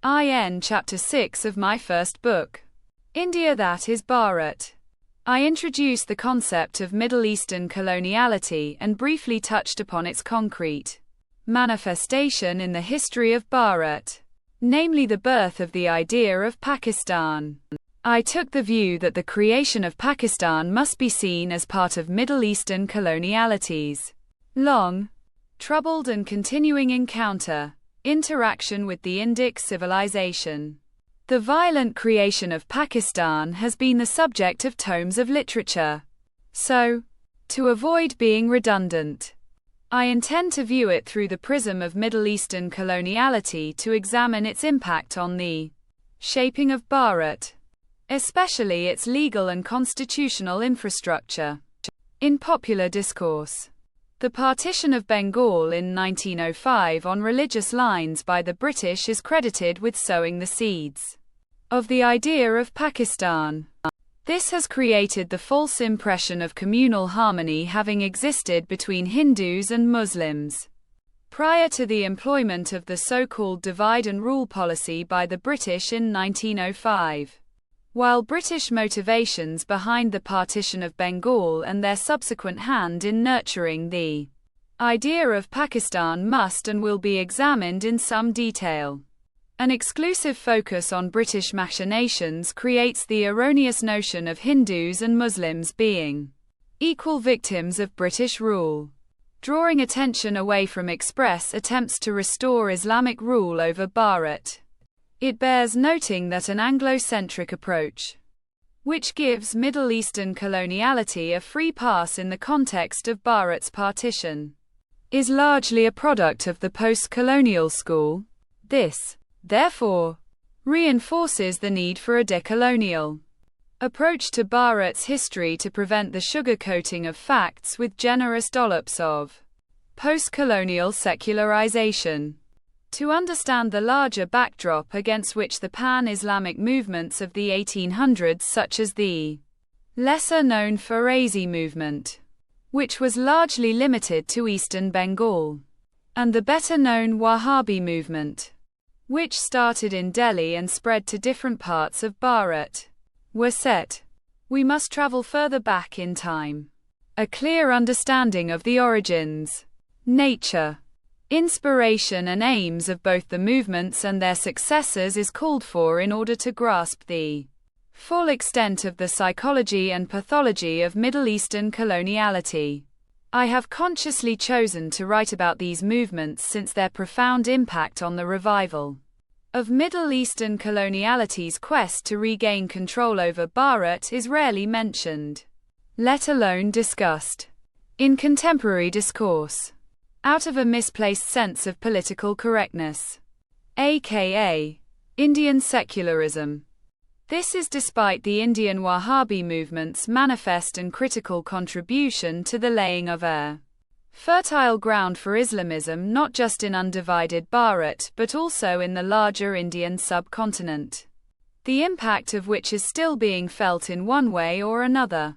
IN Chapter 6 of my first book, India That is Bharat. I introduced the concept of Middle Eastern coloniality and briefly touched upon its concrete manifestation in the history of Bharat, namely the birth of the idea of Pakistan. I took the view that the creation of Pakistan must be seen as part of Middle Eastern coloniality's long, troubled and continuing interaction with the Indic civilization. The violent creation of Pakistan has been the subject of tomes of literature. So, to avoid being redundant, I intend to view it through the prism of Middle Eastern coloniality to examine its impact on the shaping of Bharat, especially its legal and constitutional infrastructure. In popular discourse, the partition of Bengal in 1905 on religious lines by the British is credited with sowing the seeds of the idea of Pakistan. This has created the false impression of communal harmony having existed between Hindus and Muslims prior to the employment of the so-called divide and rule policy by the British in 1905. While British motivations behind the partition of Bengal and their subsequent hand in nurturing the idea of Pakistan must and will be examined in some detail, an exclusive focus on British machinations creates the erroneous notion of Hindus and Muslims being equal victims of British rule, drawing attention away from express attempts to restore Islamic rule over Bharat. It bears noting that an Anglo-centric approach, which gives Middle Eastern coloniality a free pass in the context of Bharat's partition, is largely a product of the post-colonial school. This, therefore, reinforces the need for a decolonial approach to Bharat's history to prevent the sugar-coating of facts with generous dollops of post-colonial secularization. To understand the larger backdrop against which the pan-Islamic movements of the 1800s such as the lesser-known Farisi movement, which was largely limited to eastern Bengal, and the better-known Wahhabi movement, which started in Delhi and spread to different parts of Bharat, were set, we must travel further back in time. A clear understanding of the origins, nature, inspiration and aims of both the movements and their successors is called for in order to grasp the full extent of the psychology and pathology of Middle Eastern coloniality. I have consciously chosen to write about these movements since their profound impact on the revival of Middle Eastern coloniality's quest to regain control over Bharat is rarely mentioned, let alone discussed, in contemporary discourse, out of a misplaced sense of political correctness, aka Indian secularism. This is despite the Indian Wahhabi movement's manifest and critical contribution to the laying of a fertile ground for Islamism not just in undivided Bharat but also in the larger Indian subcontinent, the impact of which is still being felt in one way or another.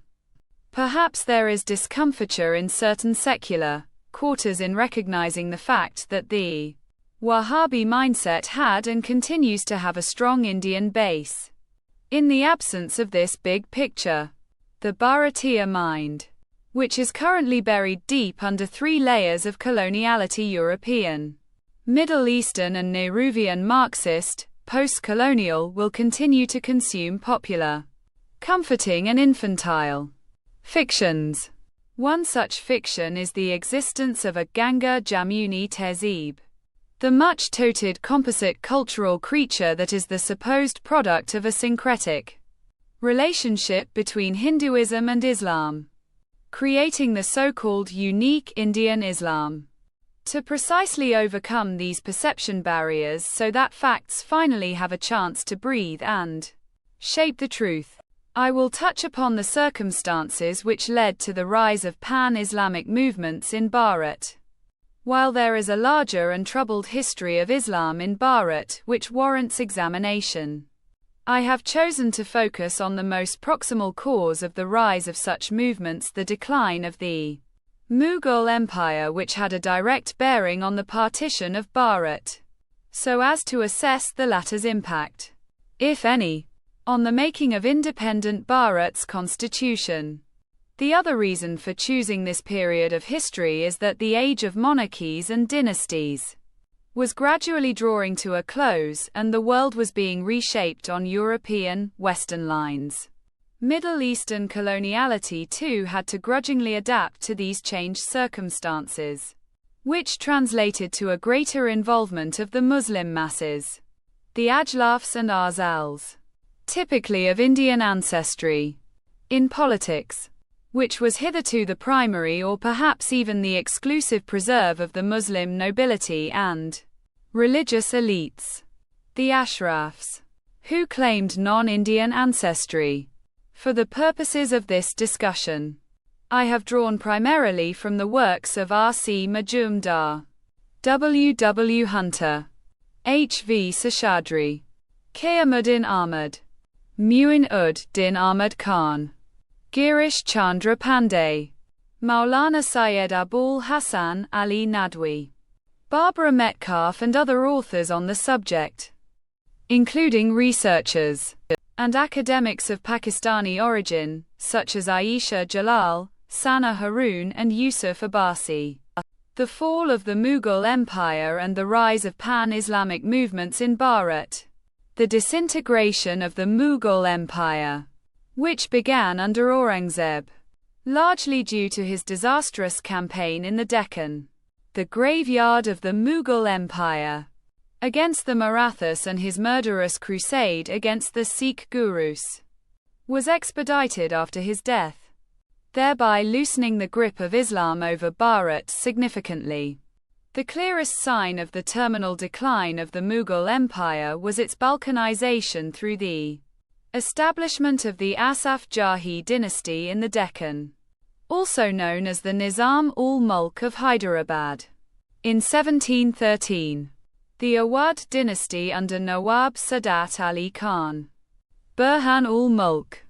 Perhaps there is discomfiture in certain secular quarters in recognizing the fact that the Wahhabi mindset had and continues to have a strong Indian base. In the absence of this big picture, the Bharatiya mind, which is currently buried deep under three layers of coloniality: European, Middle Eastern and Nehruvian Marxist, post-colonial, will continue to consume popular, comforting and infantile fictions. One such fiction is the existence of a Ganga Jamuni Tehzeeb, the much-touted composite cultural creature that is the supposed product of a syncretic relationship between Hinduism and Islam, creating the so-called unique Indian Islam. To precisely overcome these perception barriers so that facts finally have a chance to breathe and shape the truth, I will touch upon the circumstances which led to the rise of pan-Islamic movements in Bharat. While there is a larger and troubled history of Islam in Bharat which warrants examination, I have chosen to focus on the most proximal cause of the rise of such movements: the decline of the Mughal Empire, which had a direct bearing on the partition of Bharat. so as to assess the latter's impact, if any, on the making of independent Bharat's constitution. The other reason for choosing this period of history is that the age of monarchies and dynasties was gradually drawing to a close, and the world was being reshaped on European, Western lines. Middle Eastern coloniality too had to grudgingly adapt to these changed circumstances, which translated to a greater involvement of the Muslim masses, the Ajlafs and Arzals, typically of Indian ancestry, in politics, which was hitherto the primary or perhaps even the exclusive preserve of the Muslim nobility and religious elites, the Ashrafs, who claimed non-Indian ancestry. For the purposes of this discussion, I have drawn primarily from the works of R. C. Majumdar, W. W. Hunter, H. V. Seshadri, Qiyamuddin Ahmad, Muin-ud-Din Ahmad Khan, Girish Chandra Pandey, Maulana Syed Abul Hassan Ali Nadwi, Barbara Metcalfe and other authors on the subject, including researchers and academics of Pakistani origin, such as Aisha Jalal, Sana Haroon and Yusuf Abbasi. The fall of the Mughal Empire and the rise of pan-Islamic movements in Bharat. The disintegration of the Mughal Empire, which began under Aurangzeb, largely due to his disastrous campaign in the Deccan. The graveyard of the Mughal Empire against the Marathas and his murderous crusade against the Sikh gurus was expedited after his death, thereby loosening the grip of Islam over Bharat significantly. The clearest sign of the terminal decline of the Mughal Empire was its Balkanization through the establishment of the Asaf Jahi dynasty in the Deccan, also known as the Nizam-ul-Mulk of Hyderabad. In 1713, the Awadh dynasty under Nawab Sadat Ali Khan, Burhan-ul-Mulk,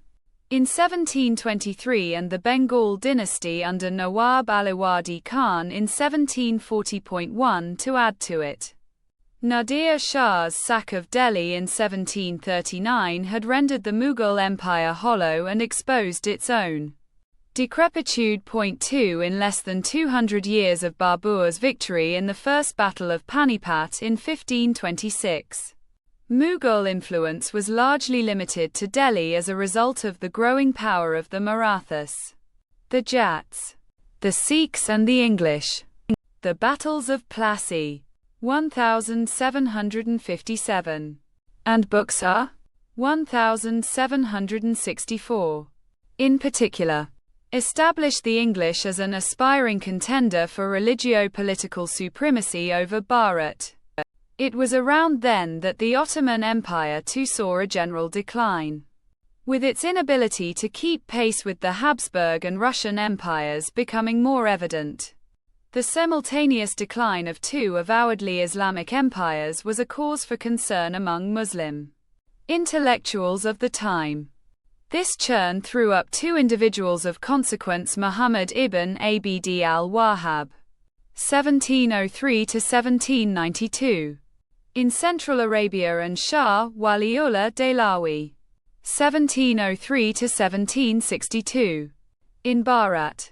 in 1723, and the Bengal dynasty under Nawab Aliwadi Khan in 1740.1 to add to it. Nadir Shah's sack of Delhi in 1739 had rendered the Mughal Empire hollow and exposed its own decrepitude. 2 In less than 200 years of Babur's victory in the First Battle of Panipat in 1526, Mughal influence was largely limited to Delhi as a result of the growing power of the Marathas, the Jats, the Sikhs and the English. The Battles of Plassey, 1757, and Buxar, 1764, in particular, established the English as an aspiring contender for religio-political supremacy over Bharat. It was around then that the Ottoman Empire too saw a general decline, with its inability to keep pace with the Habsburg and Russian empires becoming more evident. The simultaneous decline of two avowedly Islamic empires was a cause for concern among Muslim intellectuals of the time. This churn threw up two individuals of consequence: Muhammad ibn Abd al-Wahhab, 1703 to 1792, in Central Arabia, and Shah Waliullah Dehlawi, 1703 to 1762, in Bharat,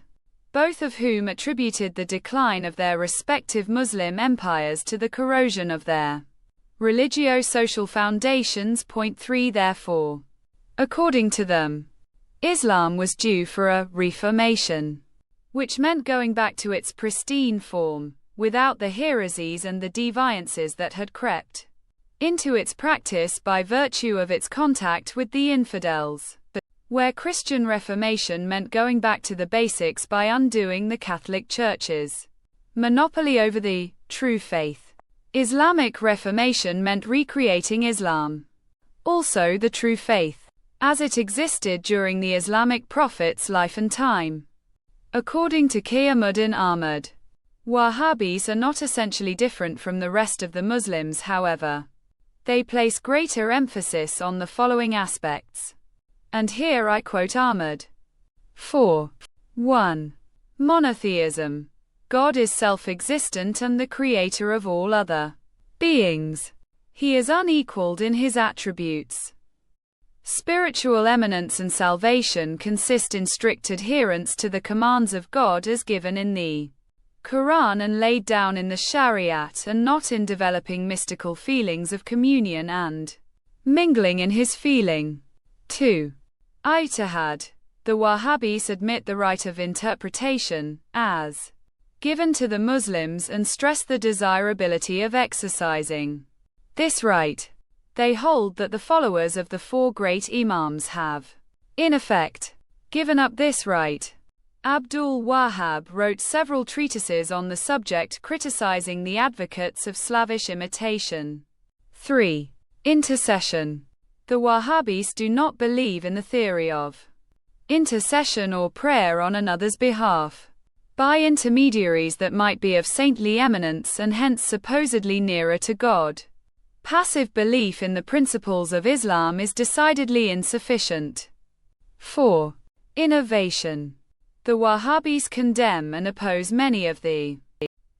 both of whom attributed the decline of their respective Muslim empires to the corrosion of their religio-social foundations. 3 Therefore, according to them, Islam was due for a reformation, which meant going back to its pristine form, without the heresies and the deviances that had crept into its practice by virtue of its contact with the infidels. Where Christian Reformation meant going back to the basics by undoing the Catholic Church's monopoly over the true faith, Islamic Reformation meant recreating Islam, also the true faith, as it existed during the Islamic prophet's life and time. According to Qiyamuddin Ahmad, Wahhabis are not essentially different from the rest of the Muslims. However, they place greater emphasis on the following aspects. And here I quote Ahmad. 4. 1. Monotheism. God is self-existent and the creator of all other beings. He is unequaled in his attributes. Spiritual eminence and salvation consist in strict adherence to the commands of God as given in the Quran and laid down in the Shariat, and not in developing mystical feelings of communion and mingling in his feeling. 2. Ijtihad. The Wahhabis admit the right of interpretation, as given to the Muslims, and stress the desirability of exercising this right. They hold that the followers of the four great Imams have, in effect, given up this right. Abdul Wahhab wrote several treatises on the subject, criticizing the advocates of slavish imitation. 3. Intercession. The Wahhabis do not believe in the theory of intercession or prayer on another's behalf by intermediaries that might be of saintly eminence and hence supposedly nearer to God. Passive belief in the principles of Islam is decidedly insufficient. 4. Innovation. The Wahhabis condemn and oppose many of the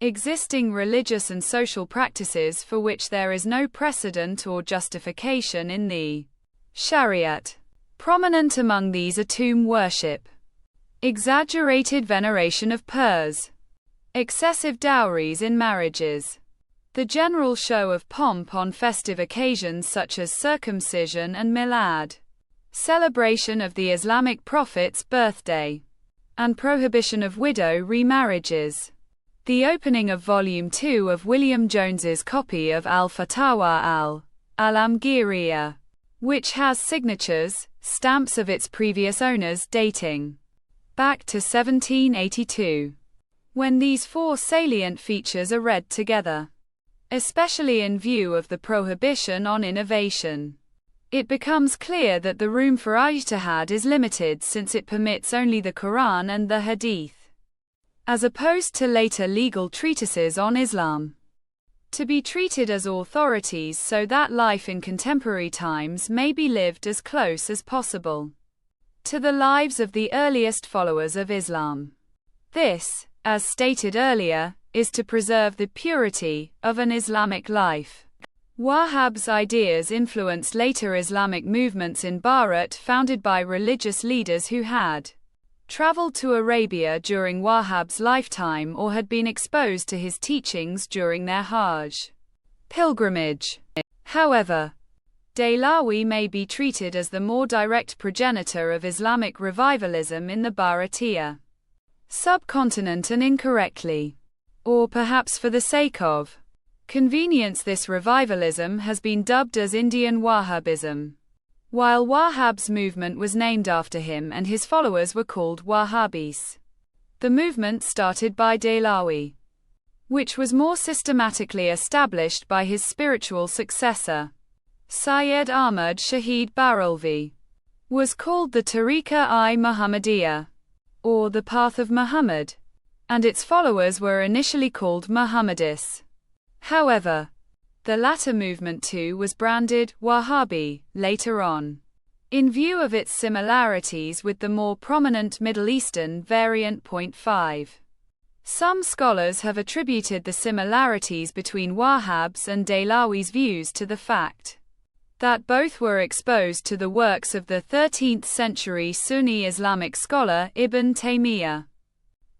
existing religious and social practices for which there is no precedent or justification in the Shariat. Prominent among these are tomb worship, exaggerated veneration of purs, excessive dowries in marriages, the general show of pomp on festive occasions such as circumcision and milad, celebration of the Islamic prophet's birthday, and prohibition of widow remarriages. The opening of Volume 2 of William Jones's copy of Al-Fatawa al-Alamgiriyah, which has signatures, stamps of its previous owners dating back to 1782. When these four salient features are read together, especially in view of the prohibition on innovation, it becomes clear that the room for ijtihad is limited, since it permits only the Quran and the Hadith, as opposed to later legal treatises on Islam, to be treated as authorities, so that life in contemporary times may be lived as close as possible to the lives of the earliest followers of Islam. This, as stated earlier, is to preserve the purity of an Islamic life. Wahhab's ideas influenced later Islamic movements in Bharat, founded by religious leaders who had traveled to Arabia during Wahhab's lifetime or had been exposed to his teachings during their Hajj pilgrimage. However, Dehlawi may be treated as the more direct progenitor of Islamic revivalism in the Bharatiya subcontinent, and incorrectly, or perhaps for the sake of convenience, this revivalism has been dubbed as Indian Wahhabism, while Wahhab's movement was named after him and his followers were called Wahhabis. The movement started by Dehlawi, which was more systematically established by his spiritual successor, Syed Ahmad Shahid Barelvi, was called the Tariqa-i-Muhammadiyya, or the Path of Muhammad, and its followers were initially called Muhammadis. However, the latter movement too was branded Wahhabi later on, in view of its similarities with the more prominent Middle Eastern variant. 5. Some scholars have attributed the similarities between Wahhab's and Dehlawi's views to the fact that both were exposed to the works of the 13th century Sunni Islamic scholar Ibn Taymiyyah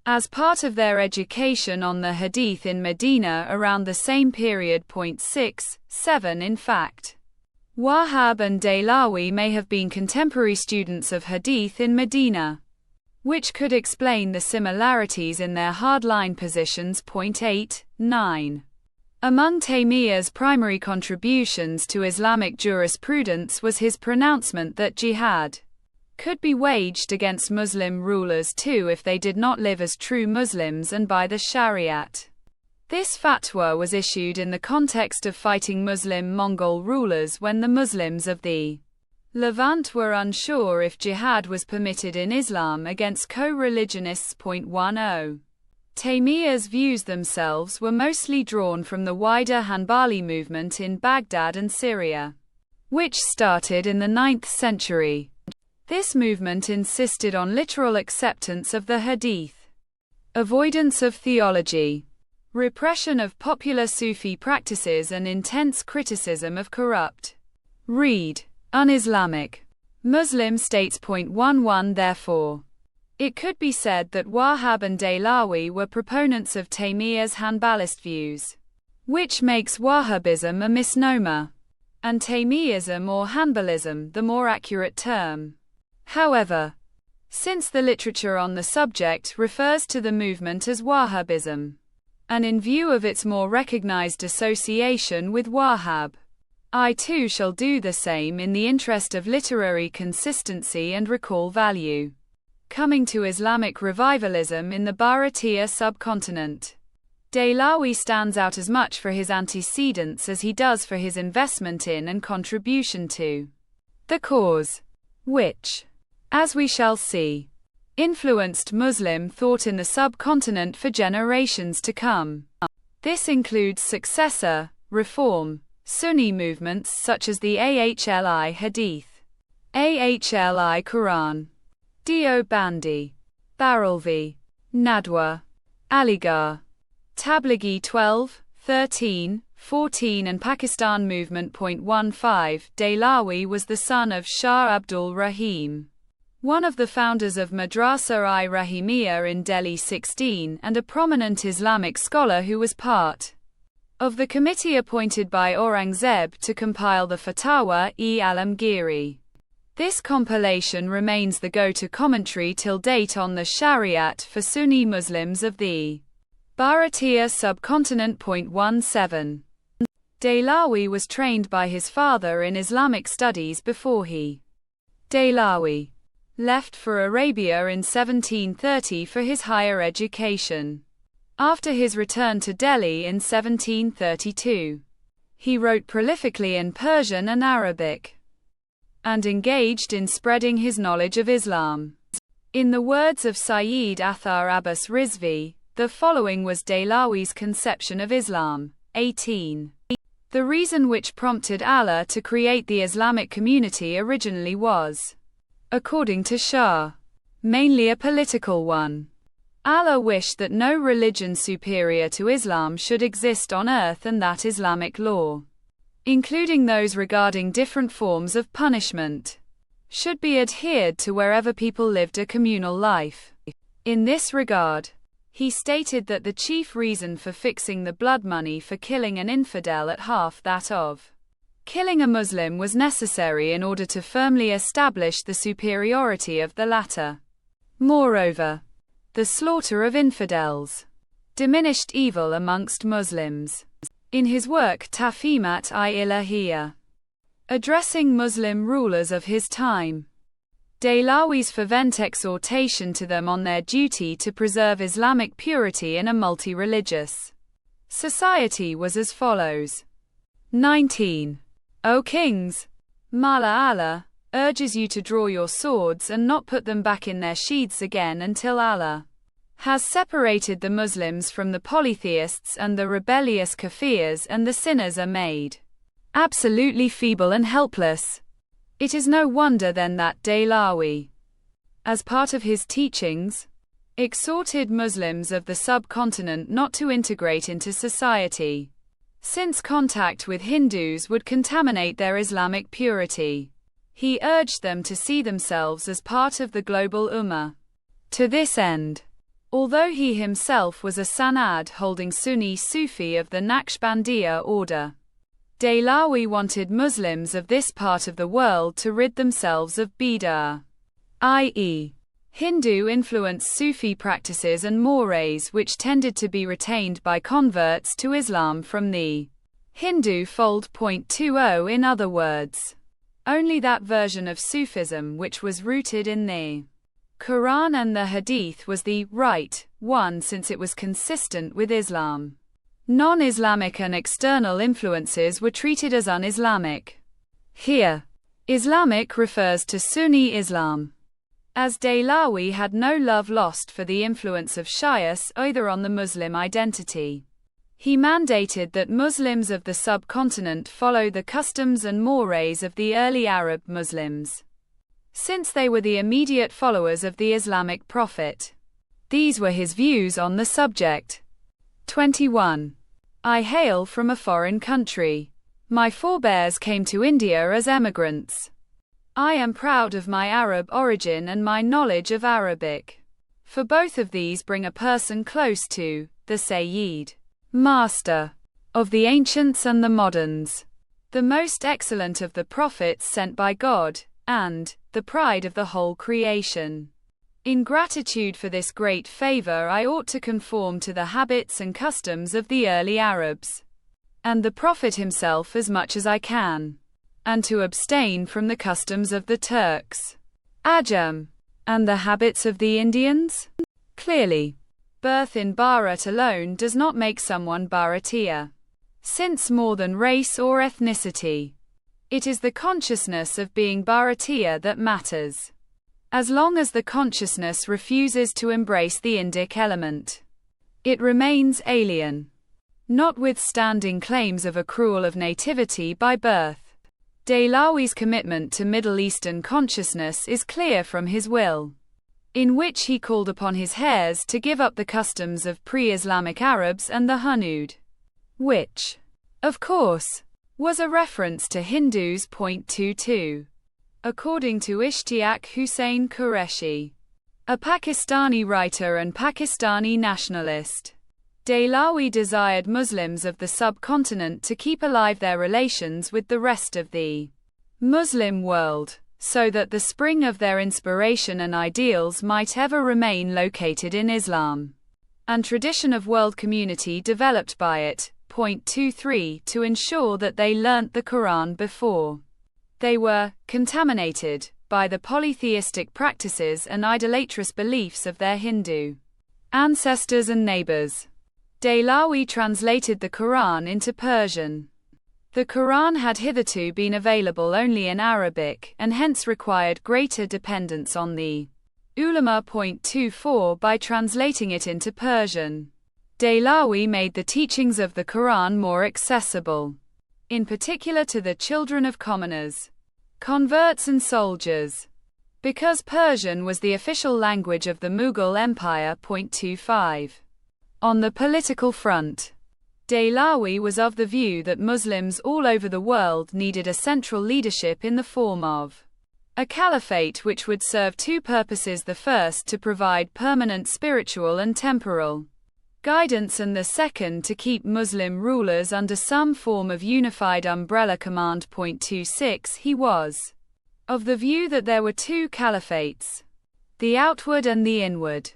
as part of their education on the Hadith in Medina around the same period. 6. 7. In fact, Wahhab and Dehlawi may have been contemporary students of Hadith in Medina, which could explain the similarities in their hardline positions. 8. 9. Among Taymiyyah's primary contributions to Islamic jurisprudence was his pronouncement that jihad could be waged against Muslim rulers too if they did not live as true Muslims and by the Shariat. This fatwa was issued in the context of fighting Muslim Mongol rulers when the Muslims of the Levant were unsure if jihad was permitted in Islam against co-religionists. 10. Taymiyyah's views themselves were mostly drawn from the wider Hanbali movement in Baghdad and Syria, which started in the 9th century. This movement insisted on literal acceptance of the Hadith, avoidance of theology, repression of popular Sufi practices and intense criticism of corrupt. Read. Un-Islamic Muslim states. 11 Therefore, it could be said that Wahhab and Dehlawi were proponents of Taymiyyah's Hanbalist views, which makes Wahhabism a misnomer, and Taymiyyism or Hanbalism the more accurate term. However, since the literature on the subject refers to the movement as Wahhabism, and in view of its more recognized association with Wahhab, I too shall do the same in the interest of literary consistency and recall value. Coming to Islamic revivalism in the Bharatiya subcontinent. Dehlawi stands out as much for his antecedents as he does for his investment in and contribution to the cause, which, as we shall see, influenced Muslim thought in the subcontinent for generations to come. This includes reform, Sunni movements such as the Ahli Hadith, Ahli Quran, Deobandi, Barelvi, Nadwa, Aligarh, Tablighi 12, 13, 14 and Pakistan movement. 15 Dehlawi was the son of Shah Abdul Rahim, one of the founders of Madrasa-i-Rahimiyya in Delhi 16 and a prominent Islamic scholar who was part of the committee appointed by Aurangzeb to compile the Fatawa-e-Alamgiri. This compilation remains the go-to commentary till date on the Shariat for Sunni Muslims of the Bharatiya subcontinent. 17 Dehlawi was trained by his father in Islamic studies before Dehlawi left for Arabia in 1730 for his higher education. After his return to Delhi in 1732, he wrote prolifically in Persian and Arabic, and engaged in spreading his knowledge of Islam. In the words of Sayyid Athar Abbas Rizvi, the following was Dehlawi's conception of Islam. 18. The reason which prompted Allah to create the Islamic community originally was, according to Shah, mainly a political one. Allah wished that no religion superior to Islam should exist on earth and that Islamic law, including those regarding different forms of punishment, should be adhered to wherever people lived a communal life. In this regard, he stated that the chief reason for fixing the blood money for killing an infidel at half that of killing a Muslim was necessary in order to firmly establish the superiority of the latter. Moreover, the slaughter of infidels diminished evil amongst Muslims. In his work Tafhimat-i-Ilahiyya, addressing Muslim rulers of his time, Dehlawi's fervent exhortation to them on their duty to preserve Islamic purity in a multi-religious society was as follows. 19. O kings, Mala Allah urges you to draw your swords and not put them back in their sheaths again until Allah has separated the Muslims from the polytheists and the rebellious Kafirs, and the sinners are made absolutely feeble and helpless. It is no wonder then that Dehlawi, as part of his teachings, exhorted Muslims of the subcontinent not to integrate into society, since contact with Hindus would contaminate their Islamic purity. He urged them to see themselves as part of the global Ummah. To this end, although he himself was a Sanad holding Sunni Sufi of the Naqshbandiya order, Dehlawi wanted Muslims of this part of the world to rid themselves of bid'ah, i.e., Hindu-influenced Sufi practices and mores which tended to be retained by converts to Islam from the Hindu fold. 20 In other words, only that version of Sufism which was rooted in the Quran and the Hadith was the right one, since it was consistent with Islam. Non-Islamic and external influences were treated as un-Islamic. Here, Islamic refers to Sunni Islam, as Dehlawi had no love lost for the influence of Shias either on the Muslim identity. He mandated that Muslims of the subcontinent follow the customs and mores of the early Arab Muslims, since they were the immediate followers of the Islamic prophet. These were his views on the subject. 21. I hail from a foreign country. My forebears came to India as emigrants. I am proud of my Arab origin and my knowledge of Arabic. For both of these bring a person close to the Sayyid, master of the ancients and the moderns, the most excellent of the prophets sent by God, and the pride of the whole creation. In gratitude for this great favor, I ought to conform to the habits and customs of the early Arabs, and the Prophet himself as much as I can, and to abstain from the customs of the Turks, Ajam, and the habits of the Indians? Clearly, birth in Bharat alone does not make someone Bharatiya, since more than race or ethnicity, it is the consciousness of being Bharatiya that matters. As long as the consciousness refuses to embrace the Indic element, it remains alien, notwithstanding claims of accrual of nativity by birth. Dehlawi's commitment to Middle Eastern consciousness is clear from his will, in which he called upon his heirs to give up the customs of pre-Islamic Arabs and the Hunud, which, of course, was a reference to Hindus. 22. According to Ishtiaq Hussain Qureshi, a Pakistani writer and Pakistani nationalist, Dehlawi desired Muslims of the subcontinent to keep alive their relations with the rest of the Muslim world, so that the spring of their inspiration and ideals might ever remain located in Islam, and tradition of world community developed by it. 23. To ensure that they learnt the Quran before they were contaminated by the polytheistic practices and idolatrous beliefs of their Hindu ancestors and neighbors. Dehlawi translated the Quran into Persian. The Quran had hitherto been available only in Arabic, and hence required greater dependence on the ulama. 24. By translating it into Persian, Dehlawi made the teachings of the Quran more accessible, in particular to the children of commoners, converts and soldiers, because Persian was the official language of the Mughal Empire. 25. On the political front, Dehlawi was of the view that Muslims all over the world needed a central leadership in the form of a caliphate which would serve two purposes: the first to provide permanent spiritual and temporal guidance, and the second to keep Muslim rulers under some form of unified umbrella command. 26. He was of the view that there were two caliphates, the outward and the inward,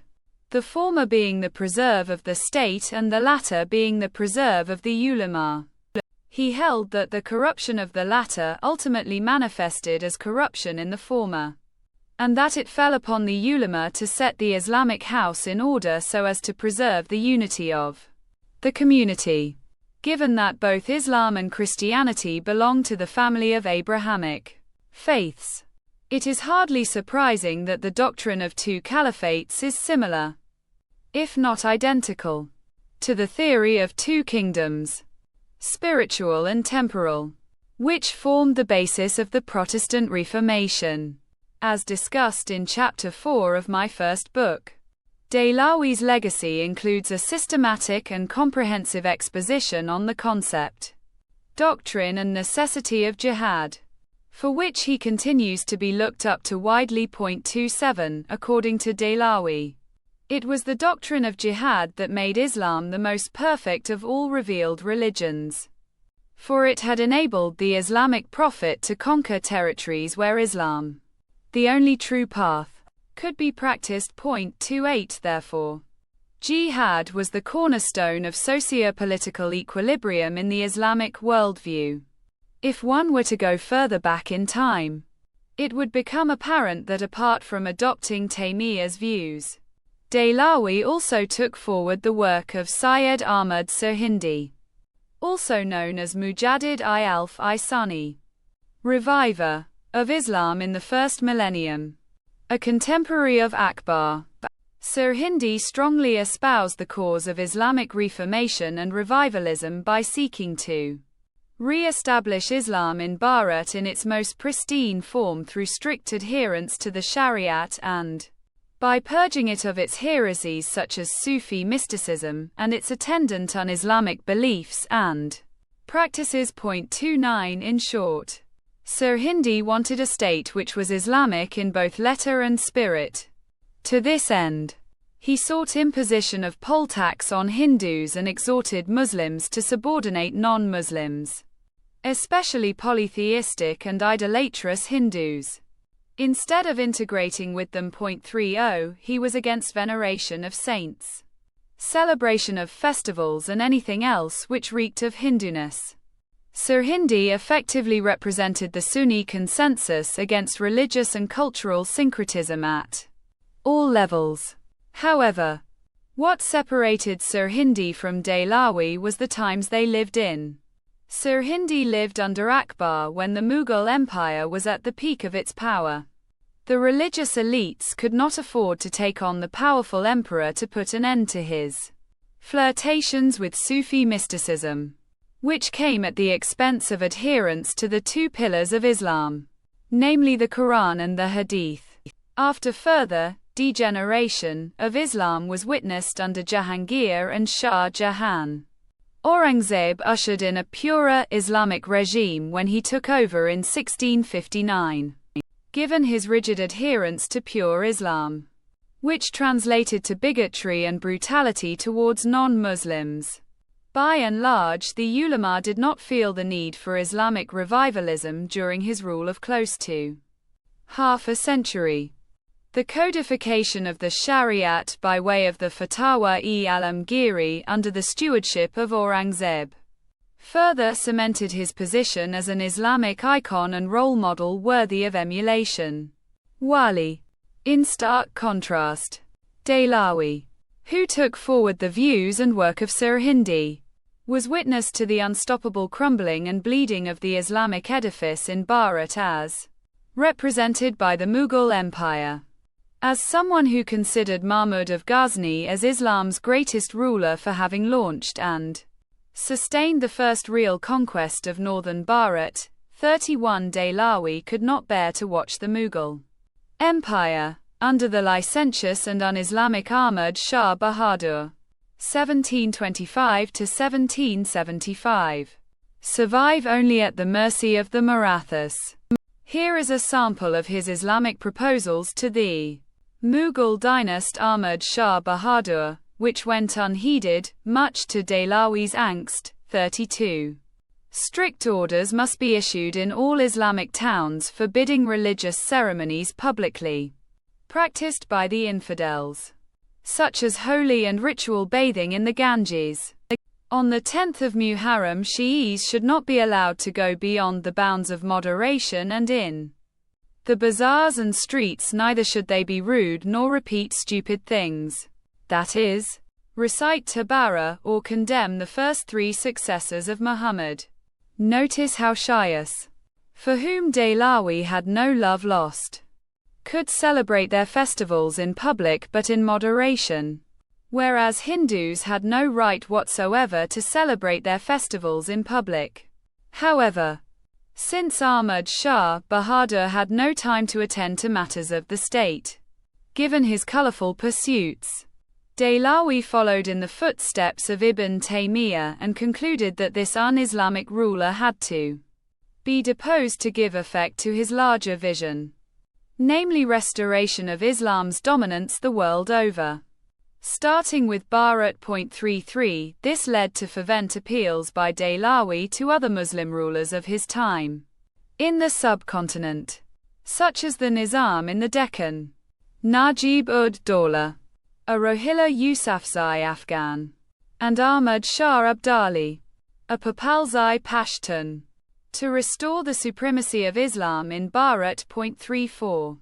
the former being the preserve of the state and the latter being the preserve of the ulama. He held that the corruption of the latter ultimately manifested as corruption in the former, and that it fell upon the ulama to set the Islamic house in order so as to preserve the unity of the community, given that both Islam and Christianity belong to the family of Abrahamic faiths. It is hardly surprising that the doctrine of two caliphates is similar, if not identical, to the theory of two kingdoms, spiritual and temporal, which formed the basis of the Protestant Reformation. As discussed in Chapter 4 of my first book, Dehlawi's legacy includes a systematic and comprehensive exposition on the concept, doctrine and necessity of jihad, for which he continues to be looked up to widely. 27. According to Dehlawi, it was the doctrine of jihad that made Islam the most perfect of all revealed religions, for it had enabled the Islamic prophet to conquer territories where Islam, the only true path, could be practiced. 28. Therefore, jihad was the cornerstone of socio-political equilibrium in the Islamic worldview. If one were to go further back in time, it would become apparent that apart from adopting Taymiyyah's views, Dehlawi also took forward the work of Syed Ahmad Sirhindi, also known as Mujaddid-i-Alf-i-Sani, reviver of Islam in the first millennium, a contemporary of Akbar. Sirhindi strongly espoused the cause of Islamic reformation and revivalism by seeking to re-establish Islam in Bharat in its most pristine form through strict adherence to the Shariat and by purging it of its heresies such as Sufi mysticism and its attendant un-Islamic beliefs and practices. 29 In short, Sirhindi wanted a state which was Islamic in both letter and spirit. To this end, he sought imposition of poll tax on Hindus and exhorted Muslims to subordinate non-Muslims, especially polytheistic and idolatrous Hindus, instead of integrating with them. 30 He was against veneration of saints, celebration of festivals and anything else which reeked of Hinduness. Sirhindi effectively represented the Sunni consensus against religious and cultural syncretism at all levels. However, what separated Sirhindi from Dehlawi was the times they lived in. Sirhindi lived under Akbar when the Mughal Empire was at the peak of its power. The religious elites could not afford to take on the powerful emperor to put an end to his flirtations with Sufi mysticism, which came at the expense of adherence to the two pillars of Islam, namely the Quran and the Hadith. After further degeneration of Islam was witnessed under Jahangir and Shah Jahan, Aurangzeb ushered in a purer Islamic regime when he took over in 1659. Given his rigid adherence to pure Islam, which translated to bigotry and brutality towards non-Muslims, by and large the ulama did not feel the need for Islamic revivalism during his rule of close to half a century. The codification of the Shariat by way of the Fatawa-e-Alamgiri under the stewardship of Aurangzeb further cemented his position as an Islamic icon and role model worthy of emulation. Wali. In stark contrast, Dehlawi, who took forward the views and work of Sirhindi, was witness to the unstoppable crumbling and bleeding of the Islamic edifice in Bharat as represented by the Mughal Empire. As someone who considered Mahmud of Ghazni as Islam's greatest ruler for having launched and sustained the first real conquest of northern Bharat, 31 Dehlawi could not bear to watch the Mughal Empire, under the licentious and un-Islamic Ahmad Shah Bahadur, 1725 to 1775, survive only at the mercy of the Marathas. Here is a sample of his Islamic proposals to the Mughal dynast Ahmad Shah Bahadur, which went unheeded, much to Dehlawi's angst. 32. Strict orders must be issued in all Islamic towns forbidding religious ceremonies publicly practiced by the infidels, such as holy and ritual bathing in the Ganges. On the 10th of Muharram, Shi'is should not be allowed to go beyond the bounds of moderation, and in the bazaars and streets neither should they be rude nor repeat stupid things, that is, recite Tabara or condemn the first three successors of Muhammad. Notice how Shias, for whom Dehlawi had no love lost, could celebrate their festivals in public but in moderation, whereas Hindus had no right whatsoever to celebrate their festivals in public. However, since Ahmad Shah Bahadur had no time to attend to matters of the state, given his colorful pursuits, Dehlawi followed in the footsteps of Ibn Taymiyyah and concluded that this un-Islamic ruler had to be deposed to give effect to his larger vision, namely restoration of Islam's dominance the world over. Starting with Bharat. 33, this led to fervent appeals by Dehlawi to other Muslim rulers of his time in the subcontinent, such as the Nizam in the Deccan, Najib-ud-Dawla, a Rohilla Yousafzai Afghan, and Ahmad Shah Abdali, a Papalzai Pashtun, to restore the supremacy of Islam in Bharat. 34.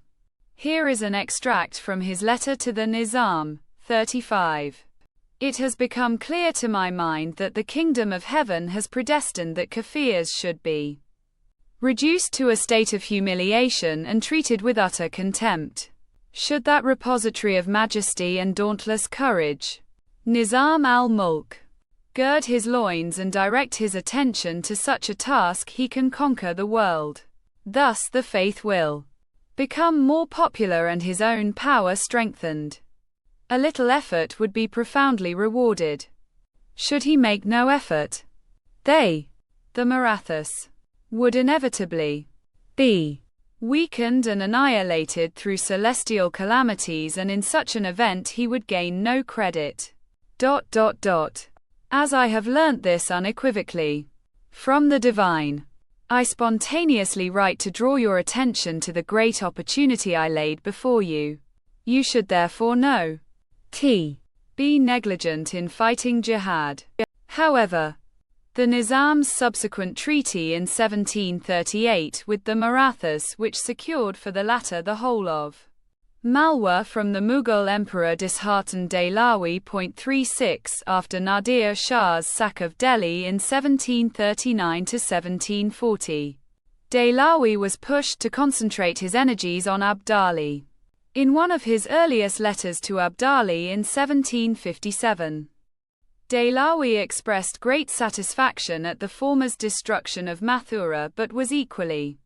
Here is an extract from his letter to the Nizam. 35. It has become clear to my mind that the kingdom of heaven has predestined that Kafirs should be reduced to a state of humiliation and treated with utter contempt. Should that repository of majesty and dauntless courage, Nizam al-Mulk, gird his loins and direct his attention to such a task, he can conquer the world. Thus the faith will become more popular and his own power strengthened. A little effort would be profoundly rewarded. Should he make no effort, they, the Marathas, would inevitably be weakened and annihilated through celestial calamities, and in such an event he would gain no credit. As I have learnt this unequivocally from the divine, I spontaneously write to draw your attention to the great opportunity I laid before you. You should therefore know. Be negligent in fighting jihad. However, the Nizam's subsequent treaty in 1738 with the Marathas, which secured for the latter the whole of Malwa from the Mughal Emperor, disheartened Dehlawi. 36 After Nadir Shah's sack of Delhi in 1739–1740, Dehlawi was pushed to concentrate his energies on Abdali. In one of his earliest letters to Abdali in 1757, Dehlawi expressed great satisfaction at the former's destruction of Mathura, but was equally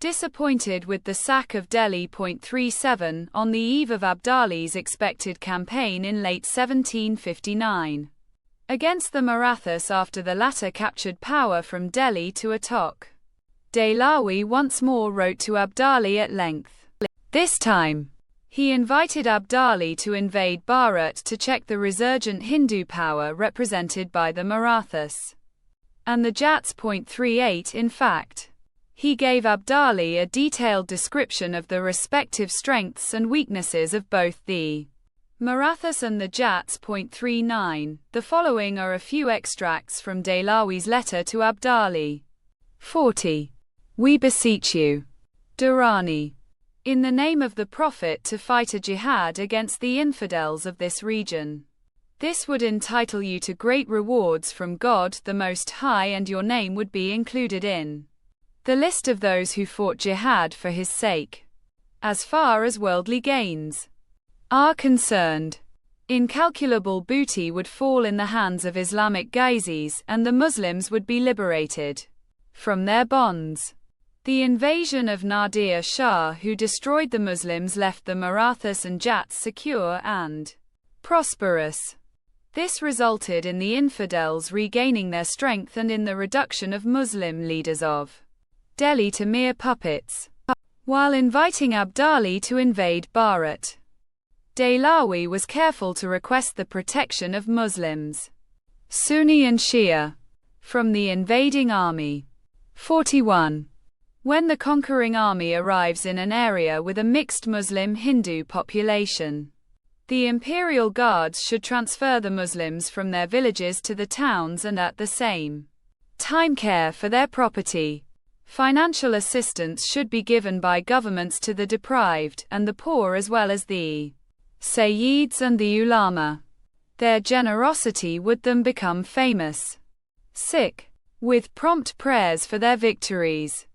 disappointed with the sack of Delhi. 37 On the eve of Abdali's expected campaign in late 1759 against the Marathas, after the latter captured power from Delhi to Attock, Dehlawi once more wrote to Abdali at length. This time, he invited Abdali to invade Bharat to check the resurgent Hindu power represented by the Marathas and the Jats. 38 In fact, he gave Abdali a detailed description of the respective strengths and weaknesses of both the Marathas and the Jats. 39 The following are a few extracts from Dehlawi's letter to Abdali. 40. We beseech you, Durrani, in the name of the Prophet, to fight a jihad against the infidels of this region. This would entitle you to great rewards from God the Most High, and your name would be included in the list of those who fought jihad for his sake. As far as worldly gains are concerned, incalculable booty would fall in the hands of Islamic Ghazis, and the Muslims would be liberated from their bonds. The invasion of Nadir Shah, who destroyed the Muslims, left the Marathas and Jats secure and prosperous. This resulted in the infidels regaining their strength and in the reduction of Muslim leaders of Delhi to mere puppets. While inviting Abdali to invade Bharat, Dehlawi was careful to request the protection of Muslims, Sunni and Shia, from the invading army. 41. When the conquering army arrives in an area with a mixed Muslim-Hindu population, the imperial guards should transfer the Muslims from their villages to the towns and at the same time care for their property. Financial assistance should be given by governments to the deprived and the poor, as well as the Sayyids and the Ulama. Their generosity would then become famous. With prompt prayers for their victories,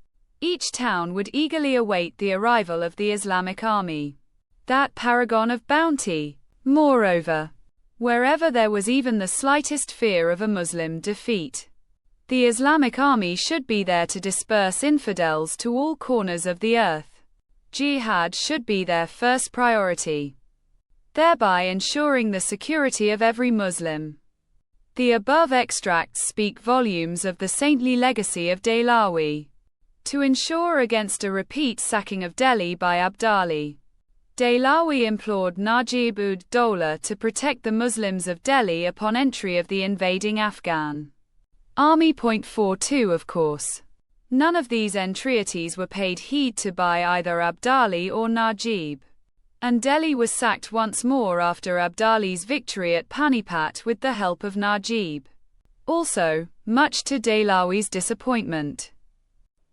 each town would eagerly await the arrival of the Islamic army, that paragon of bounty. Moreover, wherever there was even the slightest fear of a Muslim defeat, the Islamic army should be there to disperse infidels to all corners of the earth. Jihad should be their first priority, thereby ensuring the security of every Muslim. The above extracts speak volumes of the saintly legacy of Dehlawi. To ensure against a repeat sacking of Delhi by Abdali, Dehlawi implored Najib-ud-Dowlah to protect the Muslims of Delhi upon entry of the invading Afghan army. 42 Of course, none of these entreaties were paid heed to by either Abdali or Najib, and Delhi was sacked once more after Abdali's victory at Panipat with the help of Najib. Also, much to Dehlawi's disappointment,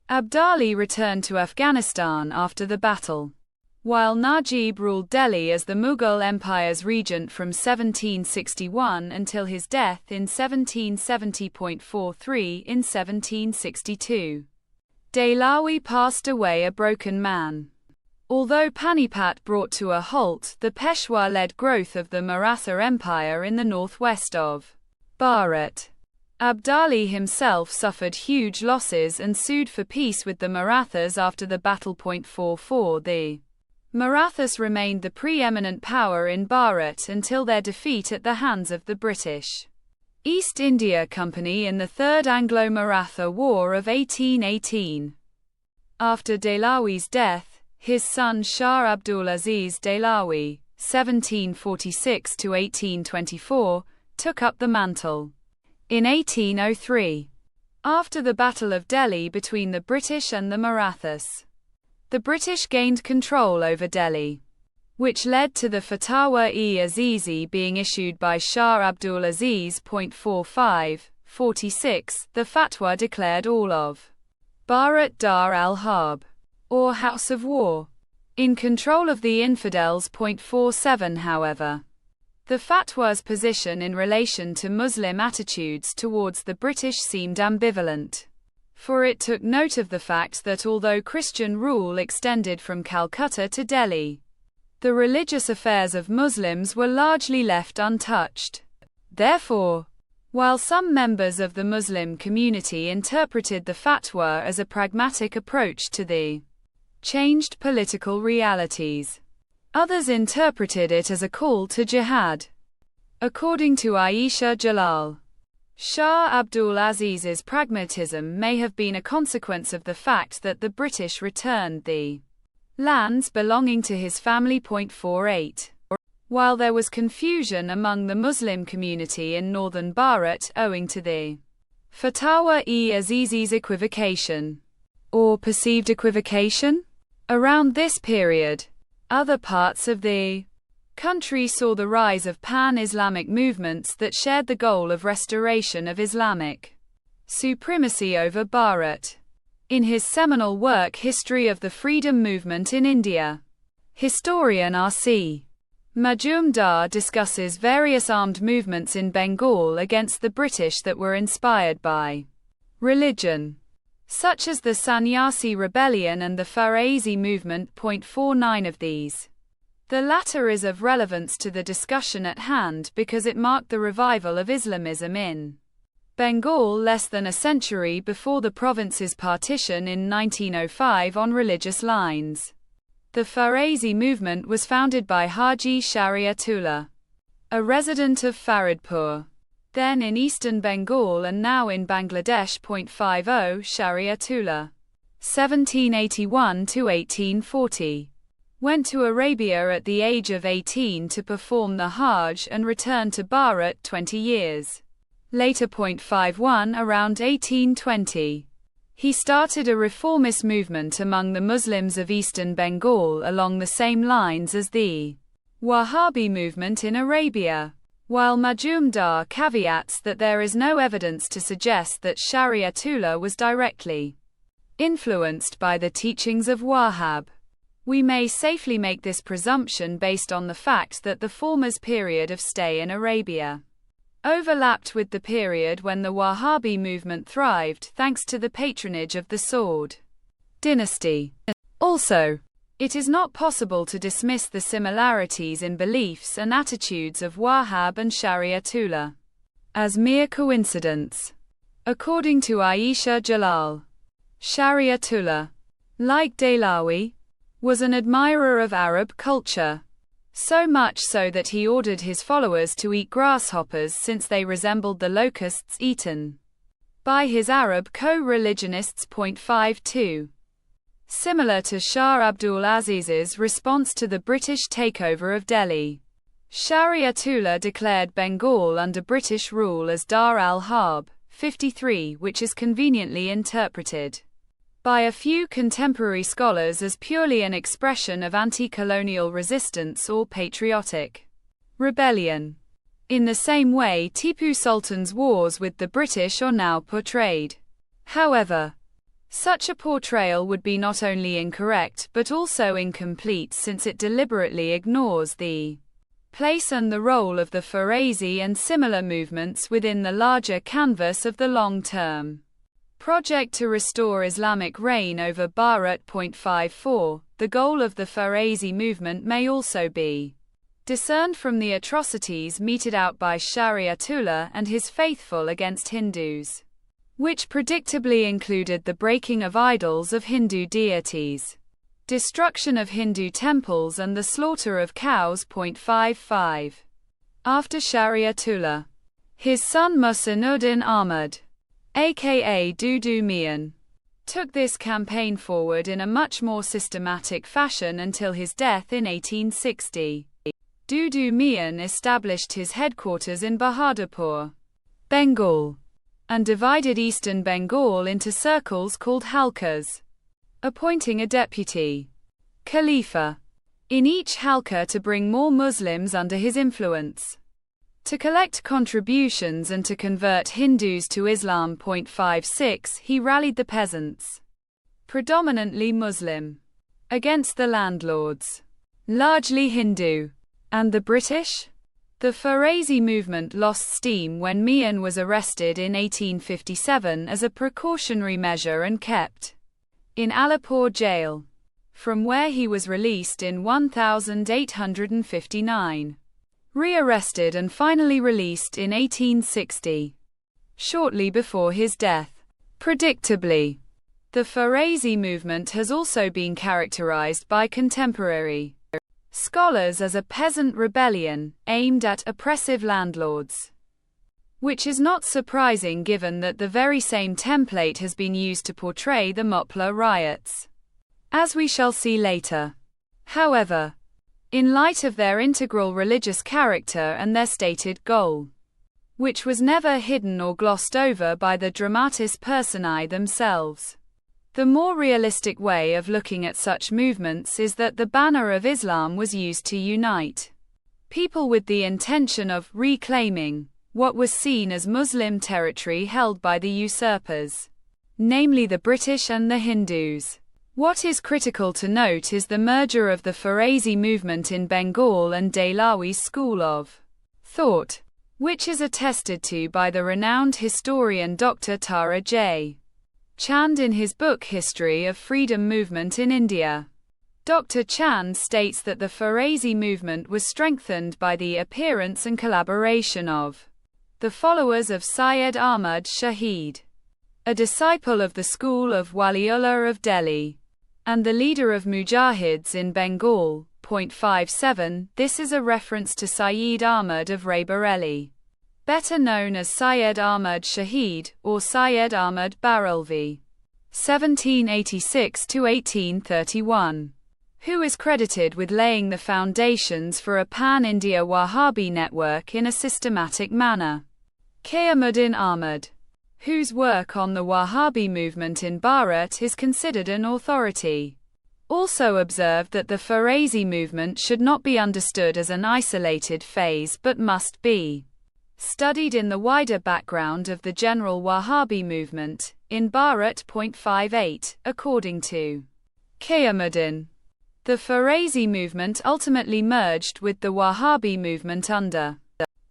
Abdali returned to Afghanistan after the battle, while Najib ruled Delhi as the Mughal Empire's regent from 1761 until his death in 1770. In 1762, Dehlawi passed away a broken man. Although Panipat brought to a halt the Peshwa-led growth of the Maratha Empire in the northwest of Bharat, Abdali himself suffered huge losses and sued for peace with the Marathas after the battle. 44 The Marathas remained the preeminent power in Bharat until their defeat at the hands of the British East India Company in the Third Anglo-Maratha War of 1818. After Dehlawi's death, his son Shah Abdul Aziz Dehlawi (1746–1824) took up the mantle. In 1803, after the Battle of Delhi between the British and the Marathas, the British gained control over Delhi, which led to the Fatwa-e-Azizi being issued by Shah Abdul Aziz. 45–46. The fatwa declared all of Bharat Dar al-Harb, or House of War, in control of the infidels. 47. However, the fatwa's position in relation to Muslim attitudes towards the British seemed ambivalent, for it took note of the fact that although Christian rule extended from Calcutta to Delhi, the religious affairs of Muslims were largely left untouched. Therefore, while some members of the Muslim community interpreted the fatwa as a pragmatic approach to the changed political realities, others interpreted it as a call to jihad. According to Aisha Jalal, Shah Abdul Aziz's pragmatism may have been a consequence of the fact that the British returned the lands belonging to his family. 48. While there was confusion among the Muslim community in northern Bharat owing to the Fatwa-e-Azizi's equivocation, or perceived equivocation, around this period, other parts of the country saw the rise of pan-Islamic movements that shared the goal of restoration of Islamic supremacy over Bharat. In his seminal work History of the Freedom Movement in India, historian R.C. Majumdar discusses various armed movements in Bengal against the British that were inspired by religion, such as the Sannyasi Rebellion and the Farezi movement. 49 of these. The latter is of relevance to the discussion at hand because it marked the revival of Islamism in Bengal less than a century before the province's partition in 1905 on religious lines. The Farezi movement was founded by Haji Shariatullah, a resident of Faridpur, then in eastern Bengal and now in Bangladesh. 50 Shariatullah, 1781–1840, went to Arabia at the age of 18 to perform the Hajj and returned to Bharat 20 years later. 51 Around 1820, he started a reformist movement among the Muslims of eastern Bengal along the same lines as the Wahhabi movement in Arabia, while Majumdar caveats that there is no evidence to suggest that Shariatullah was directly influenced by the teachings of Wahhab. We may safely make this presumption based on the fact that the former's period of stay in Arabia overlapped with the period when the Wahhabi movement thrived thanks to the patronage of the Saud dynasty. Also, it is not possible to dismiss the similarities in beliefs and attitudes of Wahhab and Shariatullah as mere coincidence. According to Aisha Jalal, Shariatullah, like Dehlawi, was an admirer of Arab culture, so much so that he ordered his followers to eat grasshoppers since they resembled the locusts eaten by his Arab co-religionists. 52. Similar to Shah Abdul Aziz's response to the British takeover of Delhi, Shariatullah declared Bengal under British rule as Dar al-Harb, 53, which is conveniently interpreted by a few contemporary scholars as purely an expression of anti-colonial resistance or patriotic rebellion. In the same way Tipu Sultan's wars with the British are now portrayed. However, such a portrayal would be not only incorrect but also incomplete since it deliberately ignores the place and the role of the Farezi and similar movements within the larger canvas of the long-term project to restore Islamic reign over Bharat. 54. The goal of the Farezi movement may also be discerned from the atrocities meted out by Shariatullah and his faithful against Hindus, which predictably included the breaking of idols of Hindu deities, destruction of Hindu temples and the slaughter of cows. 55. After Shariatullah, his son Muhsinuddin Ahmad, aka Dudu Mian, took this campaign forward in a much more systematic fashion until his death in 1860. Dudu Mian established his headquarters in Bahadurpur, Bengal, and divided eastern Bengal into circles called halkas, appointing a deputy Khalifa in each halka to bring more Muslims under his influence, to collect contributions and to convert Hindus to Islam. 56. He rallied the peasants, predominantly Muslim, against the landlords, largely Hindu, and the British. The Farisi movement lost steam when Mian was arrested in 1857 as a precautionary measure and kept in Alipur jail, from where he was released in 1859, rearrested and finally released in 1860, shortly before his death. Predictably, the Farisi movement has also been characterized by contemporary scholars as a peasant rebellion aimed at oppressive landlords, which is not surprising given that the very same template has been used to portray the Mopla riots, as we shall see later. However, in light of their integral religious character and their stated goal, which was never hidden or glossed over by the dramatis personae themselves, the more realistic way of looking at such movements is that the banner of Islam was used to unite people with the intention of reclaiming what was seen as Muslim territory held by the usurpers, namely the British and the Hindus. What is critical to note is the merger of the Farisi movement in Bengal and Dehlawi's school of thought, which is attested to by the renowned historian Dr. Tara J. Chand in his book History of Freedom Movement in India. Dr. Chand states that the Farisi movement was strengthened by the appearance and collaboration of the followers of Syed Ahmad Shahid, a disciple of the school of Waliullah of Delhi, and the leader of Mujahids in Bengal. 57. This is a reference to Syed Ahmad of Raebareli, better known as Syed Ahmad Shahid, or Syed Ahmad Barelvi, 1786–1831, who is credited with laying the foundations for a pan-India Wahhabi network in a systematic manner. Qiyamuddin Ahmad, whose work on the Wahhabi movement in Bharat is considered an authority, also observed that the Farisi movement should not be understood as an isolated phase but must be studied in the wider background of the general Wahhabi movement in Bharat. 58. According to Qiyamuddin, the Farisi movement ultimately merged with the Wahhabi movement under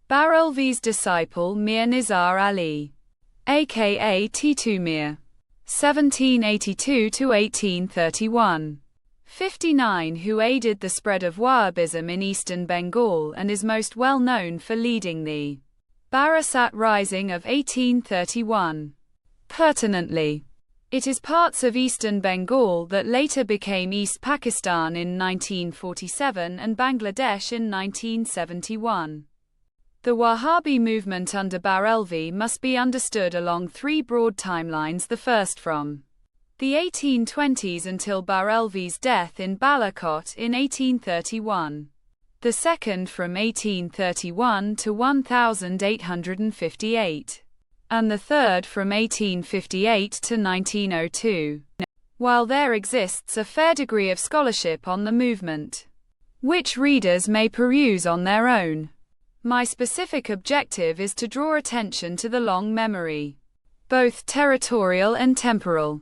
Barelvi's disciple Mir Nizar Ali, aka Titu Mir, 1782–1831. 59, who aided the spread of Wahhabism in eastern Bengal and is most well known for leading the Barasat Rising of 1831. Pertinently, it is parts of eastern Bengal that later became East Pakistan in 1947 and Bangladesh in 1971. The Wahhabi movement under Barelvi must be understood along three broad timelines, the first from the 1820s until Barelvi's death in Balakot in 1831. The second from 1831 to 1858, and the third from 1858 to 1902. While there exists a fair degree of scholarship on the movement, which readers may peruse on their own, my specific objective is to draw attention to the long memory, both territorial and temporal,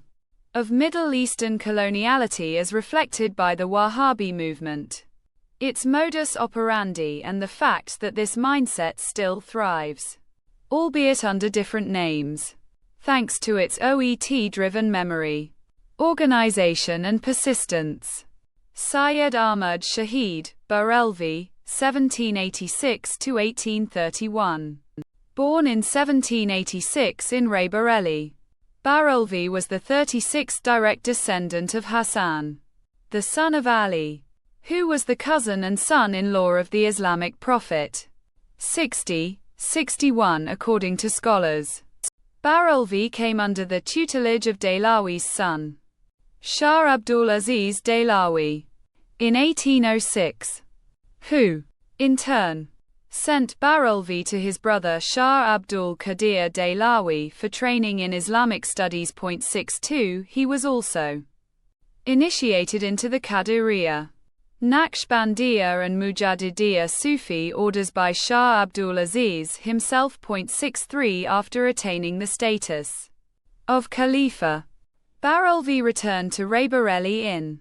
of Middle Eastern coloniality as reflected by the Wahhabi movement, its modus operandi, and the fact that this mindset still thrives, albeit under different names, thanks to its OET-driven memory, organization and persistence. Syed Ahmad Shahid, Barelvi, 1786 to 1831. Born in 1786 in Raebareli, Barelvi was the 36th direct descendant of Hassan, the son of Ali, who was the cousin and son-in-law of the Islamic prophet. 61 according to scholars. Barelvi came under the tutelage of Dehlawi's son, Shah Abdul Aziz Dehlawi, in 1806, who, in turn, sent Barelvi to his brother Shah Abdul Qadir Dehlawi for training in Islamic studies. 62 He was also initiated into the Qadiriyya, Naqshbandiyya and Mujaddidiyya Sufi orders by Shah Abdul Aziz himself. 63 After attaining the status of Khalifa, Barelvi returned to Raebareli in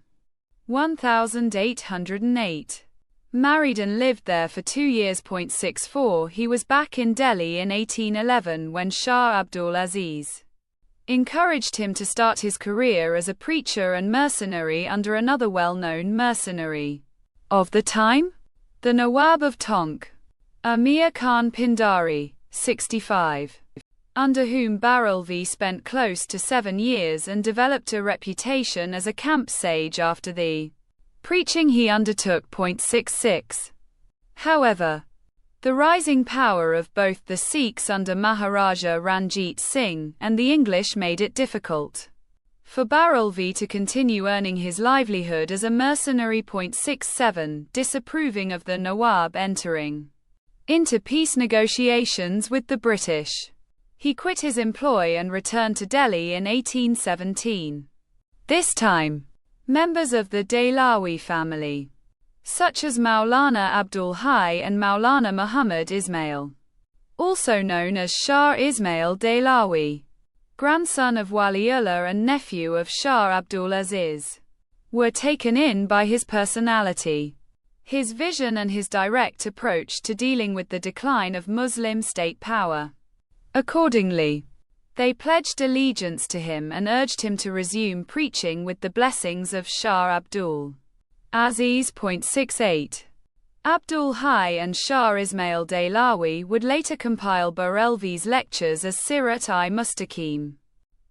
1808. Married and lived there for 2 years. 64 He was back in Delhi in 1811 when Shah Abdul Aziz encouraged him to start his career as a preacher and mercenary under another well-known mercenary of the time, the Nawab of Tonk, Amir Khan Pindari, 65, under whom Barelvi spent close to 7 years and developed a reputation as a camp sage after the preaching he undertook. 66. However, the rising power of both the Sikhs under Maharaja Ranjit Singh and the English made it difficult for Barelvi to continue earning his livelihood as a mercenary. 67 Disapproving of the Nawab entering into peace negotiations with the British, he quit his employ and returned to Delhi in 1817. This time, members of the Dehlawi family, such as Maulana Abdul Hai and Maulana Muhammad Ismail, also known as Shah Ismail Dehlawi, grandson of Waliullah and nephew of Shah Abdul Aziz, were taken in by his personality, his vision and his direct approach to dealing with the decline of Muslim state power. Accordingly, they pledged allegiance to him and urged him to resume preaching with the blessings of Shah Abdul Aziz. 68 Abdul Hai and Shah Ismail Dehlawi would later compile Barelvi's lectures as Sirat-i-Mustaqim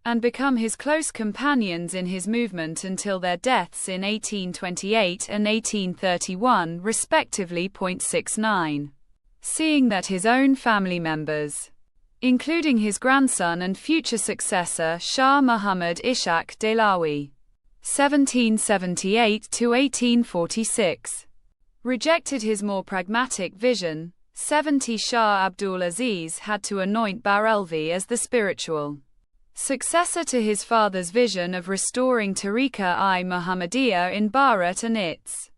and become his close companions in his movement until their deaths in 1828 and 1831 respectively. 69 Seeing that his own family members, including his grandson and future successor Shah Muhammad Ishaq Dehlawi, 1778 to 1846, rejected his more pragmatic vision, Shah Abdul Aziz had to anoint Barelvi as the spiritual successor to his father's vision of restoring Tariqa-i-Muhammadiyya in Bharat and its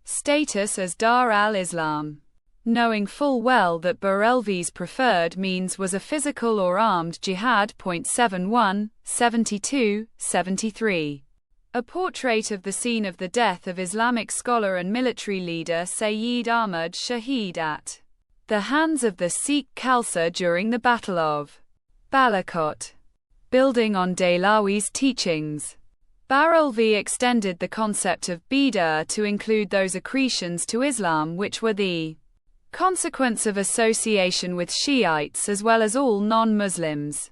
status as Dar al-Islam. Knowing full well that Barelvi's preferred means was a physical or armed jihad. 71, 72, 73. A portrait of the scene of the death of Islamic scholar and military leader Sayyid Ahmad Shahid at the hands of the Sikh Khalsa during the Battle of Balakot. Building on Dehlawi's teachings, Barelvi extended the concept of bid'ah to include those accretions to Islam which were the consequence of association with Shiites as well as all non-Muslims,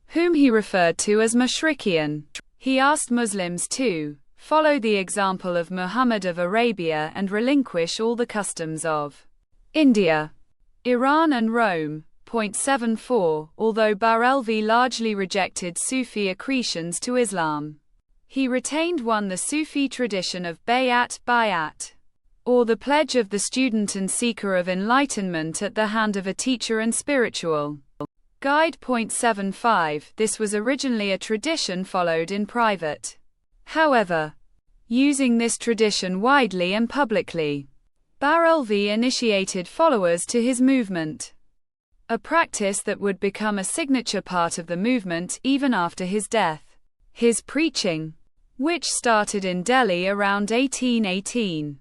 whom he referred to as Mushrikiyan. He asked Muslims to follow the example of Muhammad of Arabia and relinquish all the customs of India, Iran and Rome. 74 Although Barelvi largely rejected Sufi accretions to Islam, he retained the Sufi tradition of bayat, or the pledge of the student and seeker of enlightenment at the hand of a teacher and spiritual guide. 75 This was originally a tradition followed in private. However, using this tradition widely and publicly, Barelvi initiated followers to his movement, a practice that would become a signature part of the movement even after his death. His preaching, which started in Delhi around 1818,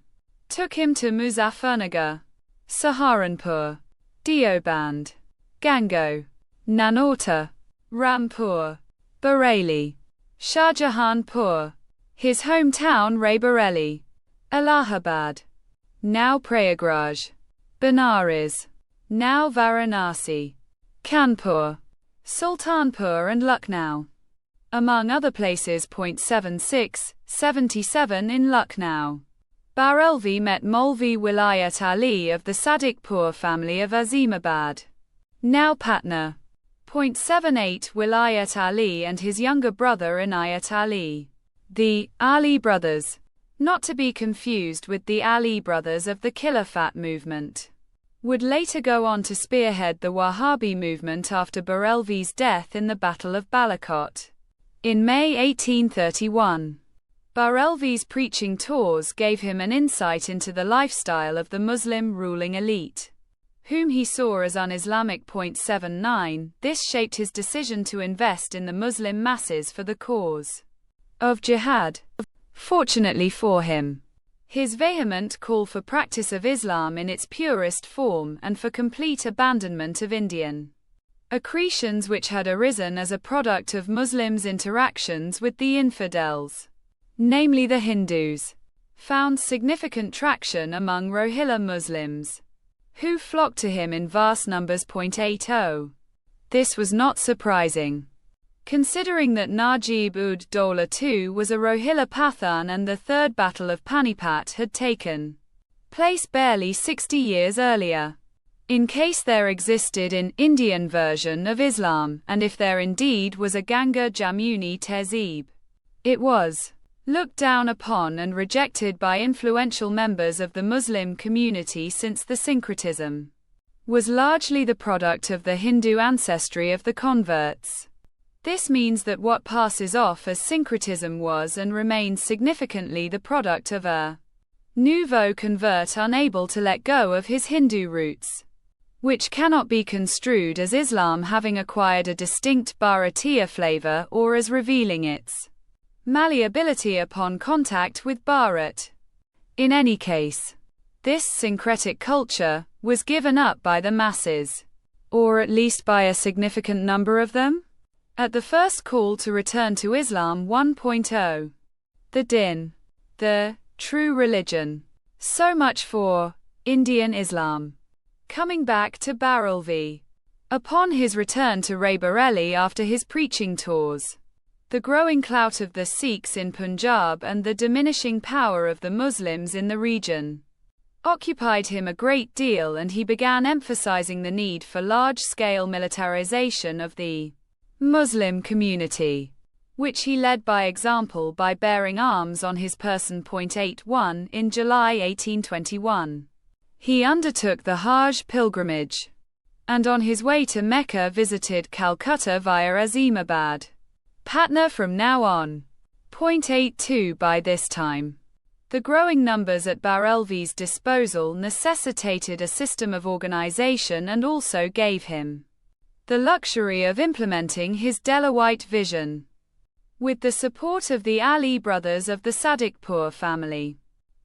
took him to Muzaffarnagar, Saharanpur, Deoband, Gango, Nanauta, Rampur, Bareilly, Shahjahanpur, his hometown Raebareli, Allahabad, now Prayagraj; Benares, now Varanasi; Kanpur, Sultanpur and Lucknow, among other places. 76, 77 in Lucknow. Barelvi met Maulvi Wilayat Ali of the Sadikpur family of Azimabad, now Patna. 78 Wilayat Ali and his younger brother Inayat Ali. The Ali brothers, not to be confused with the Ali brothers of the Khilafat movement, would later go on to spearhead the Wahhabi movement after Barelvi's death in the Battle of Balakot in May 1831. Barelvi's preaching tours gave him an insight into the lifestyle of the Muslim ruling elite, whom he saw as un-Islamic. 79 This shaped his decision to invest in the Muslim masses for the cause of jihad. Fortunately for him, his vehement call for practice of Islam in its purest form and for complete abandonment of Indian accretions which had arisen as a product of Muslims' interactions with the infidels, namely the Hindus, found significant traction among Rohilla Muslims, who flocked to him in vast numbers. 80 This was not surprising, considering that Najib-ud-Dawla II was a Rohilla Pathan and the Third Battle of Panipat had taken place barely 60 years earlier. In case there existed an Indian version of Islam, and if there indeed was a Ganga Jamuni Tehzeeb, it was looked down upon and rejected by influential members of the Muslim community, since the syncretism was largely the product of the Hindu ancestry of the converts. This means that what passes off as syncretism was and remains significantly the product of a nouveau convert unable to let go of his Hindu roots, which cannot be construed as Islam having acquired a distinct Bharatiya flavor or as revealing its malleability upon contact with Bharat. In any case, this syncretic culture was given up by the masses, or at least by a significant number of them, at the first call to return to Islam 1.0. The Din, the true religion. So much for Indian Islam. Coming back to Barelvi. Upon his return to Raebareli after his preaching tours, the growing clout of the Sikhs in Punjab and the diminishing power of the Muslims in the region occupied him a great deal, and he began emphasizing the need for large-scale militarization of the Muslim community, which he led by example by bearing arms on his person. 81 In July 1821, he undertook the Hajj pilgrimage, and on his way to Mecca visited Calcutta via Azimabad, Patna from now on. 82 By this time, the growing numbers at Barelvi's disposal necessitated a system of organization and also gave him the luxury of implementing his Delawite vision. With the support of the Ali brothers of the Sadikpur family,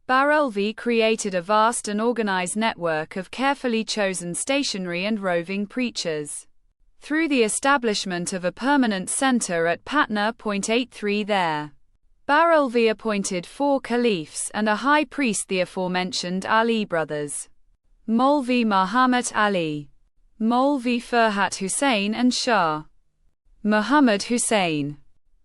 Barelvi created a vast and organized network of carefully chosen stationary and roving preachers. Through the establishment of a permanent center at Patna. 83 There, Barelvi appointed 4 caliphs and a high priest, the aforementioned Ali brothers, Maulvi Muhammad Ali, Maulvi Farhat Hussain and Shah Muhammad Hussain,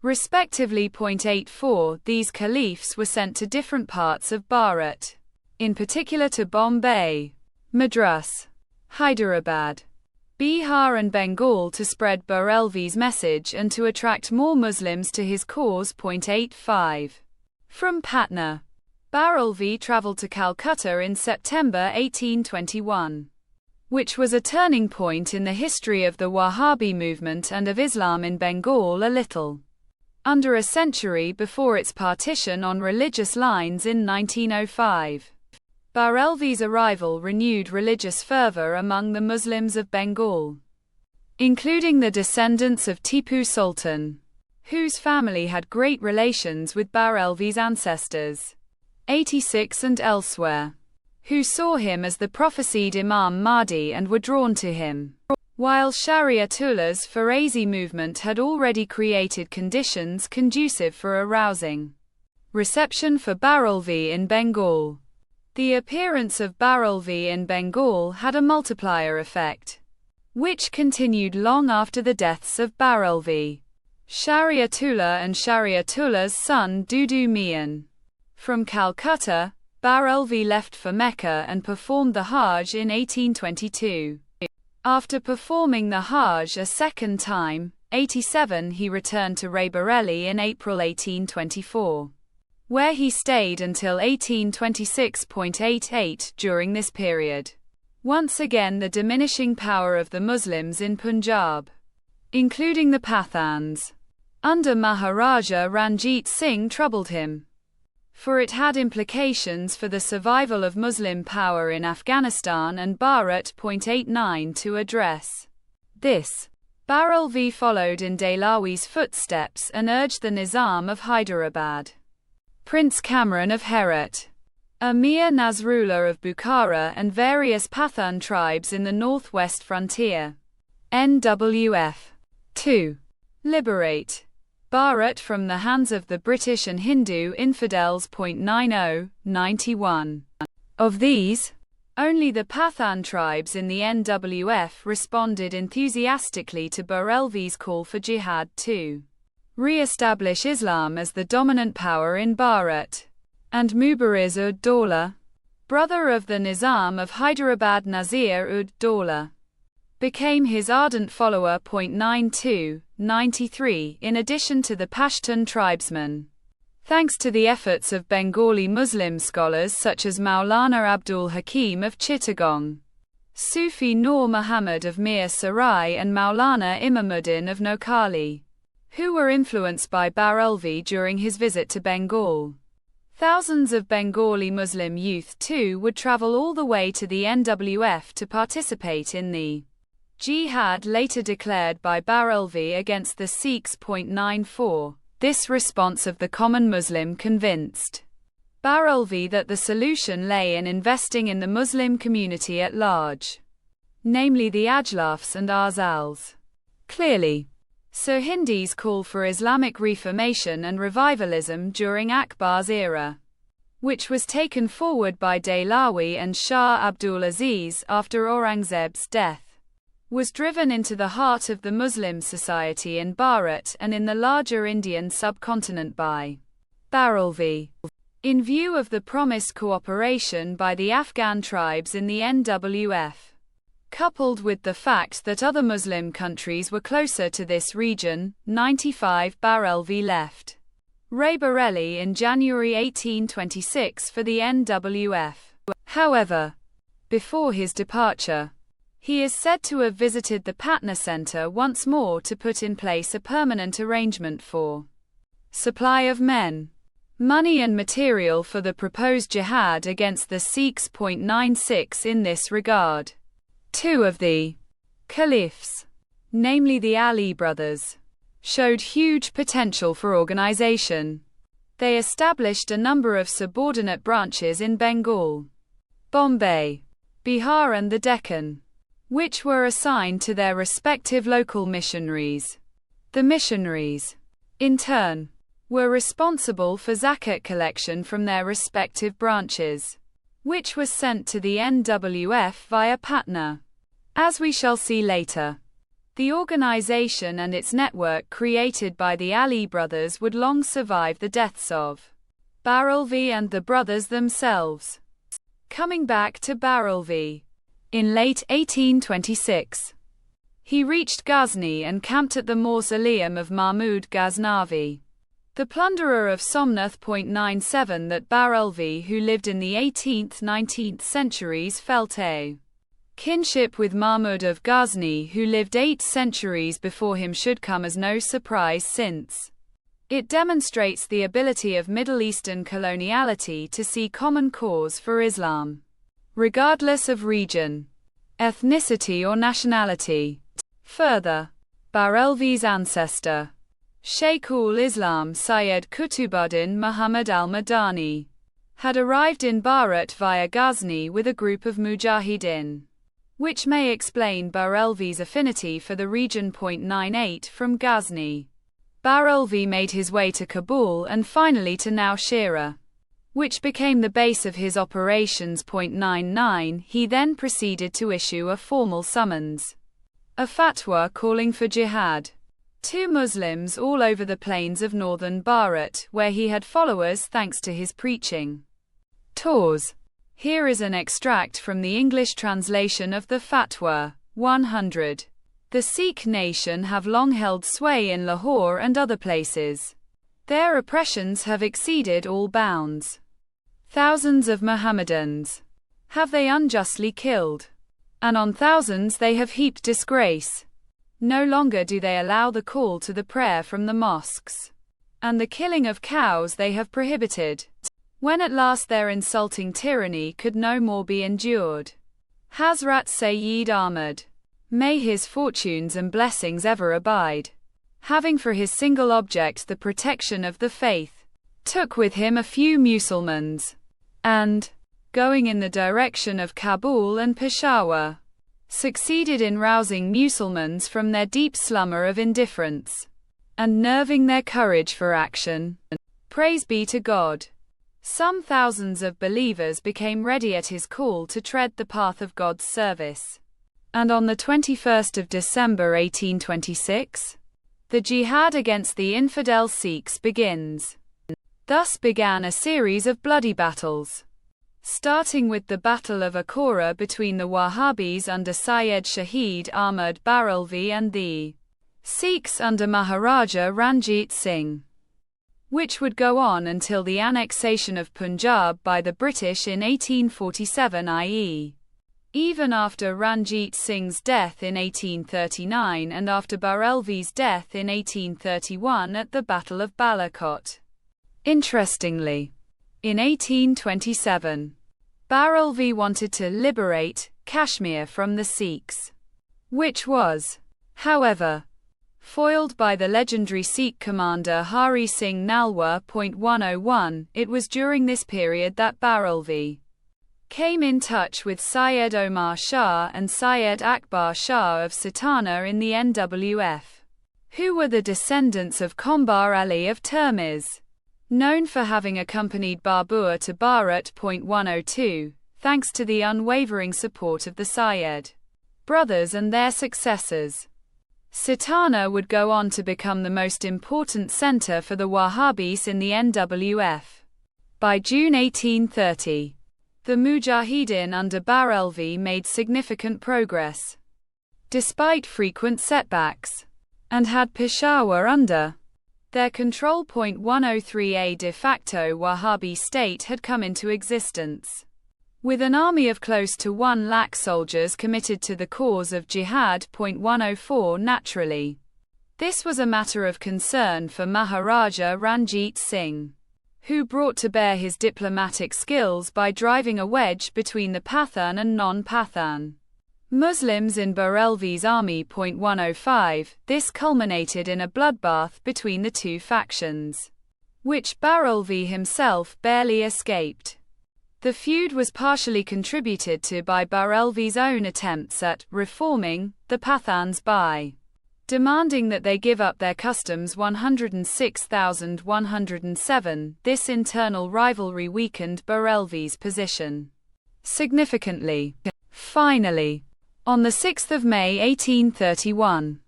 respectively. 84 These caliphs were sent to different parts of Bharat, in particular to Bombay, Madras, Hyderabad, Bihar and Bengal, to spread Barelvi's message and to attract more Muslims to his cause. 85 From Patna, Barelvi traveled to Calcutta in September 1821, which was a turning point in the history of the Wahhabi movement and of Islam in Bengal, a little under a century before its partition on religious lines in 1905. Barelvi's arrival renewed religious fervor among the Muslims of Bengal, including the descendants of Tipu Sultan, whose family had great relations with Barelvi's ancestors, 86 and elsewhere, who saw him as the prophesied Imam Mahdi and were drawn to him. While Shariatullah's Farazi movement had already created conditions conducive for a rousing reception for Barelvi in Bengal. The appearance of Barolvi in Bengal had a multiplier effect, which continued long after the deaths of Barolvi, Shariatullah and Shariatullah's son Dudu Mian. From Calcutta, Barolvi left for Mecca and performed the Hajj in 1822. After performing the Hajj a second time, 87, he returned to Raebareli in April 1824, where he stayed until 1826.88. During this period, once again the diminishing power of the Muslims in Punjab, including the Pathans, under Maharaja Ranjit Singh troubled him, for it had implications for the survival of Muslim power in Afghanistan and Bharat. 89 To address this, Barolvi followed in Dehlawi's footsteps and urged the Nizam of Hyderabad, Prince Kamran of Herat, Amir Nasrullah of Bukhara and various Pathan tribes in the northwest frontier, NWF, to liberate Bharat from the hands of the British and Hindu infidels. 91. Of these, only the Pathan tribes in the NWF responded enthusiastically to Barolvi's call for jihad to re-establish Islam as the dominant power in Bharat, and Mubariz-ud-Daulah, brother of the Nizam of Hyderabad Nazir-ud-Daulah, became his ardent follower. 92-93 In addition to the Pashtun tribesmen, thanks to the efforts of Bengali Muslim scholars such as Maulana Abdul Hakim of Chittagong, Sufi Nur Muhammad of Mir Sarai and Maulana Imamuddin of Noakhali, who were influenced by Barolvi during his visit to Bengal, thousands of Bengali Muslim youth too would travel all the way to the NWF to participate in the jihad later declared by Barolvi against the Sikhs. 94 This response of the common Muslim convinced Barolvi that the solution lay in investing in the Muslim community at large, namely the Ajlafs and Arzals. Clearly, Sirhindi's call for Islamic reformation and revivalism during Akbar's era, which was taken forward by Dehlawi and Shah Abdul Aziz after Aurangzeb's death, was driven into the heart of the Muslim society in Bharat and in the larger Indian subcontinent by Barolvi, in view of the promised cooperation by the Afghan tribes in the NWF, coupled with the fact that other Muslim countries were closer to this region. 95 Barolvi left Raebareli in January 1826 for the NWF. However, before his departure, he is said to have visited the Patna Center once more to put in place a permanent arrangement for supply of men, money and material for the proposed jihad against the Sikhs. 96 In this regard, two of the caliphs, namely the Ali brothers, showed huge potential for organization. They established a number of subordinate branches in Bengal, Bombay, Bihar and the Deccan, which were assigned to their respective local missionaries. The missionaries, in turn, were responsible for zakat collection from their respective branches, which was sent to the NWF via Patna. As we shall see later, the organization and its network created by the Ali brothers would long survive the deaths of Barolvi and the brothers themselves. Coming back to Barolvi, in late 1826, he reached Ghazni and camped at the mausoleum of Mahmud Ghaznavi, the plunderer of Somnath. 97 That Barolvi, who lived in the 18th-19th centuries, felt a kinship with Mahmud of Ghazni, who lived 8 centuries before him, should come as no surprise, since it demonstrates the ability of Middle Eastern coloniality to see common cause for Islam, regardless of region, ethnicity or nationality. Further, Barolvi's ancestor, Shaykhul Islam Syed Kutubuddin Muhammad al-Madani, had arrived in Bharat via Ghazni with a group of mujahideen, which may explain Barolvi's affinity for the region. 98 From Ghazni, Barolvi made his way to Kabul and finally to Naushira, which became the base of his operations. 99. He then proceeded to issue a formal summons, a fatwa calling for jihad, to Muslims all over the plains of northern Bharat, where he had followers thanks to his preaching tours. Here is an extract from the English translation of the fatwa. 100. The Sikh nation have long held sway in Lahore and other places. Their oppressions have exceeded all bounds. Thousands of Mohammedans have they unjustly killed, and on thousands they have heaped disgrace. No longer do they allow the call to the prayer from the mosques, and the killing of cows they have prohibited. When at last their insulting tyranny could no more be endured, Hazrat Sayyid Ahmad, may his fortunes and blessings ever abide, having for his single object the protection of the faith, took with him a few Musulmans, and, going in the direction of Kabul and Peshawar, succeeded in rousing Musulmans from their deep slumber of indifference, and nerving their courage for action. Praise be to God! Some thousands of believers became ready at his call to tread the path of God's service. And on the 21st of December 1826, the jihad against the infidel Sikhs begins. Thus began a series of bloody battles, starting with the Battle of Akora between the Wahhabis under Syed Shahid Ahmad Barelvi and the Sikhs under Maharaja Ranjit Singh, which would go on until the annexation of Punjab by the British in 1847, i.e., even after Ranjit Singh's death in 1839 and after Barelvi's death in 1831 at the Battle of Balakot. Interestingly, in 1827, Barelvi wanted to liberate Kashmir from the Sikhs, which was, however, foiled by the legendary Sikh commander Hari Singh Nalwa. 101. It was during this period that Barelvi came in touch with Syed Omar Shah and Syed Akbar Shah of Satana in the NWF, who were the descendants of Kombar Ali of Termiz, known for having accompanied Babur to Bharat. 102. Thanks to the unwavering support of the Syed brothers and their successors, Satana would go on to become the most important center for the Wahhabis in the NWF. By June 1830, the Mujahideen under Barelvi made significant progress, despite frequent setbacks, and had Peshawar under their control. 103. A de facto Wahhabi state had come into existence, with an army of close to 1 lakh soldiers committed to the cause of jihad. 104. Naturally, this was a matter of concern for Maharaja Ranjit Singh, who brought to bear his diplomatic skills by driving a wedge between the Pathan and non-Pathan Muslims in Barelvi's army. 105. This culminated in a bloodbath between the two factions, which Barelvi himself barely escaped. The feud was partially contributed to by Barelvi's own attempts at reforming the Pathans by demanding that they give up their customs. 106,107. This internal rivalry weakened Barelvi's position significantly. Finally, on the 6th of May 1831,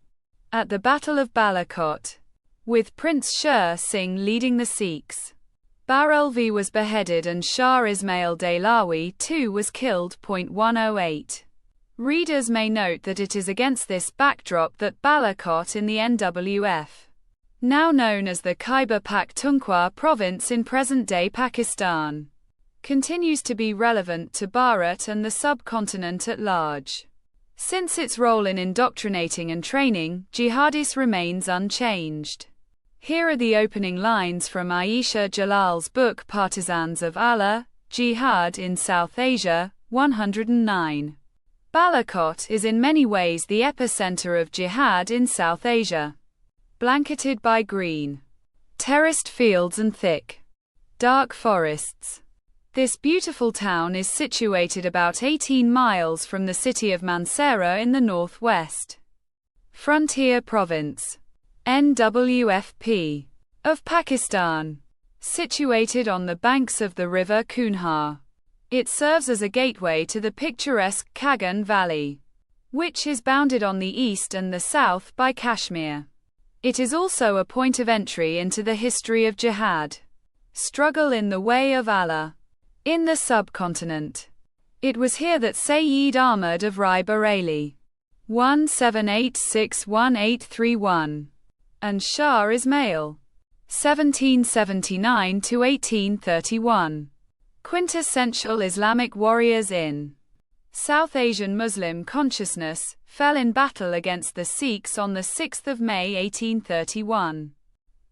at the Battle of Balakot, with Prince Sher Singh leading the Sikhs, Barelvi was beheaded and Shah Ismail Dehlawi too was killed. 108. Readers may note that it is against this backdrop that Balakot in the NWF, now known as the Khyber Pakhtunkhwa province in present-day Pakistan, continues to be relevant to Bharat and the subcontinent at large. Since its role in indoctrinating and training jihadis remains unchanged. Here are the opening lines from Aisha Jalal's book Partisans of Allah, Jihad in South Asia. 109. Balakot is in many ways the epicenter of jihad in South Asia. Blanketed by green, terraced fields and thick, dark forests, this beautiful town is situated about 18 miles from the city of Mansehra in the northwest frontier province, NWFP, of Pakistan. situated on the banks of the river Kunhar. It serves as a gateway to the picturesque Kagan Valley, which is bounded on the east and the south by Kashmir. It is also a point of entry into the history of jihad, struggle in the way of Allah, in the subcontinent. It was here that Sayyid Ahmad of Rai Bareilly 17861831 and Shah Ismail 1779–1831, quintessential Islamic warriors in South Asian Muslim consciousness, fell in battle against the Sikhs on 6 May 1831.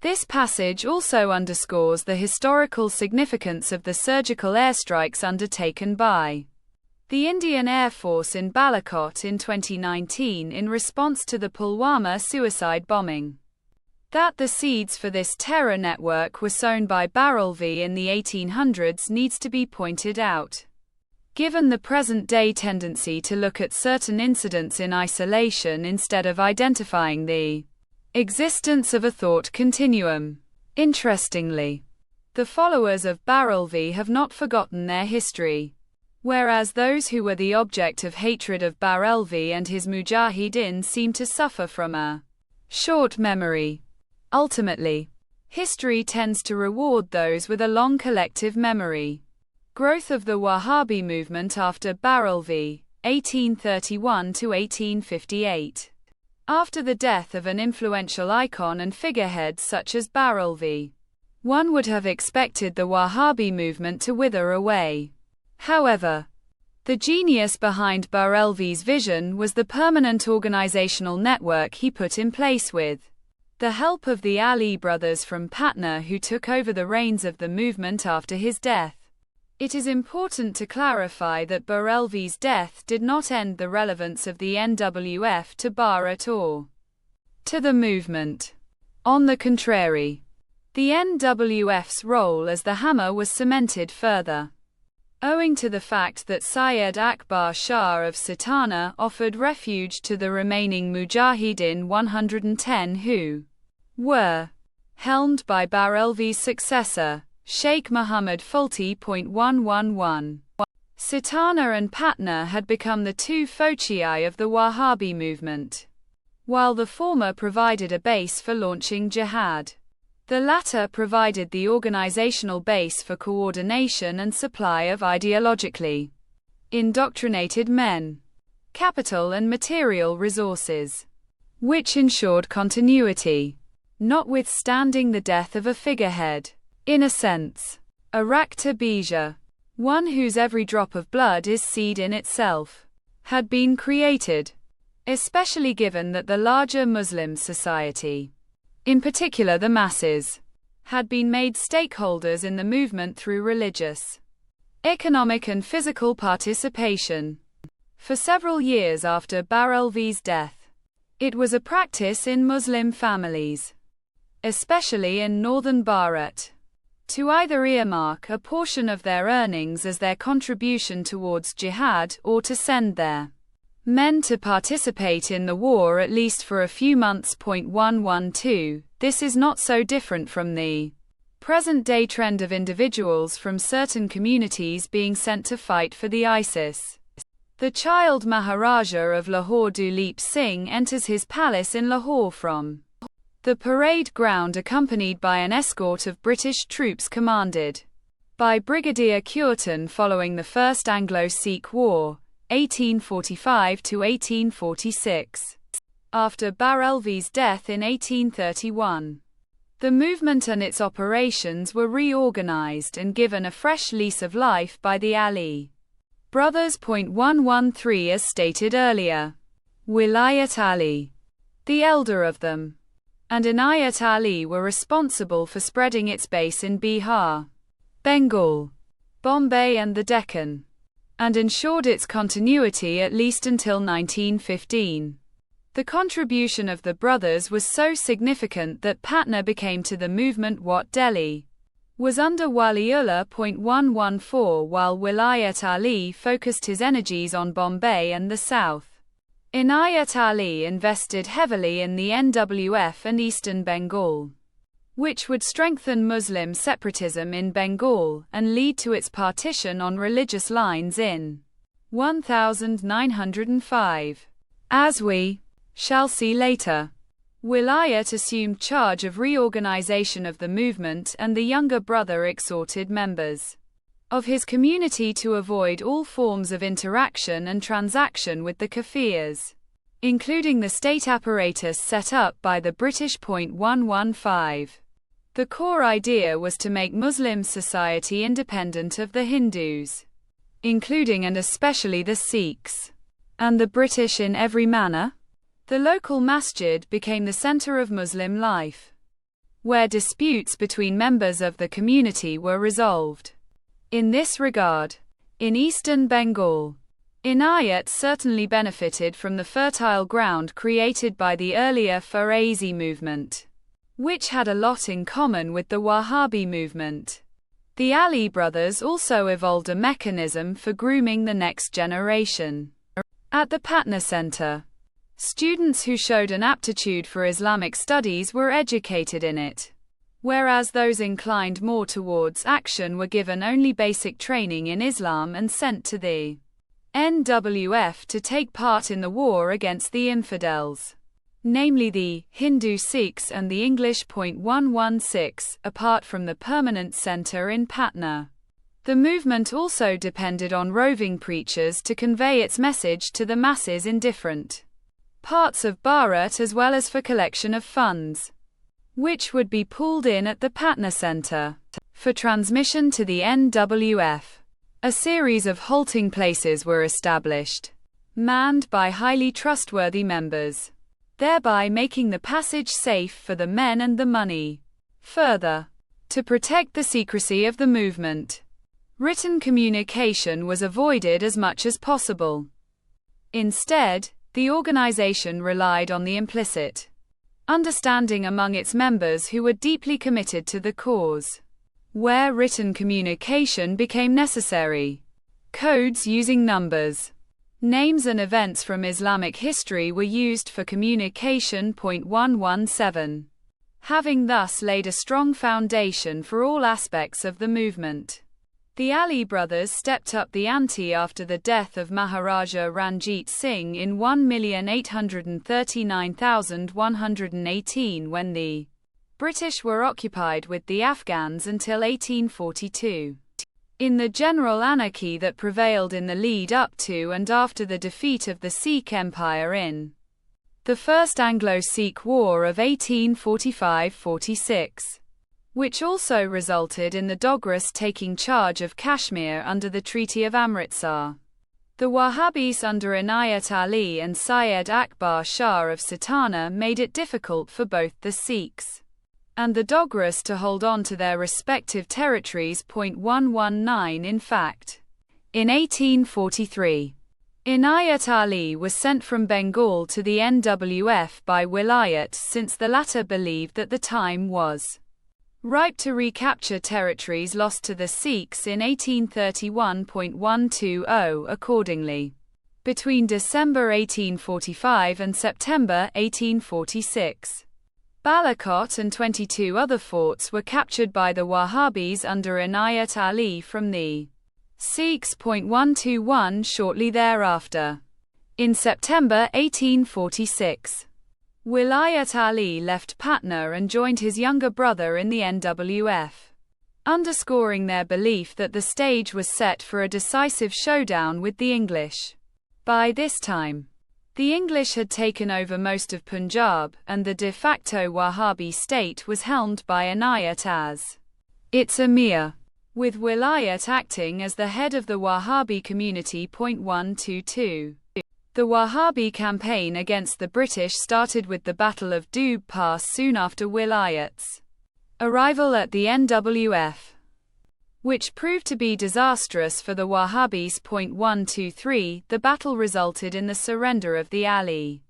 This passage also underscores the historical significance of the surgical airstrikes undertaken by the Indian Air Force in Balakot in 2019 in response to the Pulwama suicide bombing. That the seeds for this terror network were sown by Barelvi in the 1800s needs to be pointed out. Given the present-day tendency to look at certain incidents in isolation instead of identifying the existence of a thought continuum. Interestingly, the followers of Barelvi have not forgotten their history, whereas those who were the object of hatred of Barelvi and his mujahideen seem to suffer from a short memory. Ultimately, history tends to reward those with a long collective memory. Growth of the Wahhabi movement after Barelvi, 1831–1858. After the death of an influential icon and figurehead such as Barelvi, one would have expected the Wahhabi movement to wither away. However, the genius behind Barelvi's vision was the permanent organizational network he put in place with the help of the Ali brothers from Patna who took over the reins of the movement after his death. It is important to clarify that Barelvi's death did not end the relevance of the NWF to Bharat or to the movement. On the contrary, the NWF's role as the hammer was cemented further, owing to the fact that Syed Akbar Shah of Satana offered refuge to the remaining Mujahideen 110 who were helmed by Barelvi's successor, Sheikh Muhammad Fulti. 111. Satana and Patna had become the two foci of the Wahhabi movement. While the former provided a base for launching jihad, the latter provided the organizational base for coordination and supply of ideologically indoctrinated men, capital and material resources, which ensured continuity, notwithstanding the death of a figurehead. In a sense, a Rakta Bija, one whose every drop of blood is seed in itself, had been created, especially given that the larger Muslim society, in particular the masses, had been made stakeholders in the movement through religious, economic and physical participation. For several years after Barelvi's death, it was a practice in Muslim families, especially in northern Bharat, to either earmark a portion of their earnings as their contribution towards jihad or to send their men to participate in the war at least for a few months. 112. This is not so different from the present-day trend of individuals from certain communities being sent to fight for the ISIS. The child Maharaja of Lahore Duleep Singh enters his palace in Lahore from the parade ground accompanied by an escort of British troops commanded by Brigadier Cureton following the First Anglo-Sikh War, 1845–1846. After Barelvi's death in 1831, the movement and its operations were reorganized and given a fresh lease of life by the Ali brothers. 113. As stated earlier, Wilayat Ali, the elder of them, and Inayat Ali were responsible for spreading its base in Bihar, Bengal, Bombay and the Deccan, and ensured its continuity at least until 1915. The contribution of the brothers was so significant that Patna became to the movement what Delhi was under Waliullah. 114. While Wilayat Ali focused his energies on Bombay and the south, Inayat Ali invested heavily in the NWF and Eastern Bengal. which would strengthen Muslim separatism in Bengal and lead to its partition on religious lines in 1905. As we shall see later, Wilayat assumed charge of reorganization of the movement, and the younger brother exhorted members of his community to avoid all forms of interaction and transaction with the Kafirs, including the state apparatus set up by the British. 115. The core idea was to make Muslim society independent of the Hindus, including and especially the Sikhs, and the British in every manner. The local masjid became the center of Muslim life, where disputes between members of the community were resolved. In this regard, in eastern Bengal, Inayat certainly benefited from the fertile ground created by the earlier Farazi movement, which had a lot in common with the Wahhabi movement. The Ali brothers also evolved a mechanism for grooming the next generation. At the Patna Center, students who showed an aptitude for Islamic studies were educated in it, whereas those inclined more towards action were given only basic training in Islam and sent to the NWF to take part in the war against the infidels, namely the Hindu Sikhs and the English. 116. Apart from the permanent center in Patna, the movement also depended on roving preachers to convey its message to the masses in different parts of Bharat, as well as for collection of funds, which would be pooled in at the Patna Center for transmission to the NWF. A series of halting places were established, manned by highly trustworthy members, thereby making the passage safe for the men and the money. Further, to protect the secrecy of the movement, written communication was avoided as much as possible. Instead, the organization relied on the implicit understanding among its members who were deeply committed to the cause. Where written communication became necessary, codes using numbers, names and events from Islamic history were used for communication. 117. Having thus laid a strong foundation for all aspects of the movement, the Ali brothers stepped up the ante after the death of Maharaja Ranjit Singh in 1,839,118, when the British were occupied with the Afghans until 1842. In the general anarchy that prevailed in the lead up to and after the defeat of the Sikh Empire in the First Anglo-Sikh War of 1845–46, which also resulted in the Dogras taking charge of Kashmir under the Treaty of Amritsar, the Wahhabis under Inayat Ali and Syed Akbar Shah of Satana made it difficult for both the Sikhs and the Dogras to hold on to their respective territories. 119. In fact, in 1843, Inayat Ali was sent from Bengal to the NWF by Wilayat, since the latter believed that the time was ripe to recapture territories lost to the Sikhs in 1831. 120. Accordingly, between December 1845 and September 1846, Balakot and 22 other forts were captured by the Wahhabis under Inayat Ali from the Sikhs. 121. Shortly thereafter, in September 1846, Wilayat Ali left Patna and joined his younger brother in the NWF, underscoring their belief that the stage was set for a decisive showdown with the English. By this time, the English had taken over most of Punjab, and the de facto Wahhabi state was helmed by Inayat as its emir, with Wilayat acting as the head of the Wahhabi community. 122. The Wahhabi campaign against the British started with the Battle of Doob Pass soon after Wilayat's arrival at the NWF, which proved to be disastrous for the Wahhabis. 123. The battle resulted in the surrender of the Ali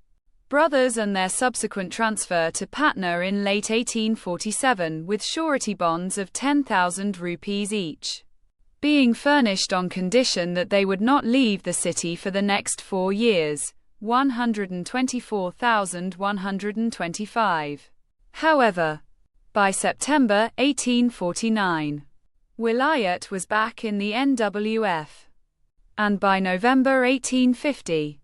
brothers and their subsequent transfer to Patna in late 1847, with surety bonds of 10,000 rupees each being furnished on condition that they would not leave the city for the next 4 years. 124,125. However, By September 1849, Wilayat was back in the NWF. And by November 1850,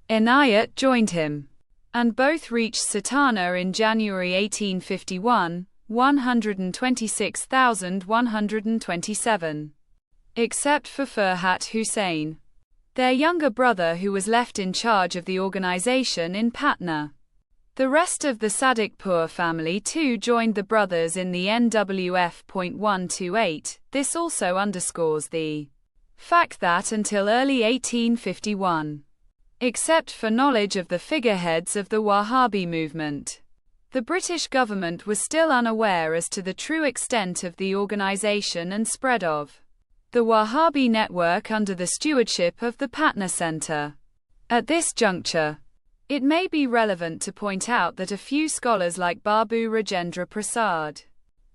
Inayat joined him. And both reached Satana in January 1851, 126,127. Except for Farhat Hussain, their younger brother, who was left in charge of the organization in Patna. The rest of the Sadikpur family too joined the brothers in the NWF. 128. This also underscores the fact that until early 1851, except for knowledge of the figureheads of the Wahhabi movement, the British government was still unaware as to the true extent of the organization and spread of the Wahhabi network under the stewardship of the Patna Center. At this juncture, it may be relevant to point out that a few scholars like Babu Rajendra Prasad,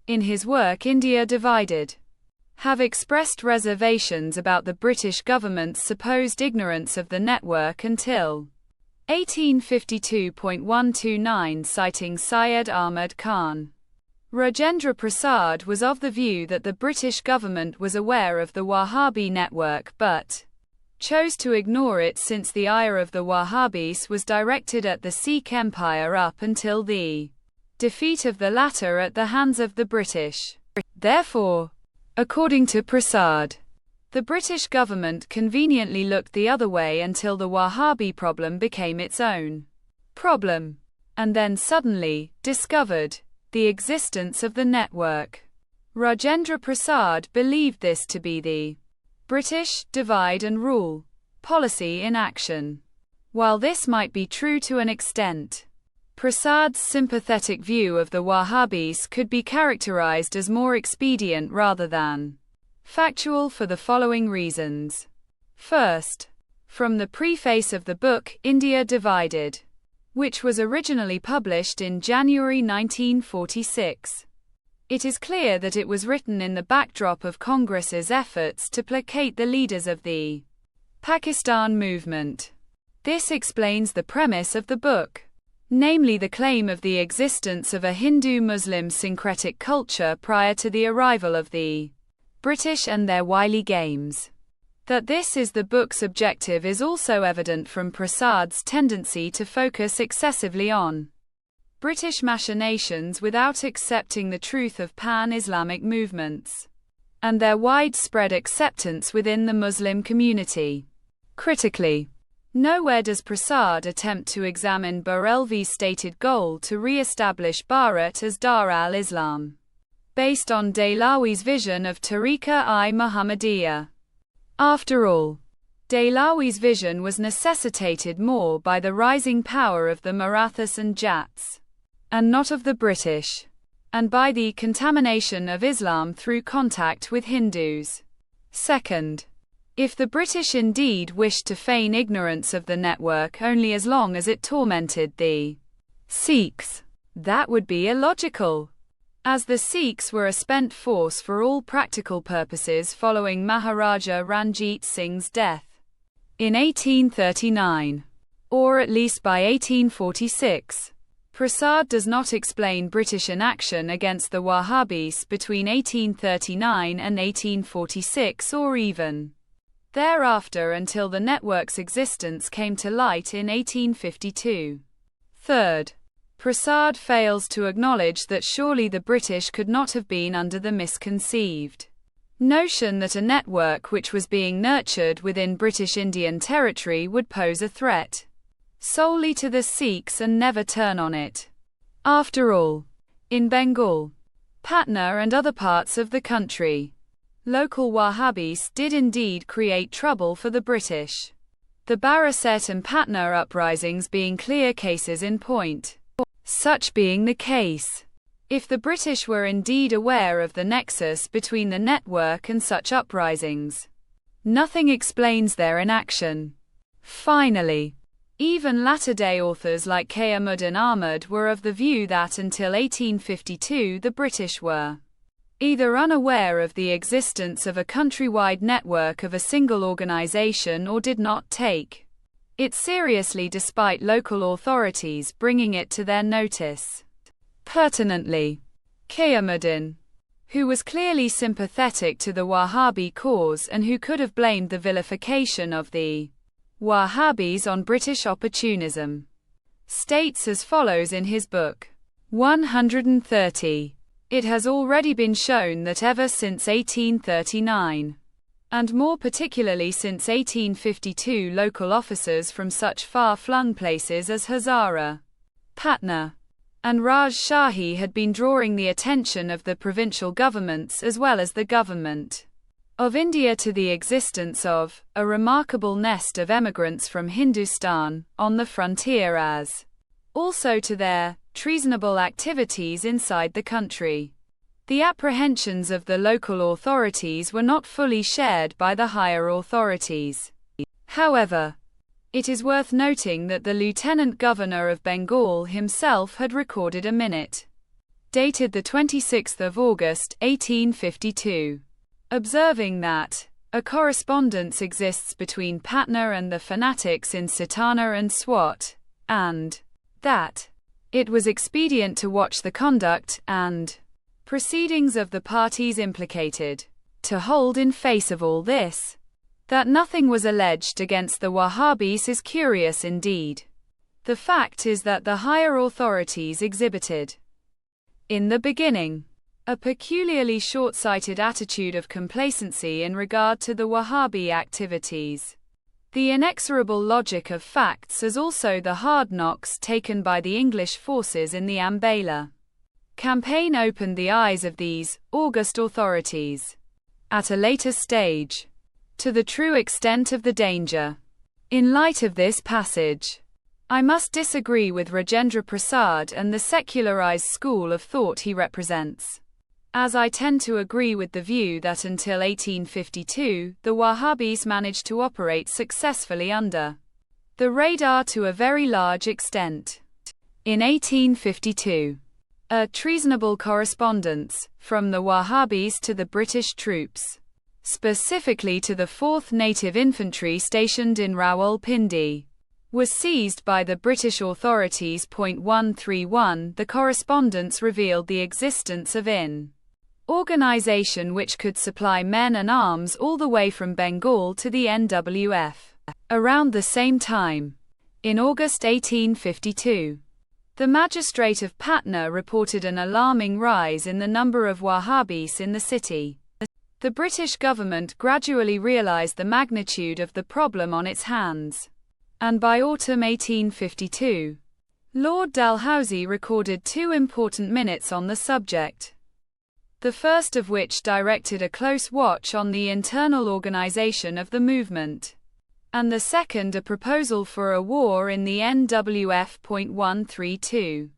in his work India Divided, have expressed reservations about the British government's supposed ignorance of the network until 1852.129, citing Syed Ahmad Khan. Rajendra Prasad was of the view that the British government was aware of the Wahhabi network but chose to ignore it since the ire of the Wahhabis was directed at the Sikh Empire up until the defeat of the latter at the hands of the British. Therefore, according to Prasad, the British government conveniently looked the other way until the Wahhabi problem became its own problem, and then suddenly discovered the existence of the network. Rajendra Prasad believed this to be the British divide and rule policy in action. While this might be true to an extent, Prasad's sympathetic view of the Wahhabis could be characterized as more expedient rather than factual for the following reasons. First, from the preface of the book India Divided, which was originally published in January 1946, it is clear that it was written in the backdrop of Congress's efforts to placate the leaders of the Pakistan movement. This explains the premise of the book, namely the claim of the existence of a Hindu-Muslim syncretic culture prior to the arrival of the British and their wily games. That this is the book's objective is also evident from Prasad's tendency to focus excessively on British machinations without accepting the truth of pan-Islamic movements and their widespread acceptance within the Muslim community. Critically, nowhere does Prasad attempt to examine Barelvi's stated goal to re-establish Bharat as Dar al-Islam, based on Dehlawi's vision of Tariqa-i-Muhammadiyya. After all, Dehlawi's vision was necessitated more by the rising power of the Marathas and Jats, and not of the British, and by the contamination of Islam through contact with Hindus. Second, if the British indeed wished to feign ignorance of the network only as long as it tormented the Sikhs, that would be illogical, as the Sikhs were a spent force for all practical purposes following Maharaja Ranjit Singh's death in 1839, or at least by 1846. Prasad does not explain British inaction against the Wahhabis between 1839 and 1846 or even thereafter until the network's existence came to light in 1852. Third, Prasad fails to acknowledge that surely the British could not have been under the misconceived notion that a network which was being nurtured within British Indian territory would pose a threat solely to the Sikhs and never turn on it. After all, in Bengal, Patna and other parts of the country, local Wahhabis did indeed create trouble for the British, the Baraset and Patna uprisings being clear cases in point. Such being the case, if the British were indeed aware of the nexus between the network and such uprisings, nothing explains their inaction. Finally, even latter-day authors like Qiyamuddin Ahmad were of the view that until 1852 the British were either unaware of the existence of a countrywide network of a single organization or did not take it seriously despite local authorities bringing it to their notice. Pertinently, Qiyamuddin, who was clearly sympathetic to the Wahhabi cause and who could have blamed the vilification of the Wahhabis on British opportunism, states as follows in his book, 130. It has already been shown that ever since 1839, and more particularly since 1852, local officers from such far-flung places as Hazara, Patna, and Rajshahi had been drawing the attention of the provincial governments as well as the government of India to the existence of a remarkable nest of emigrants from Hindustan on the frontier, as also to their treasonable activities inside the country. The apprehensions of the local authorities were not fully shared by the higher authorities. However, it is worth noting that the Lieutenant Governor of Bengal himself had recorded a minute, dated the 26th of August, 1852, observing that a correspondence exists between Patna and the fanatics in Satana and Swat, and that it was expedient to watch the conduct and proceedings of the parties implicated, to hold in face of all this, that nothing was alleged against the Wahhabis is curious indeed. The fact is that the higher authorities exhibited, in the beginning, a peculiarly short-sighted attitude of complacency in regard to the Wahhabi activities. The inexorable logic of facts, as also the hard knocks taken by the English forces in the Ambala campaign, opened the eyes of these august authorities, at a later stage, to the true extent of the danger. In light of this passage, I must disagree with Rajendra Prasad and the secularized school of thought he represents, as I tend to agree with the view that until 1852, the Wahhabis managed to operate successfully under the radar to a very large extent. In 1852, a treasonable correspondence from the Wahhabis to the British troops, specifically to the 4th Native Infantry stationed in Rawalpindi, was seized by the British authorities. 131. The correspondence revealed the existence of an organization which could supply men and arms all the way from Bengal to the NWF. Around the same time, in August 1852, the magistrate of Patna reported an alarming rise in the number of Wahhabis in the city. The British government gradually realized the magnitude of the problem on its hands, and by autumn 1852, Lord Dalhousie recorded 2 important minutes on the subject, the first of which directed a close watch on the internal organization of the movement, and the second a proposal for a war in the NWF. 132.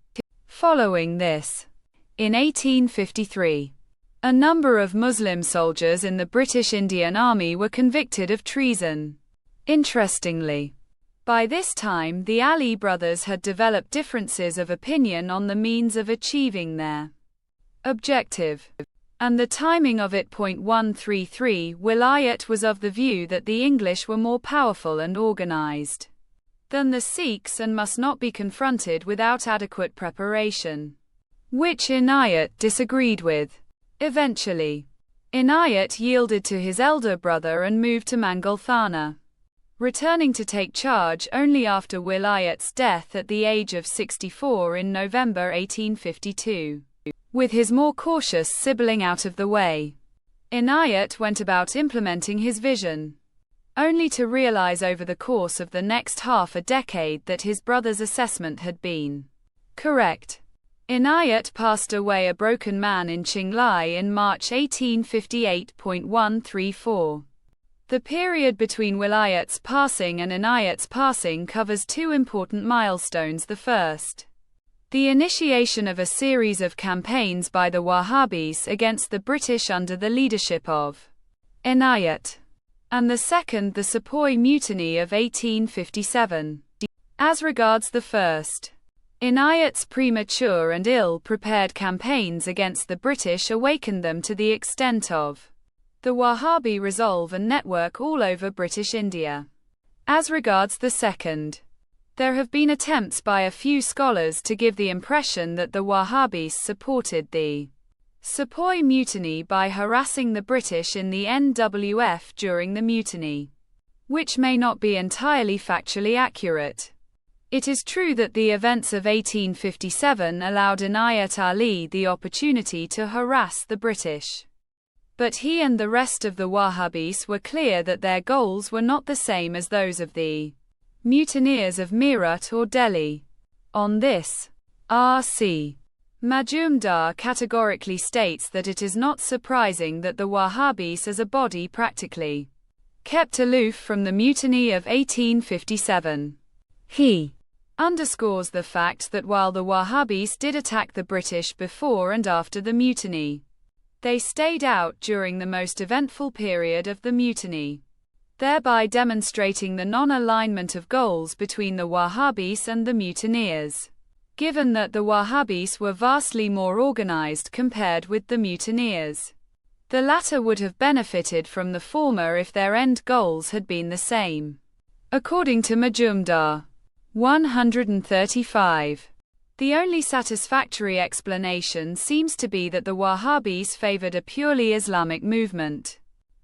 Following this, in 1853, a number of Muslim soldiers in the British Indian Army were convicted of treason. Interestingly, by this time the Ali brothers had developed differences of opinion on the means of achieving their objective, and the timing of it. 133. Wilayat was of the view that the English were more powerful and organized than the Sikhs and must not be confronted without adequate preparation, which Inayat disagreed with. Eventually, Inayat yielded to his elder brother and moved to Mangalthana, returning to take charge only after Wilayat's death at the age of 64 in November 1852. With his more cautious sibling out of the way, Inayat went about implementing his vision, only to realize over the course of the next half a decade that his brother's assessment had been correct. Inayat passed away a broken man in Chinglai in March 1858. 134. The period between Wilayat's passing and Inayat's passing covers 2 important milestones. The first, the initiation of a series of campaigns by the Wahhabis against the British under the leadership of Inayat, and the second, the Sepoy Mutiny of 1857. As regards the first, Inayat's premature and ill-prepared campaigns against the British awakened them to the extent of the Wahhabi resolve and network all over British India. As regards the second, there have been attempts by a few scholars to give the impression that the Wahhabis supported the Sepoy Mutiny by harassing the British in the NWF during the mutiny, which may not be entirely factually accurate. It is true that the events of 1857 allowed Inayat Ali the opportunity to harass the British. But he and the rest of the Wahhabis were clear that their goals were not the same as those of the mutineers of Meerut or Delhi. On this, R.C. Majumdar categorically states that it is not surprising that the Wahhabis as a body practically kept aloof from the mutiny of 1857. He underscores the fact that while the Wahhabis did attack the British before and after the mutiny, they stayed out during the most eventful period of the mutiny, thereby demonstrating the non-alignment of goals between the Wahhabis and the mutineers, given that the Wahhabis were vastly more organized compared with the mutineers. The latter would have benefited from the former if their end goals had been the same. According to Majumdar 135. The only satisfactory explanation seems to be that the Wahhabis favored a purely Islamic movement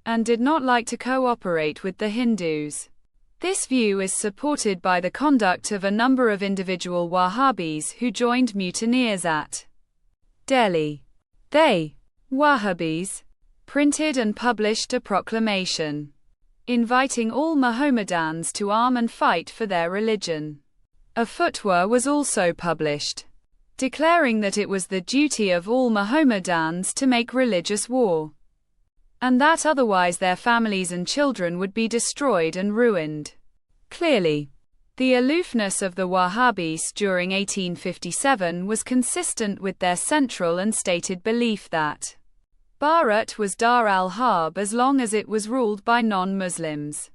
and did not like to cooperate with the Hindus. This view is supported by the conduct of a number of individual Wahhabis who joined mutineers at Delhi. They, Wahhabis, printed and published a proclamation inviting all Mohammedans to arm and fight for their religion. A fatwa was also published, declaring that it was the duty of all Mohammedans to make religious war, and that otherwise their families and children would be destroyed and ruined. Clearly, the aloofness of the Wahhabis during 1857 was consistent with their central and stated belief that Bharat was Dar al-Harb as long as it was ruled by non-Muslims,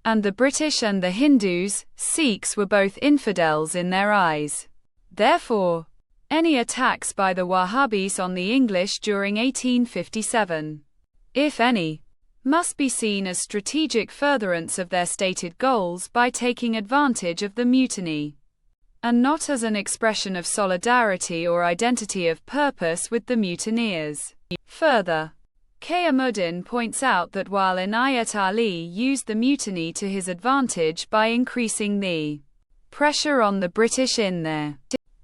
and the British and the Hindus, Sikhs, were both infidels in their eyes. Therefore, any attacks by the Wahhabis on the English during 1857, if any, must be seen as strategic furtherance of their stated goals by taking advantage of the mutiny, and not as an expression of solidarity or identity of purpose with the mutineers. Further, Kayamuddin points out that while Inayat Ali used the mutiny to his advantage by increasing the pressure on the British in their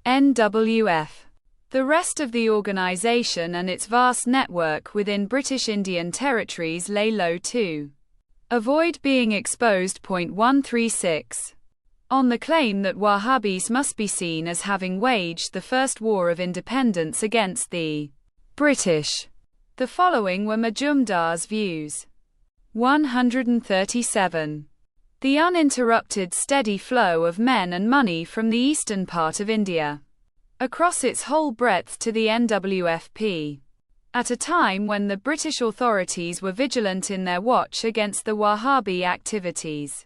NWF, the rest of the organization and its vast network within British Indian territories lay low to avoid being exposed. 136. On the claim that Wahhabis must be seen as having waged the first war of independence against the British, the following were Majumdar's views. 137. The uninterrupted steady flow of men and money from the eastern part of India, across its whole breadth to the NWFP, at a time when the British authorities were vigilant in their watch against the Wahhabi activities,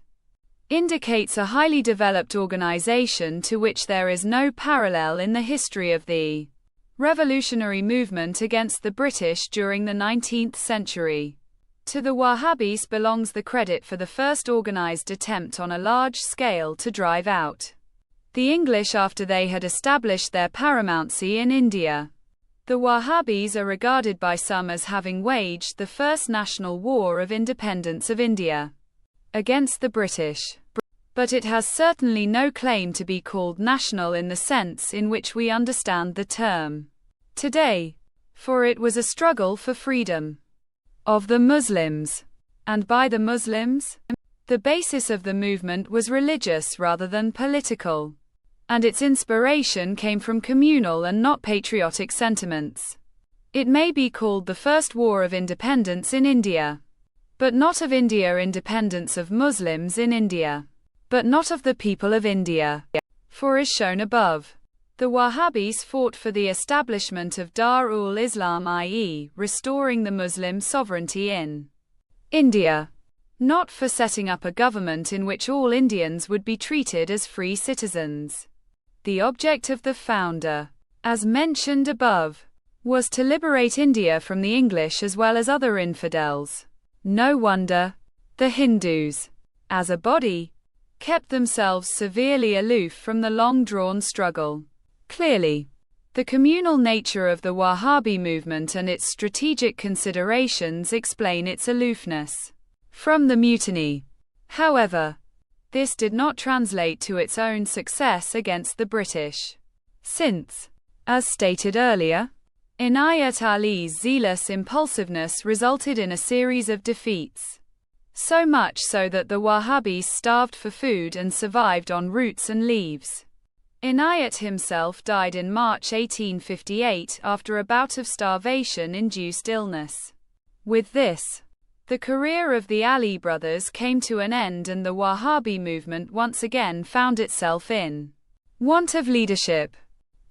indicates a highly developed organization to which there is no parallel in the history of the revolutionary movement against the British during the 19th century. To the Wahhabis belongs the credit for the first organized attempt on a large scale to drive out the English after they had established their paramountcy in India. The Wahhabis are regarded by some as having waged the first national war of independence of India against the British, but it has certainly no claim to be called national in the sense in which we understand the term today, for it was a struggle for freedom of the Muslims, and by the Muslims, the basis of the movement was religious rather than political, and its inspiration came from communal and not patriotic sentiments. It may be called the first war of independence in India, but not of India, independence of Muslims in India, but not of the people of India. For as shown above, the Wahhabis fought for the establishment of Dar-ul-Islam, i.e., restoring the Muslim sovereignty in India, not for setting up a government in which all Indians would be treated as free citizens. The object of the founder, as mentioned above, was to liberate India from the English as well as other infidels. No wonder the Hindus, as a body, kept themselves severely aloof from the long-drawn struggle. Clearly, The communal nature of the Wahhabi movement and its strategic considerations explain its aloofness from the mutiny. However, this did not translate to its own success against the British, since, as stated earlier, Inayat Ali's zealous impulsiveness resulted in a series of defeats. So much so that the Wahhabis starved for food and survived on roots and leaves. Inayat himself died in March 1858 after a bout of starvation-induced illness. With this, the career of the Ali brothers came to an end and the Wahhabi movement once again found itself in want of leadership.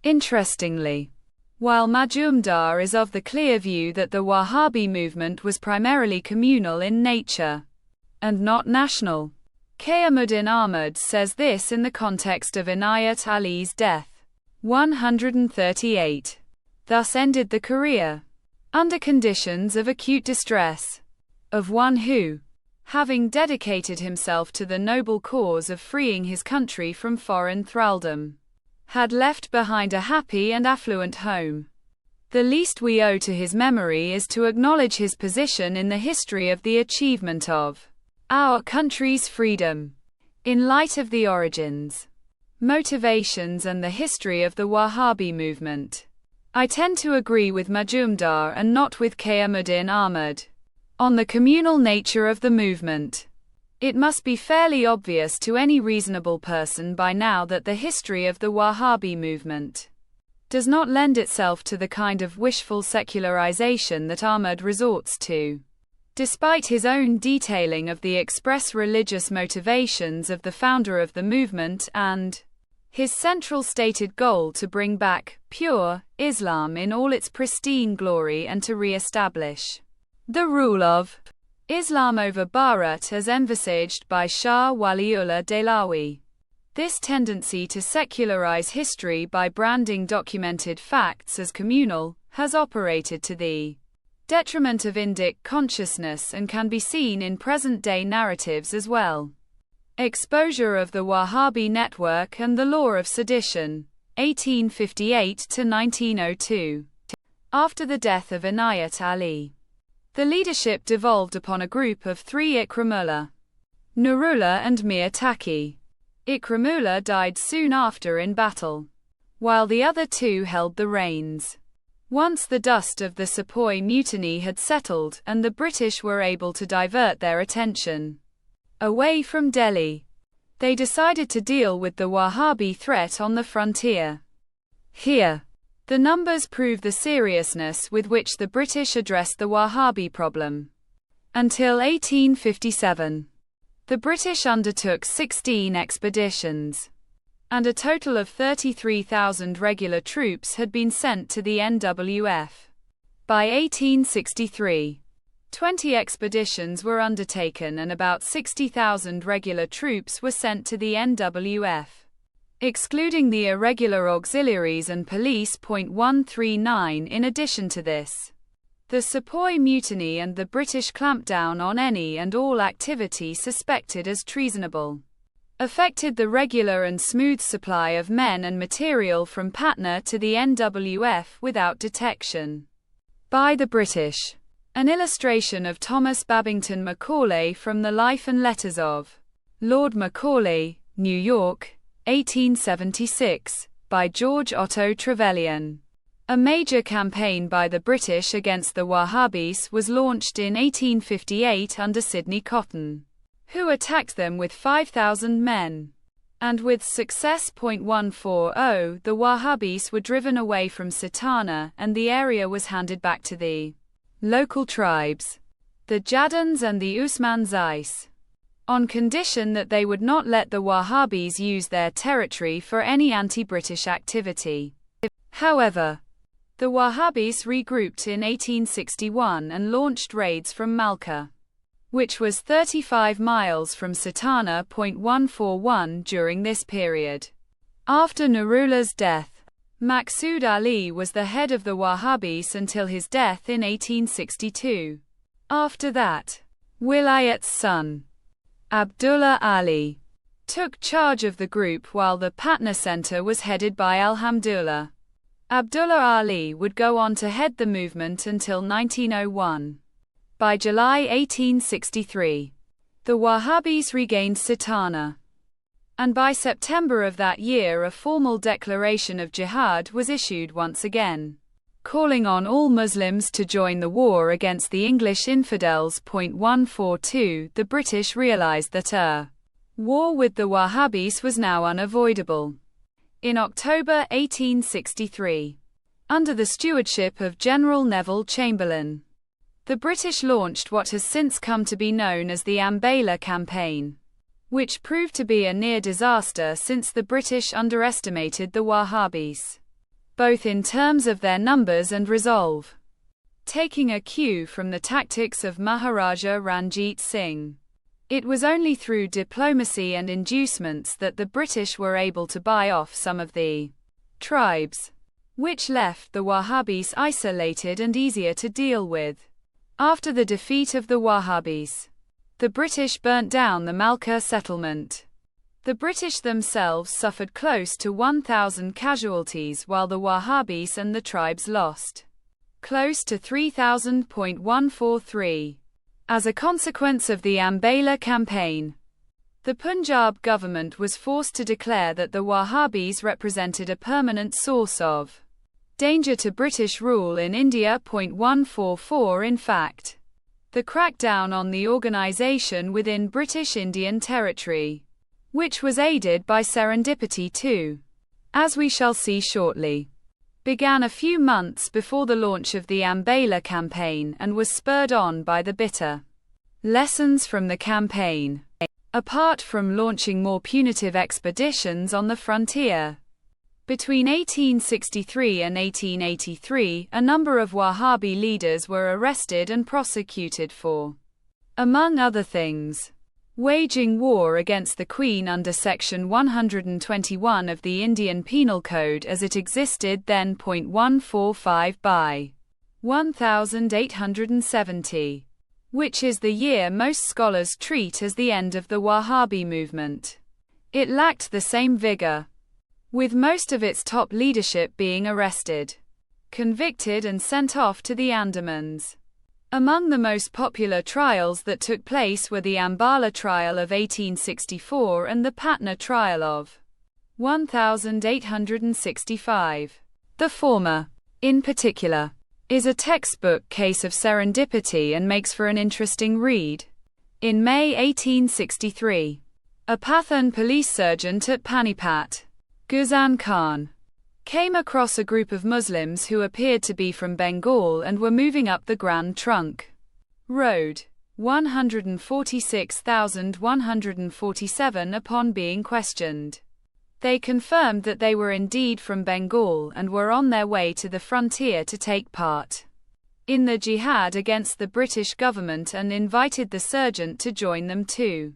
Interestingly, while Majumdar is of the clear view that the Wahhabi movement was primarily communal in nature and not national, Qiyamuddin Ahmad says this in the context of Inayat Ali's death. 138. Thus ended the career, under conditions of acute distress, of one who, having dedicated himself to the noble cause of freeing his country from foreign thraldom, had left behind a happy and affluent home. The least we owe to his memory is to acknowledge his position in the history of the achievement of our country's freedom, in light of the origins, motivations and the history of the Wahhabi movement. I tend to agree with Majumdar and not with Qiyamuddin Ahmad on the communal nature of the movement. It must be fairly obvious to any reasonable person by now that the history of the Wahhabi movement does not lend itself to the kind of wishful secularization that Ahmad resorts to, despite his own detailing of the express religious motivations of the founder of the movement and his central stated goal to bring back pure Islam in all its pristine glory and to re-establish the rule of Islam over Bharat as envisaged by Shah Waliullah Dehlawi. This tendency to secularize history by branding documented facts as communal has operated to the detriment of Indic consciousness and can be seen in present-day narratives as well. Exposure of the Wahhabi network and the law of sedition, 1858 to 1902. After the death of Inayat Ali, the leadership devolved upon a group of three: Ikramullah, Nurullah and Mir Taqi. Ikramullah died soon after in battle, while the other two held the reins. Once the dust of the Sepoy mutiny had settled and the British were able to divert their attention away from Delhi, they decided to deal with the Wahhabi threat on the frontier. Here, the numbers prove the seriousness with which the British addressed the Wahhabi problem. Until 1857, the British undertook 16 expeditions, and a total of 33,000 regular troops had been sent to the NWF. By 1863, 20 expeditions were undertaken and about 60,000 regular troops were sent to the NWF. Excluding the irregular auxiliaries and police. 139. In addition to this, the Sepoy Mutiny and the British clampdown on any and all activity suspected as treasonable affected the regular and smooth supply of men and material from Patna to the NWF without detection by the British. An illustration of Thomas Babington Macaulay from the Life and Letters of Lord Macaulay, New York, 1876, by George Otto Trevelyan. A major campaign by the British against the Wahhabis was launched in 1858 under Sidney Cotton, who attacked them with 5,000 men. And with success. 140, the Wahhabis were driven away from Satana and the area was handed back to the local tribes, the Jaddans and the Usmanzais, on condition that they would not let the Wahhabis use their territory for any anti-British activity. However, the Wahhabis regrouped in 1861 and launched raids from Malka, which was 35 miles from Satana. 141. During this period, after Nurullah's death, Maqsood Ali was the head of the Wahhabis until his death in 1862. After that, Wilayat's son, Abdullah Ali, took charge of the group while the Patna center was headed by Alhamdulillah. Abdullah Ali would go on to head the movement until 1901. By July 1863, the Wahhabis regained Sitana, and by September of that year a formal declaration of jihad was issued once again, calling on all Muslims to join the war against the English infidels. 142 The British realized that a war with the Wahhabis was now unavoidable. In October 1863, under the stewardship of General Neville Chamberlain, the British launched what has since come to be known as the Ambala Campaign, which proved to be a near disaster since the British underestimated the Wahhabis, both in terms of their numbers and resolve. Taking a cue from the tactics of Maharaja Ranjit Singh, it was only through diplomacy and inducements that the British were able to buy off some of the tribes, which left the Wahhabis isolated and easier to deal with. After the defeat of the Wahhabis, the British burnt down the Malka settlement. The British themselves suffered close to 1,000 casualties while the Wahhabis and the tribes lost close to 3,000.143. As a consequence of the Ambala campaign, the Punjab government was forced to declare that the Wahhabis represented a permanent source of danger to British rule in India. 144 In fact, the crackdown on the organization within British Indian Territory, which was aided by serendipity too, as we shall see shortly, began a few months before the launch of the Ambala campaign and was spurred on by the bitter lessons from the campaign. Apart from launching more punitive expeditions on the frontier, between 1863 and 1883, a number of Wahhabi leaders were arrested and prosecuted for, among other things, waging war against the Queen under Section 121 of the Indian Penal Code as it existed then. 145 by 1870, which is the year most scholars treat as the end of the Wahhabi movement. It lacked the same vigor, with most of its top leadership being arrested, convicted and sent off to the Andamans. Among the most popular trials that took place were the Ambala trial of 1864 and the Patna trial of 1865. The former, in particular, is a textbook case of serendipity and makes for an interesting read. In May 1863, a Pathan police sergeant at Panipat, Ghuzan Khan, came across a group of Muslims who appeared to be from Bengal and were moving up the Grand Trunk Road, 146,147. Upon being questioned, they confirmed that they were indeed from Bengal and were on their way to the frontier to take part in the jihad against the British government and invited the sergeant to join them too.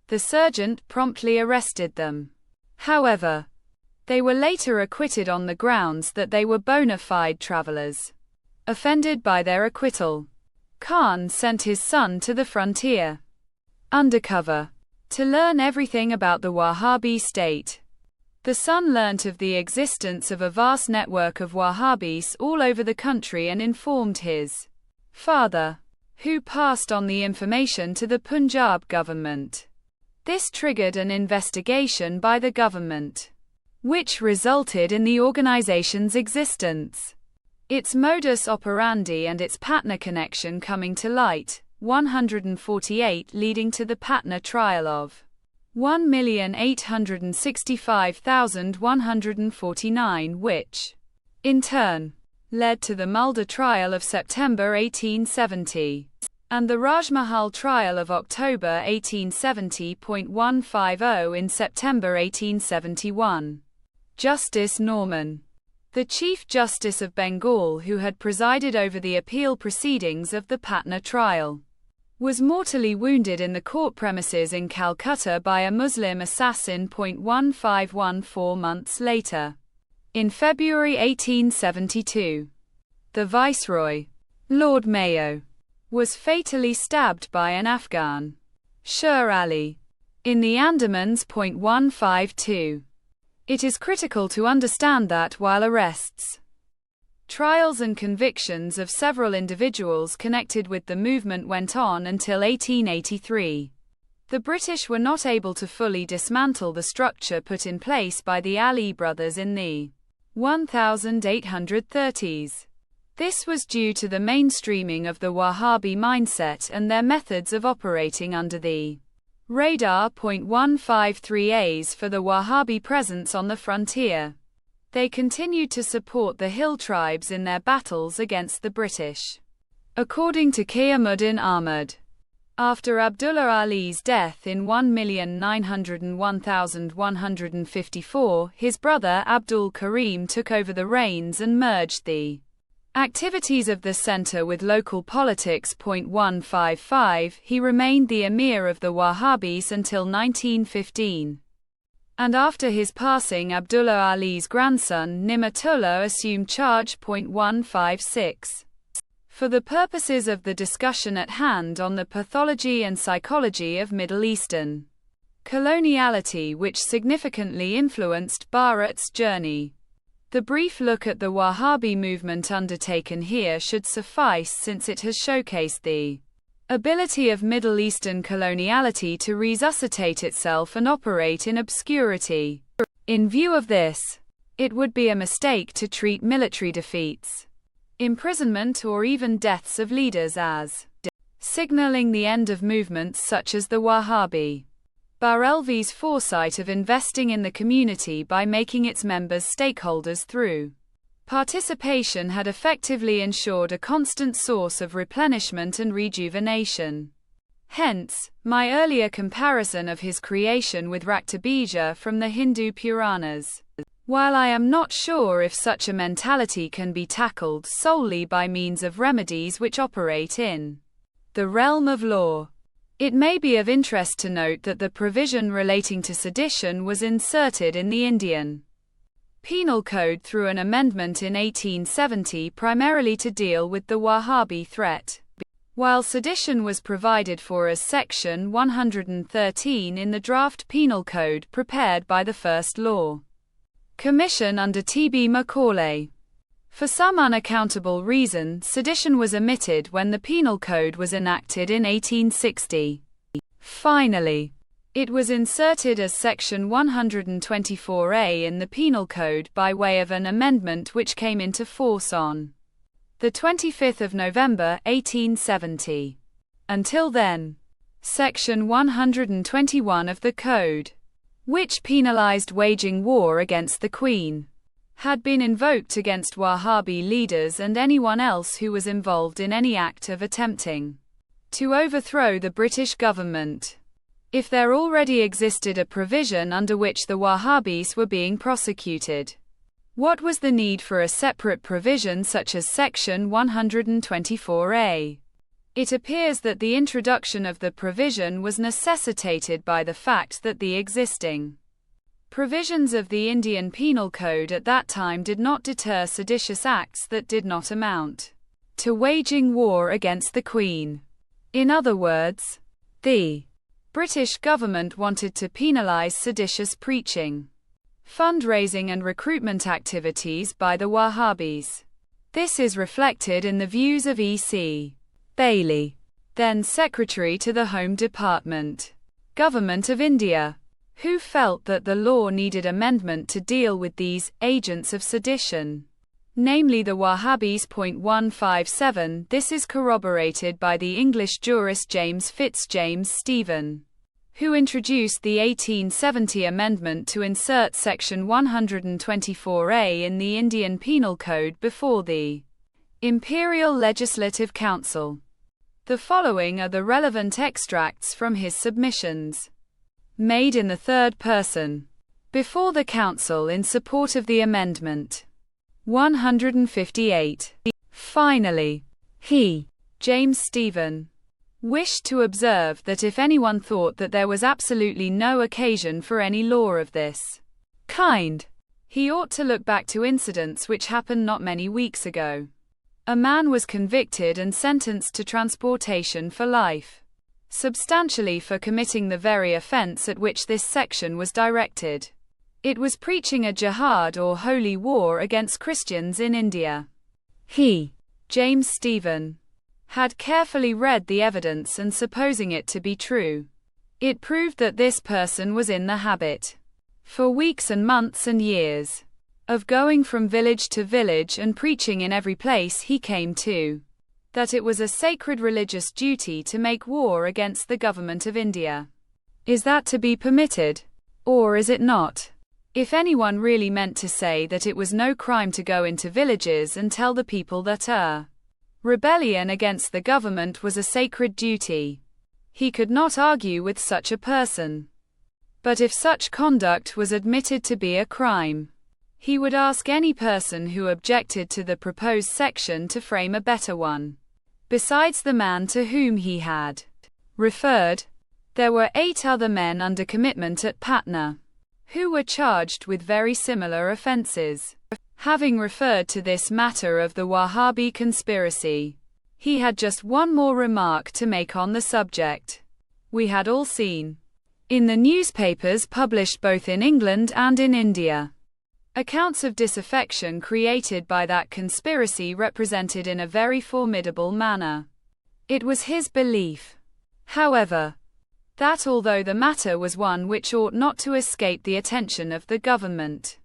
The sergeant promptly arrested them. However, they were later acquitted on the grounds that they were bona fide travelers. Offended by their acquittal, Khan sent his son to the frontier, undercover, to learn everything about the Wahhabi state. The son learnt of the existence of a vast network of Wahhabis all over the country and informed his father, who passed on the information to the Punjab government. This triggered an investigation by the government, which resulted in the organization's existence, its modus operandi and its Patna connection coming to light. 148 leading to the Patna trial of 1,865,149, which, in turn, led to the Mulda trial of September 1870, and the Rajmahal trial of October 1870. 150 In September 1871, Justice Norman, the Chief Justice of Bengal who had presided over the appeal proceedings of the Patna trial, was mortally wounded in the court premises in Calcutta by a Muslim assassin. 1514 months later, in February 1872, the Viceroy, Lord Mayo, was fatally stabbed by an Afghan, Sher Ali, in the Andamans. 152. It is critical to understand that while arrests Trials and convictions of several individuals connected with the movement went on until 1883. The British were not able to fully dismantle the structure put in place by the Ali brothers in the 1830s. This was due to the mainstreaming of the Wahhabi mindset and their methods of operating under the radar. 153As for the Wahhabi presence on the frontier. They continued to support the hill tribes in their battles against the British. According to Qiyamuddin Ahmad, after Abdullah Ali's death in 1,901,154, his brother Abdul Karim took over the reins and merged the activities of the center with local politics. 155 He remained the emir of the Wahhabis until 1915. And after his passing, Abdullah Ali's grandson Ni'matullah assumed charge. 156 For the purposes of the discussion at hand on the pathology and psychology of Middle Eastern coloniality, which significantly influenced Bharat's journey, the brief look at the Wahhabi movement undertaken here should suffice, since it has showcased the ability of Middle Eastern coloniality to resuscitate itself and operate in obscurity. In view of this, it would be a mistake to treat military defeats, imprisonment, or even deaths of leaders as signaling the end of movements such as the Wahhabi Barelvi's foresight of investing in the community by making its members stakeholders through participation had effectively ensured a constant source of replenishment and rejuvenation. Hence, my earlier comparison of his creation with Raktabija from the Hindu Puranas. While I am not sure if such a mentality can be tackled solely by means of remedies which operate in the realm of law, it may be of interest to note that the provision relating to sedition was inserted in the Indian Penal Code through an amendment in 1870 primarily to deal with the Wahhabi threat, while sedition was provided for as Section 113 in the draft Penal Code prepared by the First Law Commission under T.B. Macaulay. For some unaccountable reason, sedition was omitted when the Penal Code was enacted in 1860. Finally, it was inserted as Section 124A in the Penal Code by way of an amendment which came into force on the 25th of November, 1870. Until then, Section 121 of the Code, which penalized waging war against the Queen, had been invoked against Wahhabi leaders and anyone else who was involved in any act of attempting to overthrow the British government. If there already existed a provision under which the Wahhabis were being prosecuted, what was the need for a separate provision such as Section 124A? It appears that the introduction of the provision was necessitated by the fact that the existing provisions of the Indian Penal Code at that time did not deter seditious acts that did not amount to waging war against the Queen. In other words, the British government wanted to penalize seditious preaching, fundraising and recruitment activities by the Wahhabis. This is reflected in the views of E.C. Bailey, then Secretary to the Home Department, Government of India, who felt that the law needed amendment to deal with these agents of sedition, namely the Wahhabis. 157 This is corroborated by the English jurist James Fitzjames Stephen, who introduced the 1870 amendment to insert Section 124A in the Indian Penal Code before the Imperial Legislative Council. The following are the relevant extracts from his submissions, made in the third person, before the Council in support of the amendment. 158. Finally, he, James Stephen, wished to observe that if anyone thought that there was absolutely no occasion for any law of this kind, he ought to look back to incidents which happened not many weeks ago. A man was convicted and sentenced to transportation for life, substantially for committing the very offense at which this section was directed. It was preaching a jihad or holy war against Christians in India. He, James Stephen, had carefully read the evidence and supposing it to be true, it proved that this person was in the habit, for weeks and months and years, of going from village to village and preaching in every place he came to, that it was a sacred religious duty to make war against the government of India. Is that to be permitted? Or is it not? If anyone really meant to say that it was no crime to go into villages and tell the people that rebellion against the government was a sacred duty, he could not argue with such a person. But if such conduct was admitted to be a crime, he would ask any person who objected to the proposed section to frame a better one. Besides the man to whom he had referred, there were 8 other men under commitment at Patna, who were charged with very similar offences. Having referred to this matter of the Wahhabi conspiracy, he had just one more remark to make on the subject. We had all seen, in the newspapers published both in England and in India, accounts of disaffection created by that conspiracy represented in a very formidable manner. It was his belief, however, that although the matter was one which ought not to escape the attention of the government,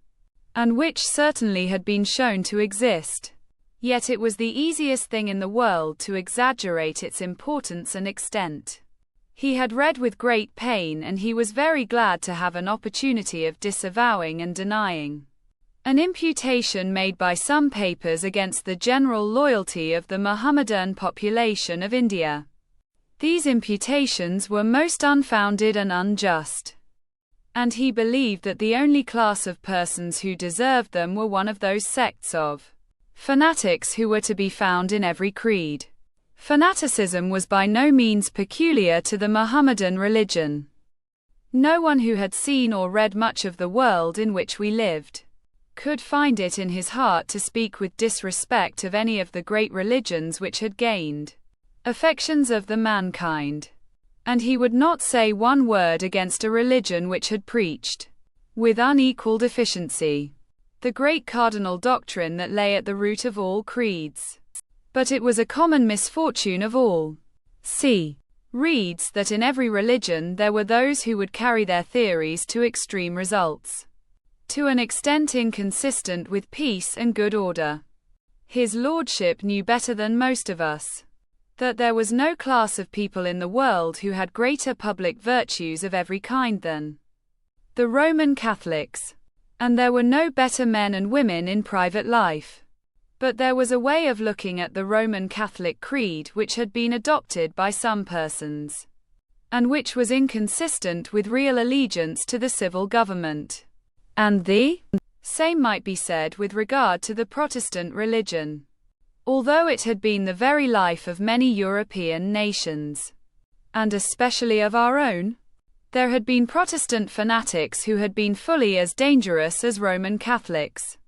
and which certainly had been shown to exist, yet it was the easiest thing in the world to exaggerate its importance and extent. He had read with great pain and he was very glad to have an opportunity of disavowing and denying an imputation made by some papers against the general loyalty of the Mohammedan population of India. These imputations were most unfounded and unjust, and he believed that the only class of persons who deserved them were one of those sects of fanatics who were to be found in every creed. Fanaticism was by no means peculiar to the Mohammedan religion. No one who had seen or read much of the world in which we lived could find it in his heart to speak with disrespect of any of the great religions which had gained affections of the mankind, and he would not say one word against a religion which had preached, with unequaled efficiency, the great cardinal doctrine that lay at the root of all creeds. But it was a common misfortune of all. C. reads that in every religion there were those who would carry their theories to extreme results, to an extent inconsistent with peace and good order. His lordship knew better than most of us that there was no class of people in the world who had greater public virtues of every kind than the Roman Catholics, and there were no better men and women in private life. But there was a way of looking at the Roman Catholic creed which had been adopted by some persons, and which was inconsistent with real allegiance to the civil government. And the same might be said with regard to the Protestant religion. Although it had been the very life of many European nations, and especially of our own, there had been Protestant fanatics who had been fully as dangerous as Roman Catholics.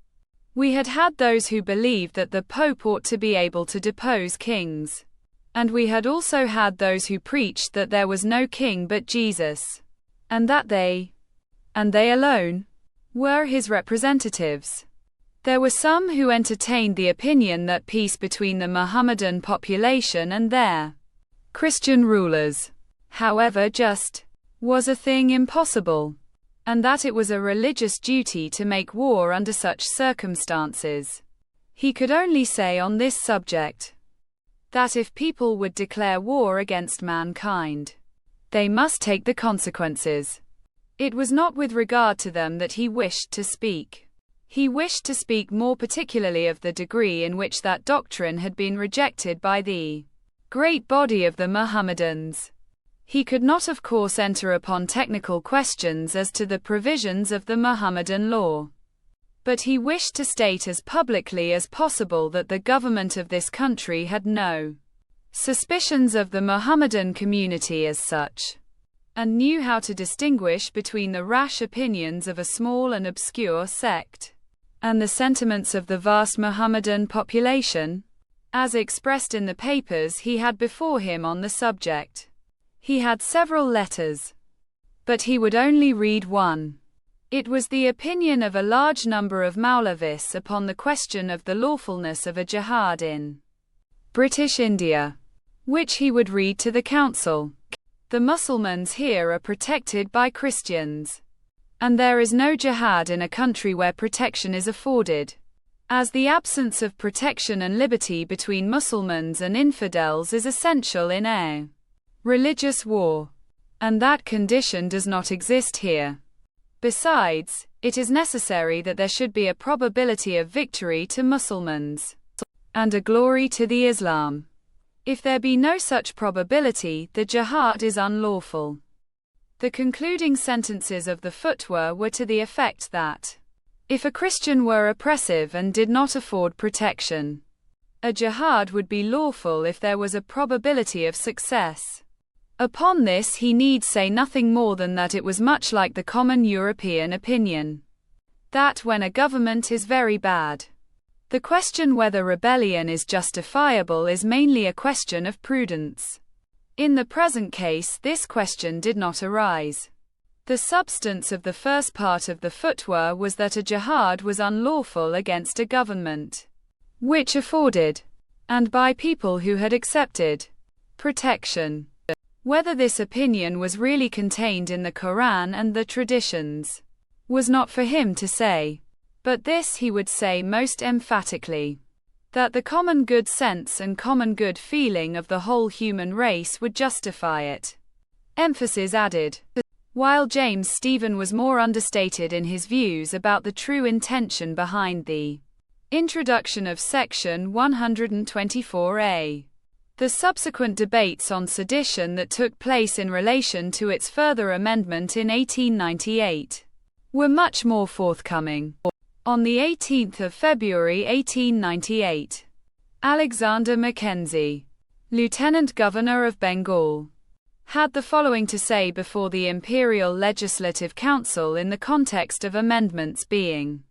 We had had those who believed that the Pope ought to be able to depose kings, and we had also had those who preached that there was no king but Jesus, and that they, and they alone, were his representatives. There were some who entertained the opinion that peace between the Mohammedan population and their Christian rulers, however just, was a thing impossible, and that it was a religious duty to make war under such circumstances. He could only say on this subject that if people would declare war against mankind, they must take the consequences. It was not with regard to them that he wished to speak. He wished to speak more particularly of the degree in which that doctrine had been rejected by the great body of the Mohammedans. He could not of course enter upon technical questions as to the provisions of the Mohammedan law, but he wished to state as publicly as possible that the government of this country had no suspicions of the Mohammedan community as such, and knew how to distinguish between the rash opinions of a small and obscure sect and the sentiments of the vast Mohammedan population, as expressed in the papers he had before him on the subject. He had several letters, but he would only read one. It was the opinion of a large number of Maulavis upon the question of the lawfulness of a jihad in British India, which he would read to the council. The Mussulmans here are protected by Christians, and there is no jihad in a country where protection is afforded, as the absence of protection and liberty between Mussulmans and infidels is essential in a religious war, and that condition does not exist here. Besides, it is necessary that there should be a probability of victory to Mussulmans and a glory to the Islam. If there be no such probability, the jihad is unlawful. The concluding sentences of the fatwa were to the effect that, if a Christian were oppressive and did not afford protection, a jihad would be lawful if there was a probability of success. Upon this he need say nothing more than that it was much like the common European opinion, that when a government is very bad, the question whether rebellion is justifiable is mainly a question of prudence. In the present case, this question did not arise. The substance of the first part of the fatwa was that a jihad was unlawful against a government which afforded, and by people who had accepted, protection. Whether this opinion was really contained in the Quran and the traditions was not for him to say, but this he would say most emphatically, that the common good sense and common good feeling of the whole human race would justify it. Emphasis added. While James Stephen was more understated in his views about the true intention behind the introduction of Section 124A. The subsequent debates on sedition that took place in relation to its further amendment in 1898 were much more forthcoming. On the 18th of February 1898, Alexander Mackenzie, Lieutenant Governor of Bengal, had the following to say before the Imperial Legislative Council in the context of amendments being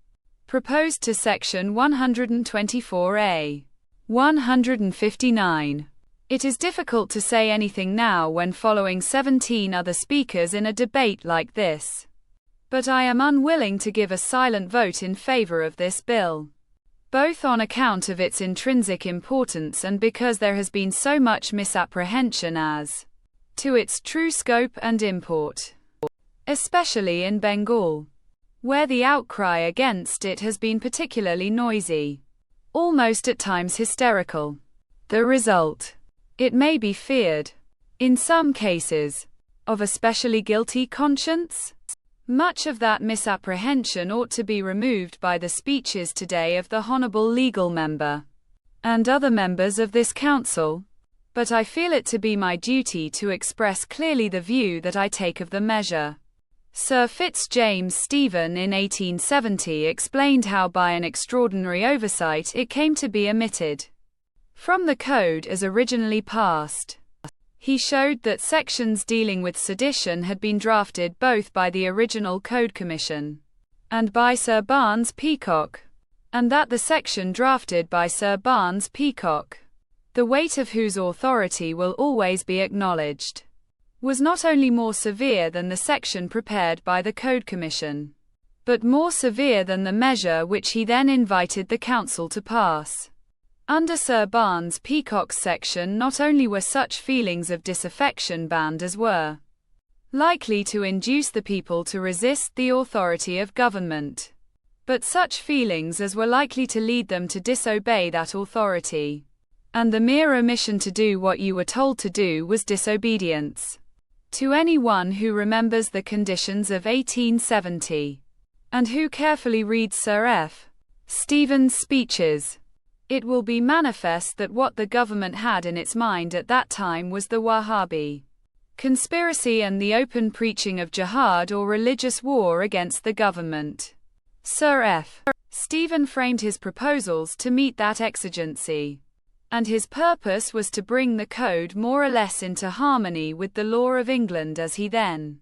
proposed to Section 124A. 159. It is difficult to say anything now when following 17 other speakers in a debate like this. But I am unwilling to give a silent vote in favor of this bill, both on account of its intrinsic importance and because there has been so much misapprehension as to its true scope and import, especially in Bengal, where the outcry against it has been particularly noisy, almost at times hysterical. The result, it may be feared, in some cases, of a specially guilty conscience. Much of that misapprehension ought to be removed by the speeches today of the Honourable Legal Member and other members of this Council, but I feel it to be my duty to express clearly the view that I take of the measure. Sir James Stephen in 1870 explained how by an extraordinary oversight it came to be omitted from the Code as originally passed. He showed that sections dealing with sedition had been drafted both by the original Code Commission and by Sir Barnes Peacock, and that the section drafted by Sir Barnes Peacock, the weight of whose authority will always be acknowledged, was not only more severe than the section prepared by the Code Commission, but more severe than the measure which he then invited the Council to pass. Under Sir Barnes Peacock's section not only were such feelings of disaffection banned as were likely to induce the people to resist the authority of government, but such feelings as were likely to lead them to disobey that authority, and the mere omission to do what you were told to do was disobedience. To anyone who remembers the conditions of 1870, and who carefully reads Sir Stephen's speeches, it will be manifest that what the government had in its mind at that time was the Wahhabi conspiracy and the open preaching of jihad or religious war against the government. Sir Stephen framed his proposals to meet that exigency, and his purpose was to bring the code more or less into harmony with the law of England as he then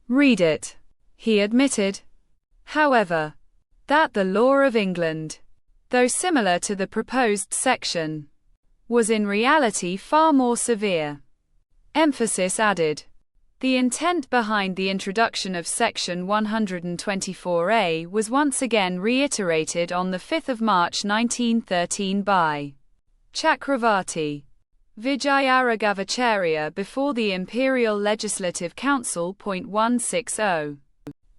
read it. He admitted, however, that the law of England, though similar to the proposed section, was in reality far more severe. Emphasis added. The intent behind the introduction of Section 124A was once again reiterated on 5 March 1913 by Chakravarti Vijayaraghavacharya before the Imperial Legislative Council. 160.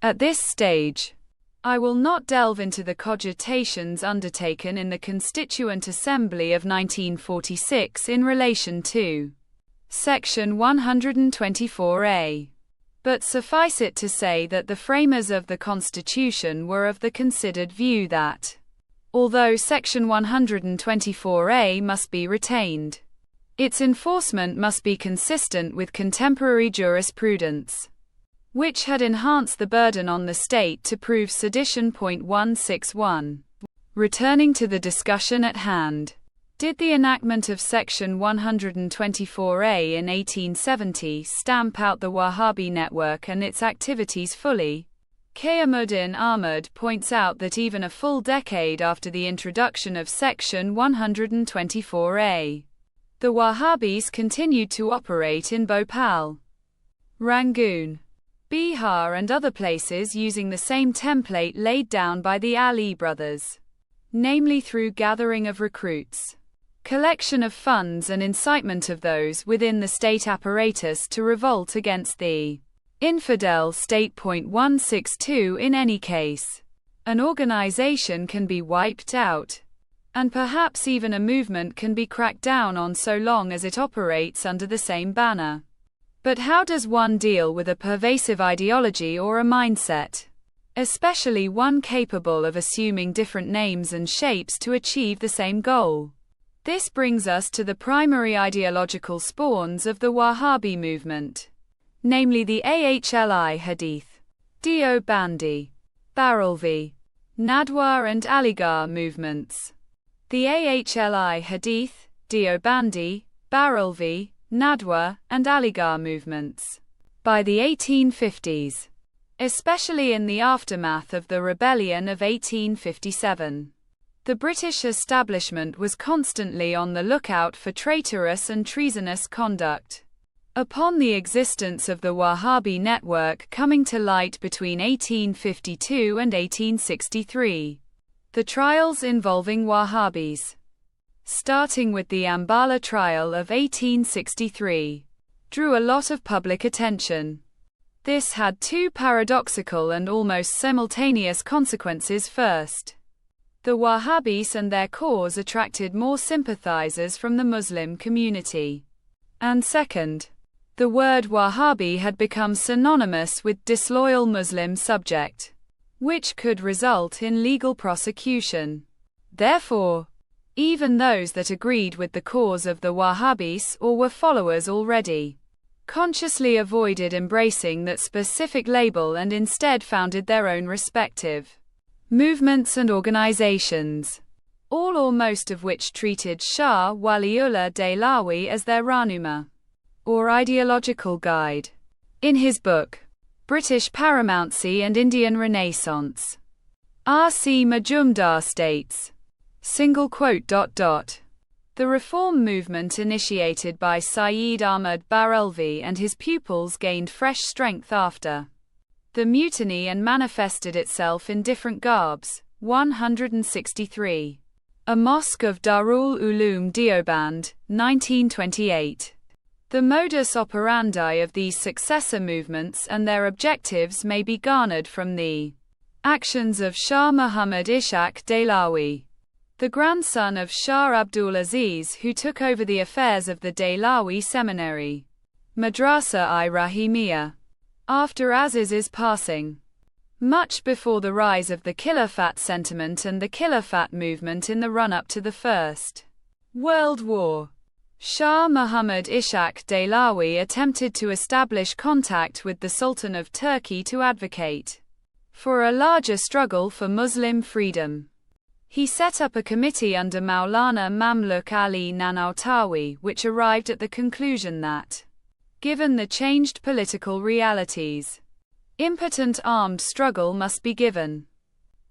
At this stage, I will not delve into the cogitations undertaken in the Constituent Assembly of 1946 in relation to Section 124A. But suffice it to say that the framers of the Constitution were of the considered view that, although Section 124A must be retained, its enforcement must be consistent with contemporary jurisprudence, which had enhanced the burden on the state to prove sedition. 161. Returning to the discussion at hand. Did the enactment of Section 124A in 1870 stamp out the Wahhabi network and its activities fully? Qiyamuddin Ahmad points out that even a full decade after the introduction of Section 124A, the Wahhabis continued to operate in Bhopal, Rangoon, Bihar and other places using the same template laid down by the Ali brothers, namely through gathering of recruits, collection of funds and incitement of those within the state apparatus to revolt against the infidel state. 162. In any case, an organization can be wiped out, and perhaps even a movement can be cracked down on so long as it operates under the same banner. But how does one deal with a pervasive ideology or a mindset, especially one capable of assuming different names and shapes to achieve the same goal? This brings us to the primary ideological spawns of the Wahhabi movement, namely the Ahli Hadith, Deobandi, Barelvi, Nadwa and Aligarh movements. The Ahli Hadith, Deobandi, Barelvi, Nadwa, and Aligarh movements. By the 1850s, especially in the aftermath of the rebellion of 1857, the British establishment was constantly on the lookout for traitorous and treasonous conduct. Upon the existence of the Wahhabi network coming to light between 1852 and 1863, the trials involving Wahhabis, starting with the Ambala trial of 1863, drew a lot of public attention. This had two paradoxical and almost simultaneous consequences. First, the Wahhabis and their cause attracted more sympathizers from the Muslim community. And second, the word Wahhabi had become synonymous with disloyal Muslim subject, which could result in legal prosecution. Therefore, even those that agreed with the cause of the Wahhabis or were followers already consciously avoided embracing that specific label and instead founded their own respective movements and organizations, all or most of which treated Shah Waliullah Dehlawi as their Rahnuma, or ideological guide. In his book, British Paramountcy and Indian Renaissance, R.C. Majumdar states, "The reform movement initiated by Sayyid Ahmad Barelvi and his pupils gained fresh strength after the mutiny and manifested itself in different garbs." 163. A Mosque of Darul Uloom Deoband, 1928. The modus operandi of these successor movements and their objectives may be garnered from the actions of Shah Muhammad Ishaq Dehlawi, the grandson of Shah Abdul Aziz, who took over the affairs of the Dehlawi Seminary, Madrasa-i-Rahimiyya, after Aziz's passing, much before the rise of the Khilafat sentiment and the Khilafat movement in the run-up to the First World War. Shah Muhammad Ishaq Dehlawi attempted to establish contact with the Sultan of Turkey to advocate for a larger struggle for Muslim freedom. He set up a committee under Maulana Mamluk Ali Nanautawi, which arrived at the conclusion that, given the changed political realities, impotent armed struggle must be given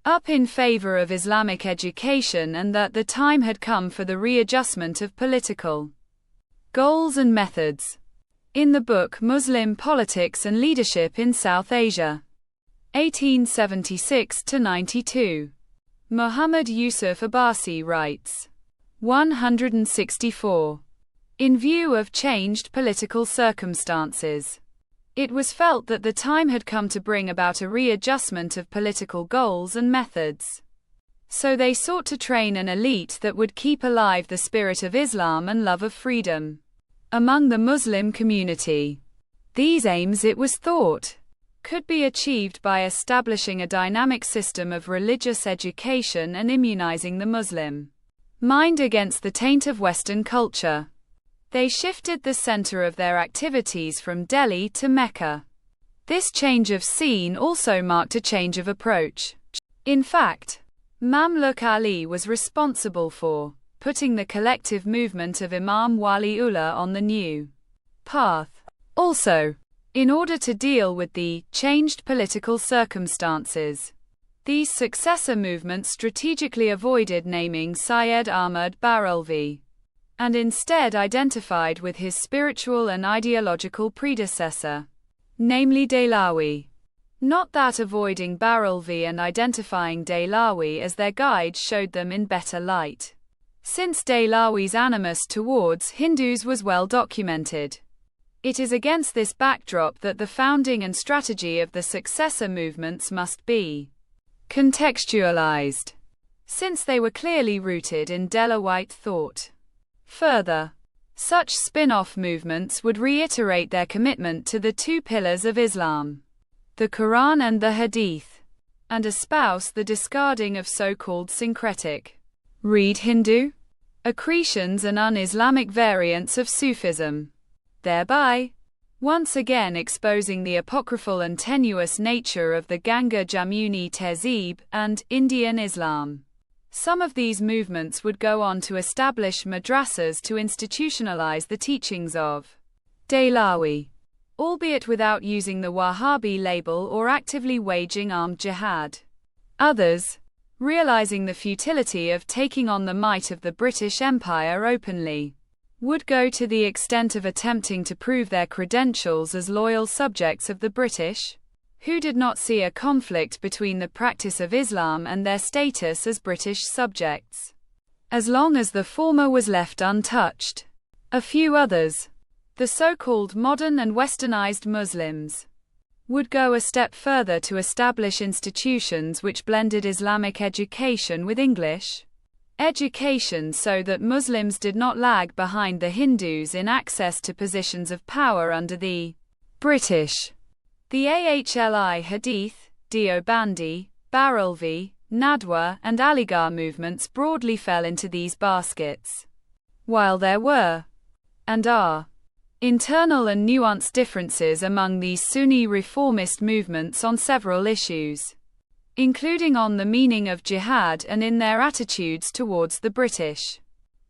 up in favor of Islamic education and that the time had come for the readjustment of political goals and methods. in the book Muslim Politics and Leadership in South Asia, 1876–92. Muhammad Yusuf Abbasi writes, 164. In view of changed political circumstances, it was felt that the time had come to bring about a readjustment of political goals and methods. So they sought to train an elite that would keep alive the spirit of Islam and love of freedom among the Muslim community. These aims, it was thought, could be achieved by establishing a dynamic system of religious education and immunizing the Muslim mind against the taint of Western culture. They shifted the center of their activities from Delhi to Mecca. This change of scene also marked a change of approach. In fact, Mamluk Ali was responsible for putting the collective movement of Imam Waliullah on the new path. Also, in order to deal with the changed political circumstances, these successor movements strategically avoided naming Syed Ahmad Barelvi, and instead identified with his spiritual and ideological predecessor, namely Dehlawi. Not that avoiding Barelvi and identifying Dehlawi as their guide showed them in better light, since Dehlawi's animus towards Hindus was well documented. It is against this backdrop that the founding and strategy of the successor movements must be contextualized, since they were clearly rooted in Dehlawite thought. Further, such spin-off movements would reiterate their commitment to the two pillars of Islam, the Quran and the Hadith, and espouse the discarding of so-called syncretic, read Hindu, accretions and un-Islamic variants of Sufism, thereby once again exposing the apocryphal and tenuous nature of the Ganga Jamuni Tehzeeb and Indian Islam. Some of these movements would go on to establish madrasas to institutionalize the teachings of Dehlawi, albeit without using the Wahhabi label or actively waging armed jihad. Others, realizing the futility of taking on the might of the British Empire openly, would go to the extent of attempting to prove their credentials as loyal subjects of the British, who did not see a conflict between the practice of Islam and their status as British subjects, as long as the former was left untouched. A few others, the so-called modern and westernized Muslims, would go a step further to establish institutions which blended Islamic education with English education so that Muslims did not lag behind the Hindus in access to positions of power under the British. The Ahli Hadith, Deobandi, Barelvi, Nadwa, and Aligarh movements broadly fell into these baskets. While there were, and are, internal and nuanced differences among these Sunni reformist movements on several issues, including on the meaning of jihad and in their attitudes towards the British,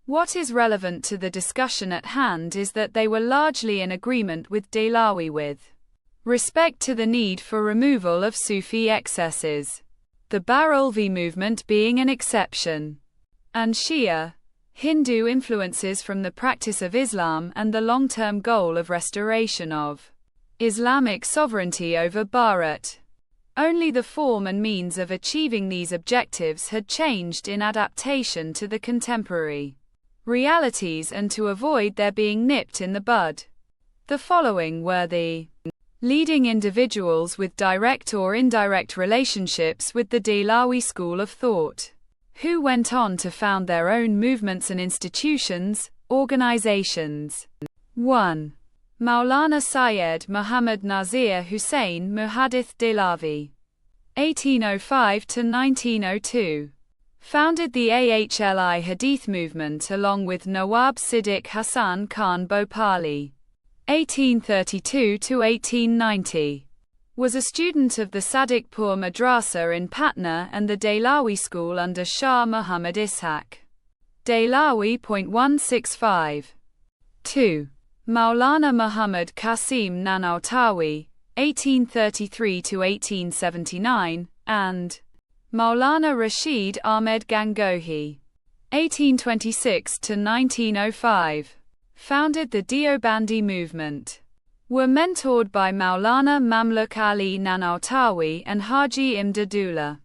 what is relevant to the discussion at hand is that they were largely in agreement with Dehlawi with respect to the need for removal of Sufi excesses, the Barelvi movement being an exception, and Shia, Hindu influences from the practice of Islam and the long-term goal of restoration of Islamic sovereignty over Bharat. Only the form and means of achieving these objectives had changed in adaptation to the contemporary realities and to avoid their being nipped in the bud. The following were the leading individuals with direct or indirect relationships with the Dehlawi school of thought, who went on to found their own movements and institutions, organizations. 1. Maulana Syed Muhammad Nazir Hussain Muhaddith Dehlavi, 1805–1902. Founded the Ahli Hadith movement along with Nawab Siddiq Hassan Khan Bhopali, 1832–1890. Was a student of the Sadiqpur Madrasa in Patna and the Dehlawi school under Shah Muhammad Ishaq Dehlawi.165. 2. Maulana Muhammad Qasim Nanautawi, 1833–1879, and Maulana Rashid Ahmed Gangohi, 1826–1905. Founded the Deobandi movement. were mentored by Maulana Mamluk Ali Nanautawi and Haji Imdadullah,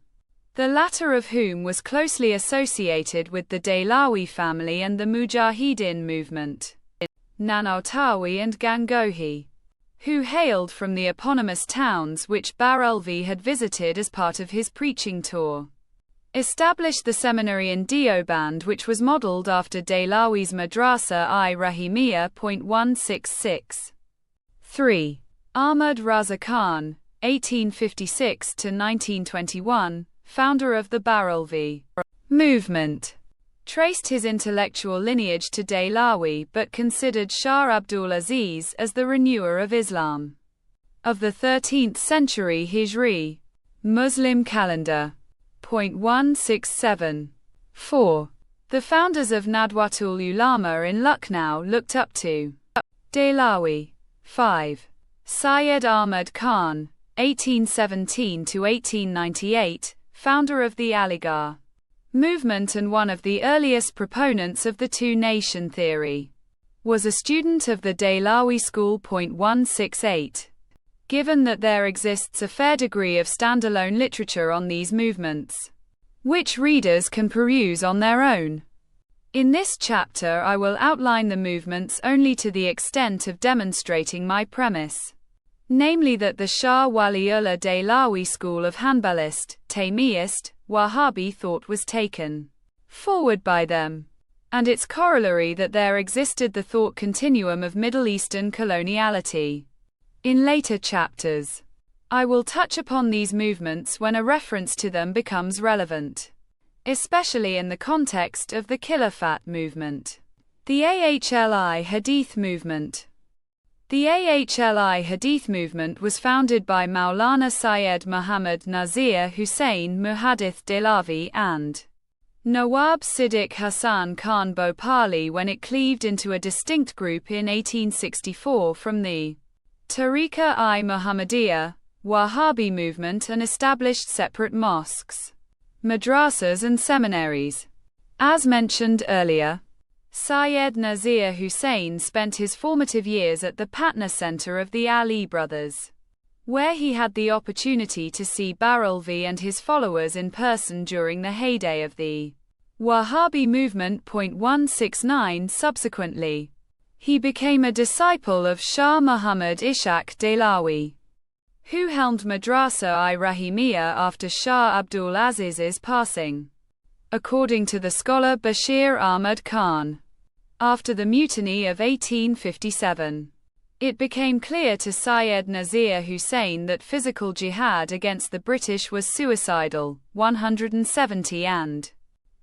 the latter of whom was closely associated with the Dehlawi family and the Mujahideen movement. Nanautawi and Gangohi, who hailed from the eponymous towns which Barelvi had visited as part of his preaching tour, established the seminary in Deoband, which was modelled after Dehlawi's Madrasa-i-Rahimiyya. 166. 3. Ahmad Raza Khan, 1856–1921, founder of the Barelvi movement, traced his intellectual lineage to Dehlawi but considered Shah Abdul Aziz as the renewer of Islam of the 13th century Hijri Muslim calendar. 167. 4. The founders of Nadwatul Ulama in Lucknow looked up to Dehlawi. 5. Syed Ahmad Khan, 1817–1898, founder of the Aligarh movement and one of the earliest proponents of the two-nation theory, was a student of the Dehlawi school. 168. Given that there exists a fair degree of standalone literature on these movements, which readers can peruse on their own, in this chapter I will outline the movements only to the extent of demonstrating my premise, namely that the Shah Waliullah Dehlawi school of Hanbalist, Taymiyist, Wahhabi thought was taken forward by them, and its corollary that there existed the thought continuum of Middle Eastern coloniality. In later chapters, I will touch upon these movements when a reference to them becomes relevant, especially in the context of the Khilafat movement. The Ahli Hadith movement. The Ahli Hadith movement was founded by Maulana Syed Muhammad Nazir Hussain Muhaddith Dehlavi and Nawab Siddiq Hassan Khan Bhopali when it cleaved into a distinct group in 1864 from the Tariqa-i-Muhammadiyya, Wahhabi movement and established separate mosques, madrasas and seminaries. As mentioned earlier, Syed Nazir Hussain spent his formative years at the Patna center of the Ali brothers, where he had the opportunity to see Barelvi and his followers in person during the heyday of the Wahhabi movement. 169. Subsequently, he became a disciple of Shah Muhammad Ishaq Dehlawi, who helmed Madrasa-i-Rahimiyya after Shah Abdul Aziz's passing. According to the scholar Bashir Ahmad Khan, after the mutiny of 1857, it became clear to Syed Nazir Hussain that physical jihad against the British was suicidal. 170 and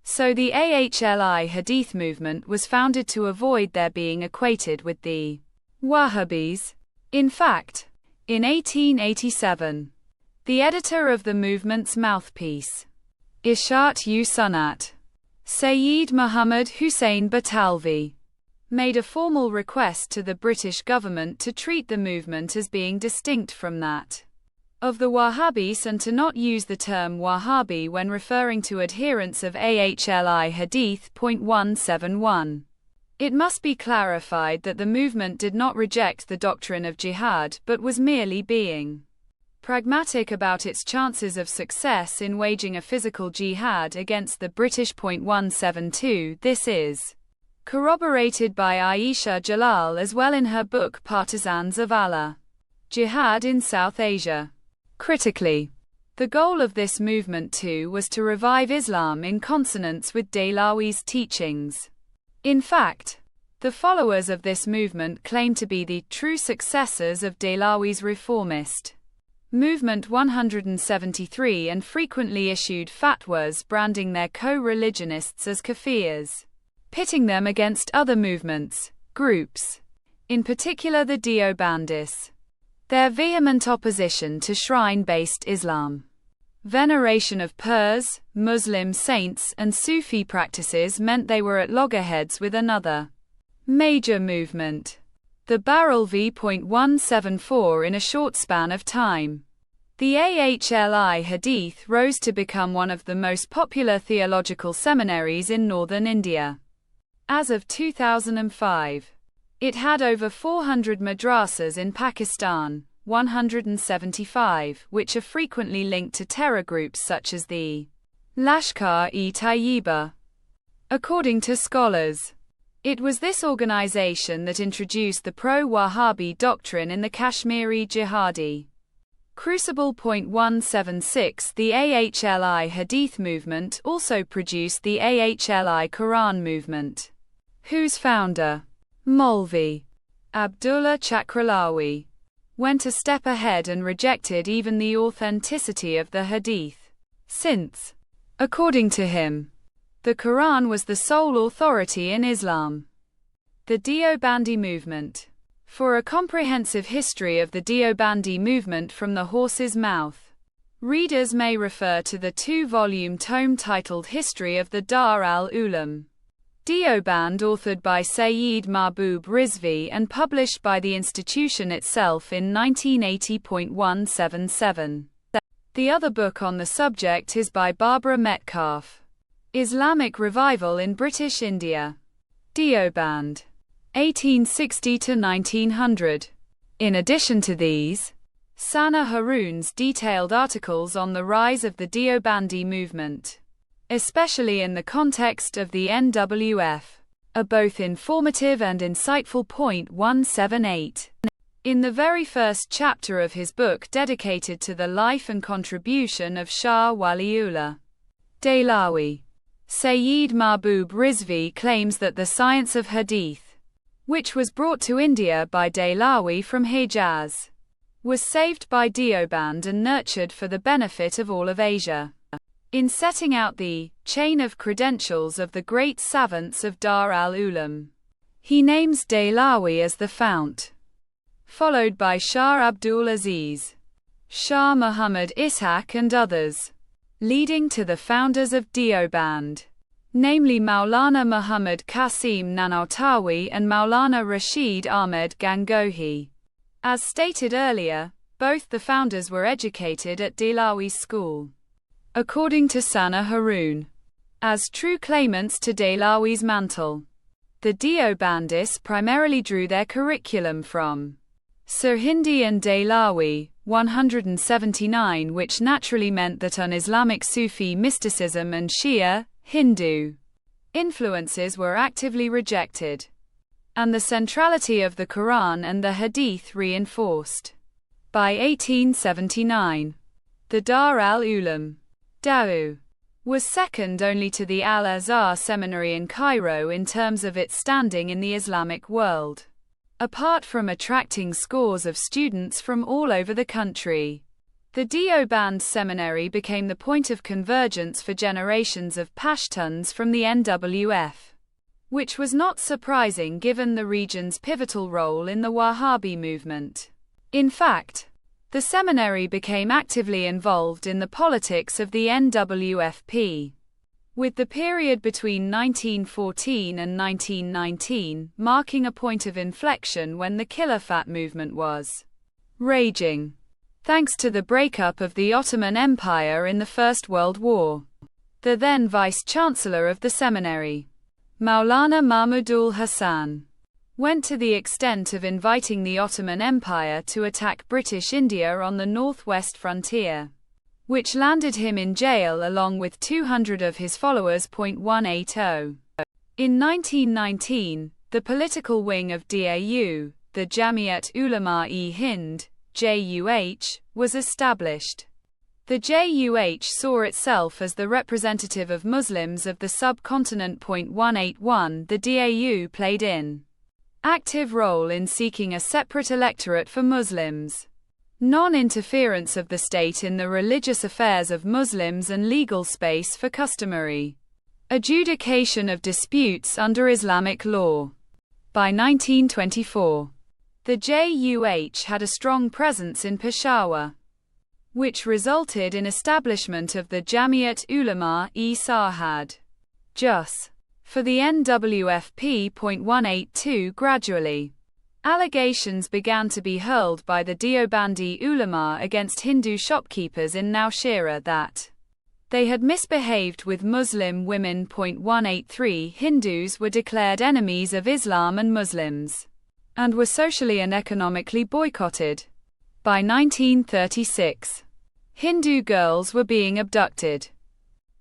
so the Ahli Hadith movement was founded to avoid their being equated with the Wahhabis. In fact, in 1887, the editor of the movement's mouthpiece, Ishat-u-Sunnat, Sayyid Muhammad Hussain Batalvi, made a formal request to the British government to treat the movement as being distinct from that of the Wahhabis and to not use the term Wahhabi when referring to adherents of Ahli Hadith. 171. It must be clarified that the movement did not reject the doctrine of jihad but was merely being pragmatic about its chances of success in waging a physical jihad against the British. 172. This is corroborated by Aisha Jalal as well in her book Partisans of Allah, Jihad in South Asia. Critically, the goal of this movement too was to revive Islam in consonance with Dehlawi's teachings. In fact, the followers of this movement claim to be the true successors of Dehlawi's reformist movement 173 and frequently issued fatwas branding their co-religionists as kafirs, pitting them against other movements, groups, in particular the Deobandis. Their vehement opposition to shrine-based Islam, veneration of Purs, Muslim saints and Sufi practices meant they were at loggerheads with another major movement, the Barelvi. 174. In a short span of time, the Ahli Hadith rose to become one of the most popular theological seminaries in northern India. As of 2005, It had over 400 madrasas in Pakistan, 175, which are frequently linked to terror groups such as the Lashkar-e-Tayyiba. According to scholars, it was this organization that introduced the pro-Wahhabi doctrine in the Kashmiri Jihadi Crucible. 176 The AHLI Hadith movement also produced the AHLI Quran movement, whose founder, Maulvi Abdullah Chakralawi, went a step ahead and rejected even the authenticity of the Hadith, since, according to him, the Quran was the sole authority in Islam. The Deobandi movement. For a comprehensive history of the Deobandi movement from the horse's mouth, readers may refer to the 2-volume tome titled History of the Dar al-Ulam Deoband, authored by Sayyid Mahbub Rizvi and published by the institution itself in 1980.177. The other book on the subject is by Barbara Metcalfe, Islamic Revival in British India. Deoband, 1860 to 1900. In addition to these, Sana Haroon's detailed articles on the rise of the Deobandi movement, especially in the context of the NWF, are both informative and insightful. 178. In the very first chapter of his book dedicated to the life and contribution of Shah Waliullah Dehlawi, Sayyid Mahbub Rizvi claims that the science of Hadith, which was brought to India by Dehlawi from Hejaz, was saved by Deoband and nurtured for the benefit of all of Asia. In setting out the chain of credentials of the great savants of Dar al-Ulam, he names Dehlawi as the fount, followed by Shah Abdul Aziz, Shah Muhammad Ishaq and others, leading to the founders of Deoband, namely Maulana Muhammad Qasim Nanautawi and Maulana Rashid Ahmed Gangohi. As stated earlier, both the founders were educated at Dehlawi's school. According to Sana Haroon, as true claimants to Dehlawi's mantle, the Deobandis primarily drew their curriculum from Sirhindi and Dehlawi, 179, which naturally meant that un-Islamic Sufi mysticism and Shia, Hindu influences were actively rejected, and the centrality of the Quran and the Hadith reinforced. By 1879, the Dar al-Ulam Da'u was second only to the Al-Azhar Seminary in Cairo in terms of its standing in the Islamic world. Apart from attracting scores of students from all over the country, the Deoband Seminary became the point of convergence for generations of Pashtuns from the NWF, which was not surprising given the region's pivotal role in the Wahhabi movement. In fact, the seminary became actively involved in the politics of the NWFP, with the period between 1914 and 1919 marking a point of inflection when the Khilafat movement was raging, thanks to the breakup of the Ottoman Empire in the First World War. The then vice-chancellor of the seminary, Maulana Mahmudul Hasan, went to the extent of inviting the Ottoman Empire to attack British India on the northwest frontier, which landed him in jail along with 200 of his followers. 180. In 1919, the political wing of DAU, the Jamiat Ulama-e-Hind, JUH, was established. The JUH saw itself as the representative of Muslims of the subcontinent. 181 The DAU played an active role in seeking a separate electorate for Muslims, non-interference of the state in the religious affairs of Muslims, and legal space for customary adjudication of disputes under Islamic law. By 1924, the JUH had a strong presence in Peshawar, which resulted in establishment of the Jamiat Ulama-e-Sarhad, JUS, for the NWFP. 182 Gradually, allegations began to be hurled by the Deobandi ulama against Hindu shopkeepers in Naushera that they had misbehaved with Muslim women. 183 Hindus were declared enemies of Islam and Muslims and were socially and economically boycotted. By 1936, Hindu girls were being abducted,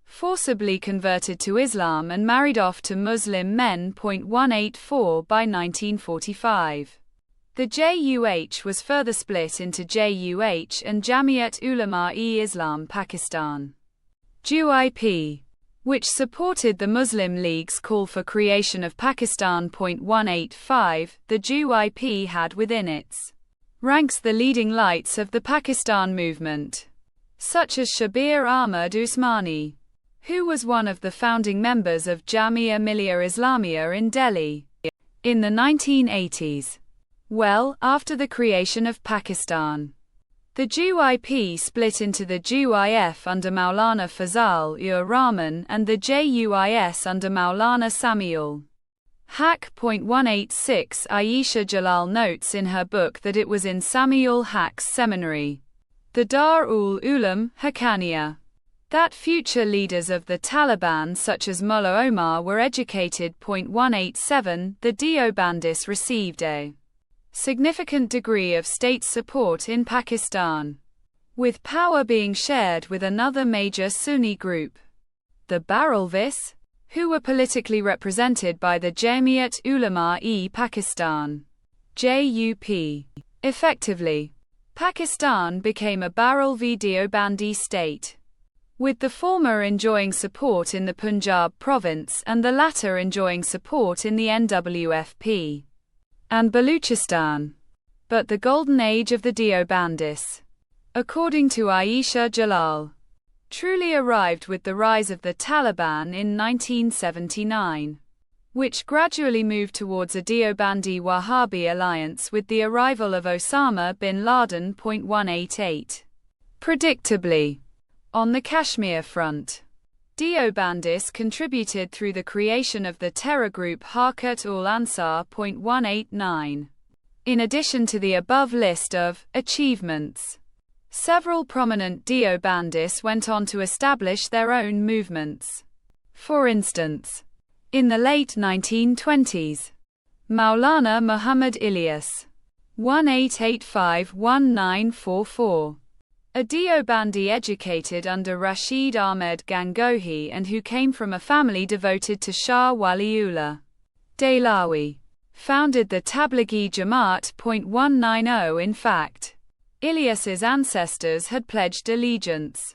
forcibly converted to Islam and married off to Muslim men. 184 By 1945, the JUH was further split into JUH and Jamiat Ulama-e-Islam Pakistan, JUIP, which supported the Muslim League's call for creation of Pakistan. 185, the JUIP had within its ranks the leading lights of the Pakistan movement, such as Shabir Ahmad Usmani, who was one of the founding members of Jamia Millia Islamia in Delhi. In the 1980s, well after the creation of Pakistan, the JUIP split into the JUIF under Maulana Fazal-ur Rahman and the JUIS under Maulana Samiul Haq. 186 Ayesha Jalal notes in her book that it was in Samiul Haq's seminary, the Dar-ul-Uloom Haqqaniya, that future leaders of the Taliban such as Mullah Omar were educated. 187 The Deobandis received a significant degree of state support in Pakistan, with power being shared with another major Sunni group, the Barelvis, who were politically represented by the Jamiat Ulama-e-Pakistan, JUP. Effectively, Pakistan became a Barelvi Deobandi state, with the former enjoying support in the Punjab province and the latter enjoying support in the NWFP and Baluchistan. But the golden age of the Deobandis, according to Ayesha Jalal, truly arrived with the rise of the Taliban in 1979, which gradually moved towards a Deobandi Wahhabi alliance with the arrival of Osama bin Laden. 188. Predictably, on the Kashmir front, Deobandis contributed through the creation of the terror group Harkat-ul-Ansar. 189. In addition to the above list of achievements, several prominent Deobandis went on to establish their own movements. For instance, in the late 1920s, Maulana Muhammad Ilyas, 1885-1944, a Deobandi educated under Rashid Ahmed Gangohi and who came from a family devoted to Shah Waliullah Dehlawi, founded the Tablighi Jamaat. 190 In fact, Ilyas's ancestors had pledged allegiance,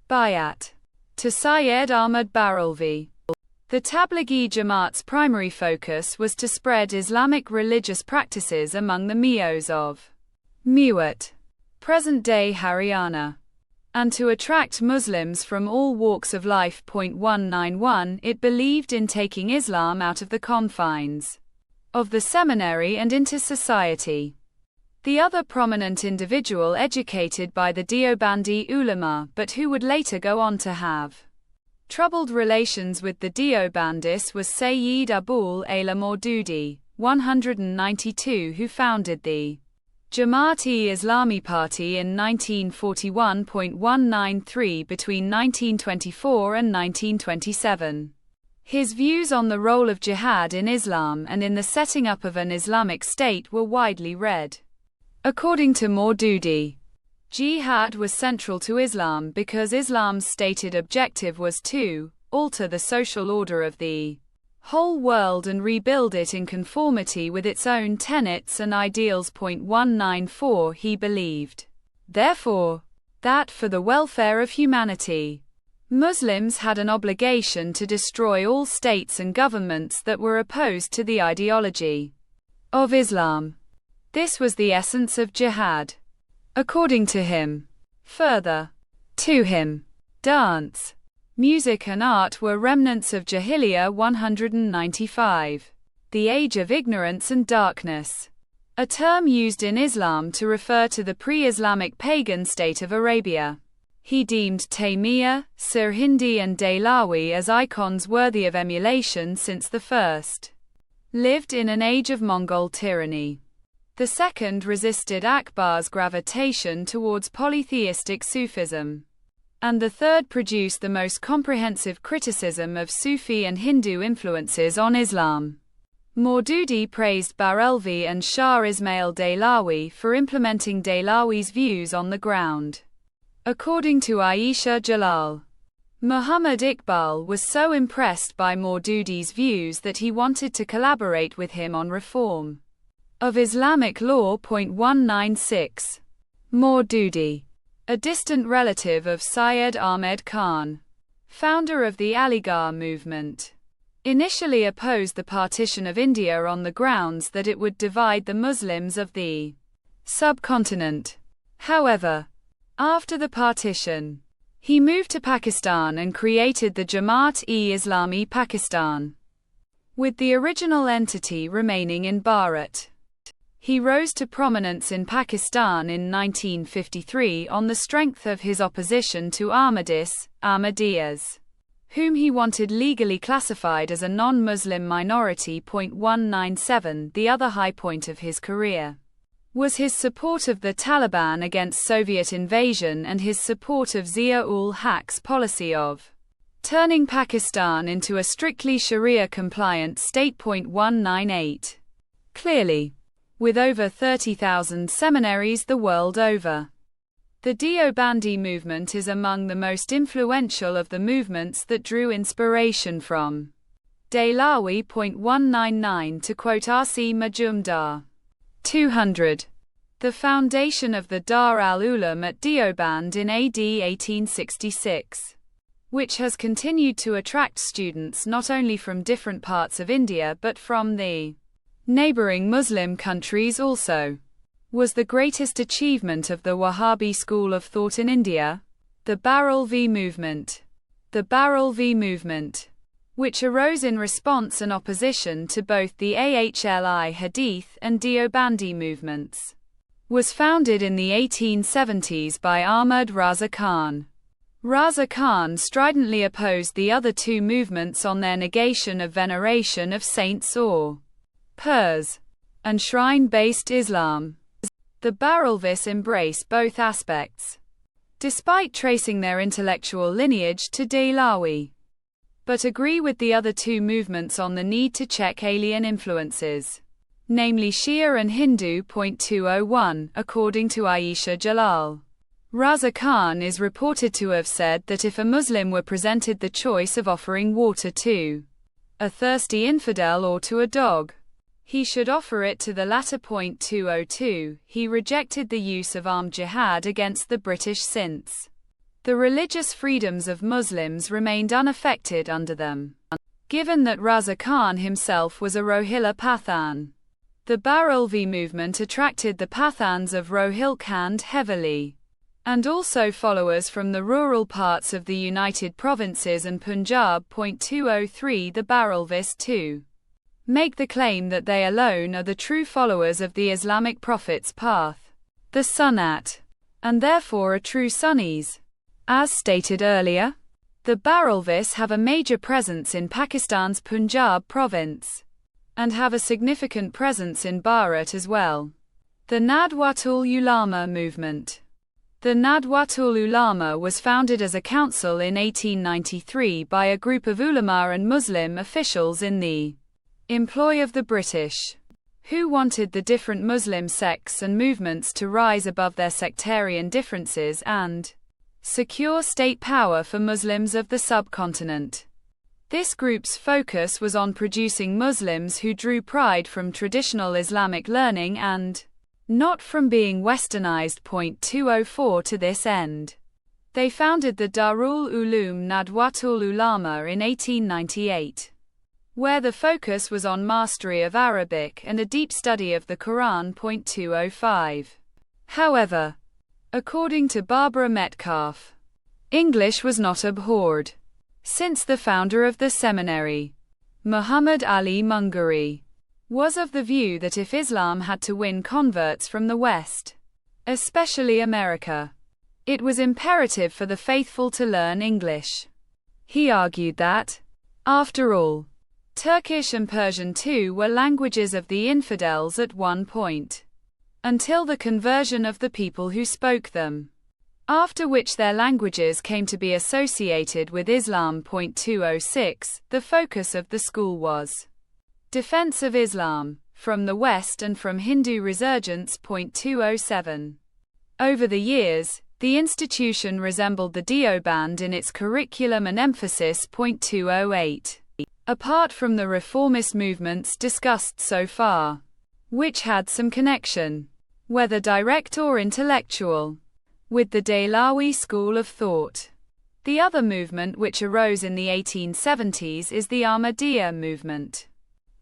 bayat, to Syed Ahmad Barelvi. The Tablighi Jamaat's primary focus was to spread Islamic religious practices among the Mios of Mewat, present-day Haryana, and to attract Muslims from all walks of life. 191 It believed in taking Islam out of the confines of the seminary and into society. The other prominent individual educated by the Deobandi ulama but who would later go on to have troubled relations with the Deobandis was Sayyid Abul Ala Maududi, 192, who founded the Jamaat-e-Islami Party in 1941. 193 Between 1924 and 1927, his views on the role of jihad in Islam and in the setting up of an Islamic state were widely read. According to Maududi, jihad was central to Islam because Islam's stated objective was to alter the social order of the whole world and rebuild it in conformity with its own tenets and ideals. 194 He believed, therefore, that for the welfare of humanity, Muslims had an obligation to destroy all states and governments that were opposed to the ideology of Islam. This was the essence of jihad, according to him. Further, to him, dance, music and art were remnants of Jahiliyyah. 195. The age of ignorance and darkness, a term used in Islam to refer to the pre-Islamic pagan state of Arabia. He deemed Taymiyyah, Sirhindi and Dehlawi as icons worthy of emulation since the first lived in an age of Mongol tyranny. The second resisted Akbar's gravitation towards polytheistic Sufism, and the third produced the most comprehensive criticism of Sufi and Hindu influences on Islam. Maududi praised Barelvi and Shah Ismail Dehlawi for implementing Dehlawi's views on the ground. According to Aisha Jalal, Muhammad Iqbal was so impressed by Maududi's views that he wanted to collaborate with him on reform of Islamic law. 196. Maududi, a distant relative of Syed Ahmed Khan, founder of the Aligarh movement, initially opposed the partition of India on the grounds that it would divide the Muslims of the subcontinent. However, after the partition, he moved to Pakistan and created the Jamaat-e-Islami Pakistan, with the original entity remaining in Bharat. He rose to prominence in Pakistan in 1953 on the strength of his opposition to Ahmadiyas, whom he wanted legally classified as a non-Muslim minority. 197. The other high point of his career was his support of the Taliban against Soviet invasion and his support of Zia-ul-Haq's policy of turning Pakistan into a strictly Sharia-compliant state. 198. Clearly, with over 30,000 seminaries the world over, the Deobandi movement is among the most influential of the movements that drew inspiration from Dehlawi. 199. To quote R.C. Majumdar, 200. The foundation of the Dar al-Uloom at Deoband in AD 1866, which has continued to attract students not only from different parts of India but from the neighboring Muslim countries also, was the greatest achievement of the Wahhabi school of thought in India, the Barelvi movement. The Barelvi movement, which arose in response and opposition to both the Ahli Hadith and Deobandi movements, was founded in the 1870s by Ahmad Raza Khan. Raza Khan stridently opposed the other two movements on their negation of veneration of saints or pirs and shrine-based Islam. The Barelvis embrace both aspects, despite tracing their intellectual lineage to Dehlawi, but agree with the other two movements on the need to check alien influences, namely Shia and Hindu. 201. According to Aisha Jalal, Raza Khan is reported to have said that if a Muslim were presented the choice of offering water to a thirsty infidel or to a dog, he should offer it to the latter. 202. He rejected the use of armed jihad against the British since the religious freedoms of Muslims remained unaffected under them, given that Raza Khan himself was a Rohilla Pathan. The Barelvi movement attracted the Pathans of Rohilkhand heavily, and also followers from the rural parts of the United Provinces and Punjab. 203. The Barelvis too make the claim that they alone are the true followers of the Islamic prophet's path, the Sunnat, and therefore are true Sunnis. As stated earlier, the Barelvis have a major presence in Pakistan's Punjab province, and have a significant presence in Bharat as well. The Nadwatul Ulama movement. The Nadwatul Ulama was founded as a council in 1893 by a group of ulama and Muslim officials in the employ of the British, who wanted the different Muslim sects and movements to rise above their sectarian differences and secure state power for Muslims of the subcontinent. This group's focus was on producing Muslims who drew pride from traditional Islamic learning and not from being westernized. 204. To this end, they founded the Darul Uloom Nadwatul Ulama in 1898. Where the focus was on mastery of Arabic and a deep study of the Quran. 205. However, according to Barbara Metcalf, English was not abhorred, since the founder of the seminary, Muhammad Ali Mungari, was of the view that if Islam had to win converts from the West, especially America, it was imperative for the faithful to learn English. He argued that, after all, Turkish and Persian too were languages of the infidels at one point, until the conversion of the people who spoke them, after which their languages came to be associated with Islam. 206. The focus of the school was Defense of Islam, from the West and from Hindu Resurgence. 207. Over the years, the institution resembled the Deoband in its curriculum and emphasis. 208. Apart from the reformist movements discussed so far, which had some connection, whether direct or intellectual, with the Dehlawi school of thought, the other movement which arose in the 1870s is the Ahmadiyya movement,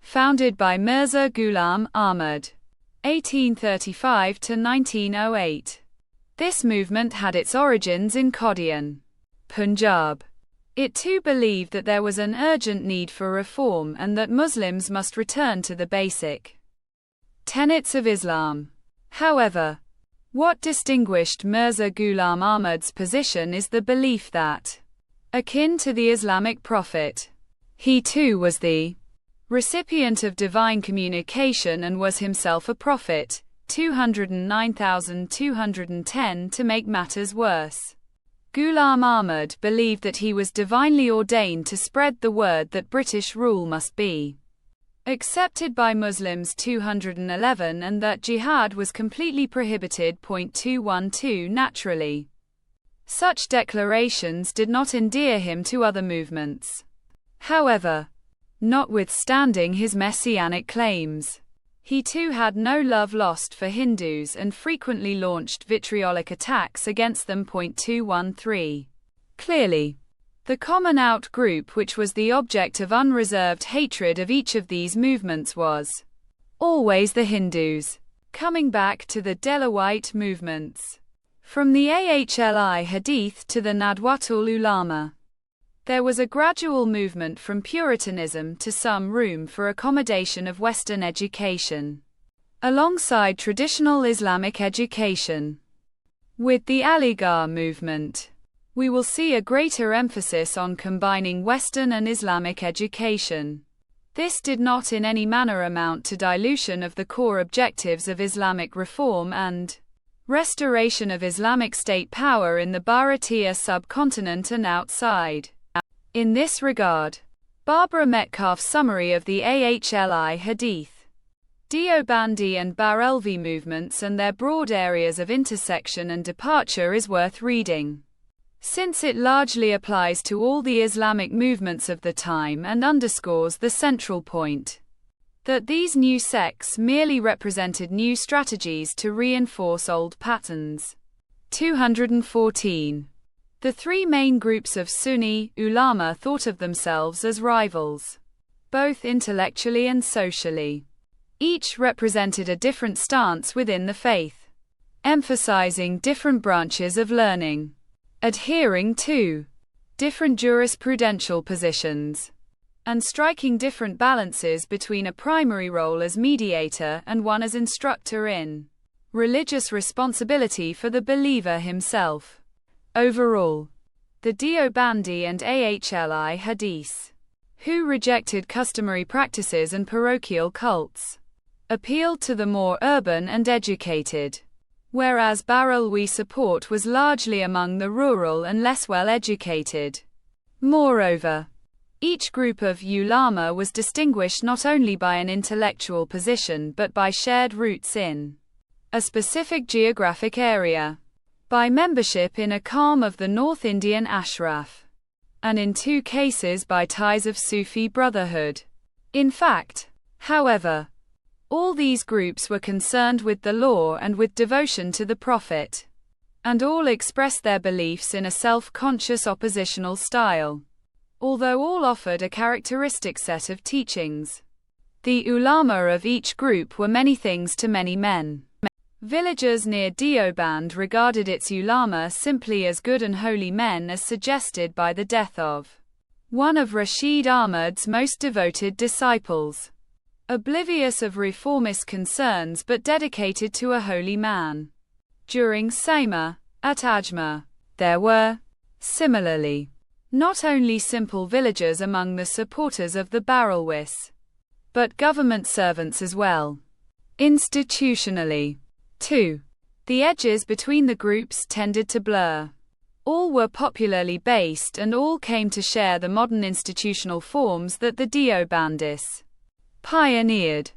founded by Mirza Ghulam Ahmad, 1835 to 1908. This movement had its origins in Qadian, Punjab. It too believed that there was an urgent need for reform and that Muslims must return to the basic tenets of Islam. However, what distinguished Mirza Ghulam Ahmad's position is the belief that, akin to the Islamic prophet, he too was the recipient of divine communication and was himself a prophet. 209,210. To make matters worse, Ghulam Ahmad believed that he was divinely ordained to spread the word that British rule must be accepted by Muslims. 211. And that jihad was completely prohibited. 212. Naturally, such declarations did not endear him to other movements. However, notwithstanding his messianic claims, he too had no love lost for Hindus and frequently launched vitriolic attacks against them. 213. Clearly, the common out-group which was the object of unreserved hatred of each of these movements was always the Hindus. Coming back to the Dehlawite movements, from the Ahli Hadith to the Nadwatul Ulama, there was a gradual movement from Puritanism to some room for accommodation of Western education, alongside traditional Islamic education. With the Aligarh movement, we will see a greater emphasis on combining Western and Islamic education. This did not in any manner amount to dilution of the core objectives of Islamic reform and restoration of Islamic state power in the Bharatiya subcontinent and outside. In this regard, Barbara Metcalfe's summary of the Ahli Hadith, Deobandi and Barelvi movements and their broad areas of intersection and departure is worth reading, since it largely applies to all the Islamic movements of the time and underscores the central point that these new sects merely represented new strategies to reinforce old patterns. 214. The three main groups of Sunni ulama thought of themselves as rivals, both intellectually and socially. Each represented a different stance within the faith, emphasizing different branches of learning, adhering to different jurisprudential positions, and striking different balances between a primary role as mediator and one as instructor in religious responsibility for the believer himself. Overall, the Deobandi and Ahli Hadith, who rejected customary practices and parochial cults, appealed to the more urban and educated, whereas Barelvi support was largely among the rural and less well-educated. Moreover, each group of ulama was distinguished not only by an intellectual position but by shared roots in a specific geographic area, by membership in a Qawm of the North Indian Ashraf, and in two cases by ties of Sufi brotherhood. In fact, however, all these groups were concerned with the law and with devotion to the Prophet, and all expressed their beliefs in a self-conscious oppositional style, although all offered a characteristic set of teachings. The ulama of each group were many things to many men. Villagers near Deoband regarded its ulama simply as good and holy men, as suggested by the death of one of Rashid Ahmad's most devoted disciples, oblivious of reformist concerns but dedicated to a holy man. During Saima, at Ajmer, there were, similarly, not only simple villagers among the supporters of the Barelwis, but government servants as well. Institutionally, too, the edges between the groups tended to blur. All were popularly based and all came to share the modern institutional forms that the Deobandis pioneered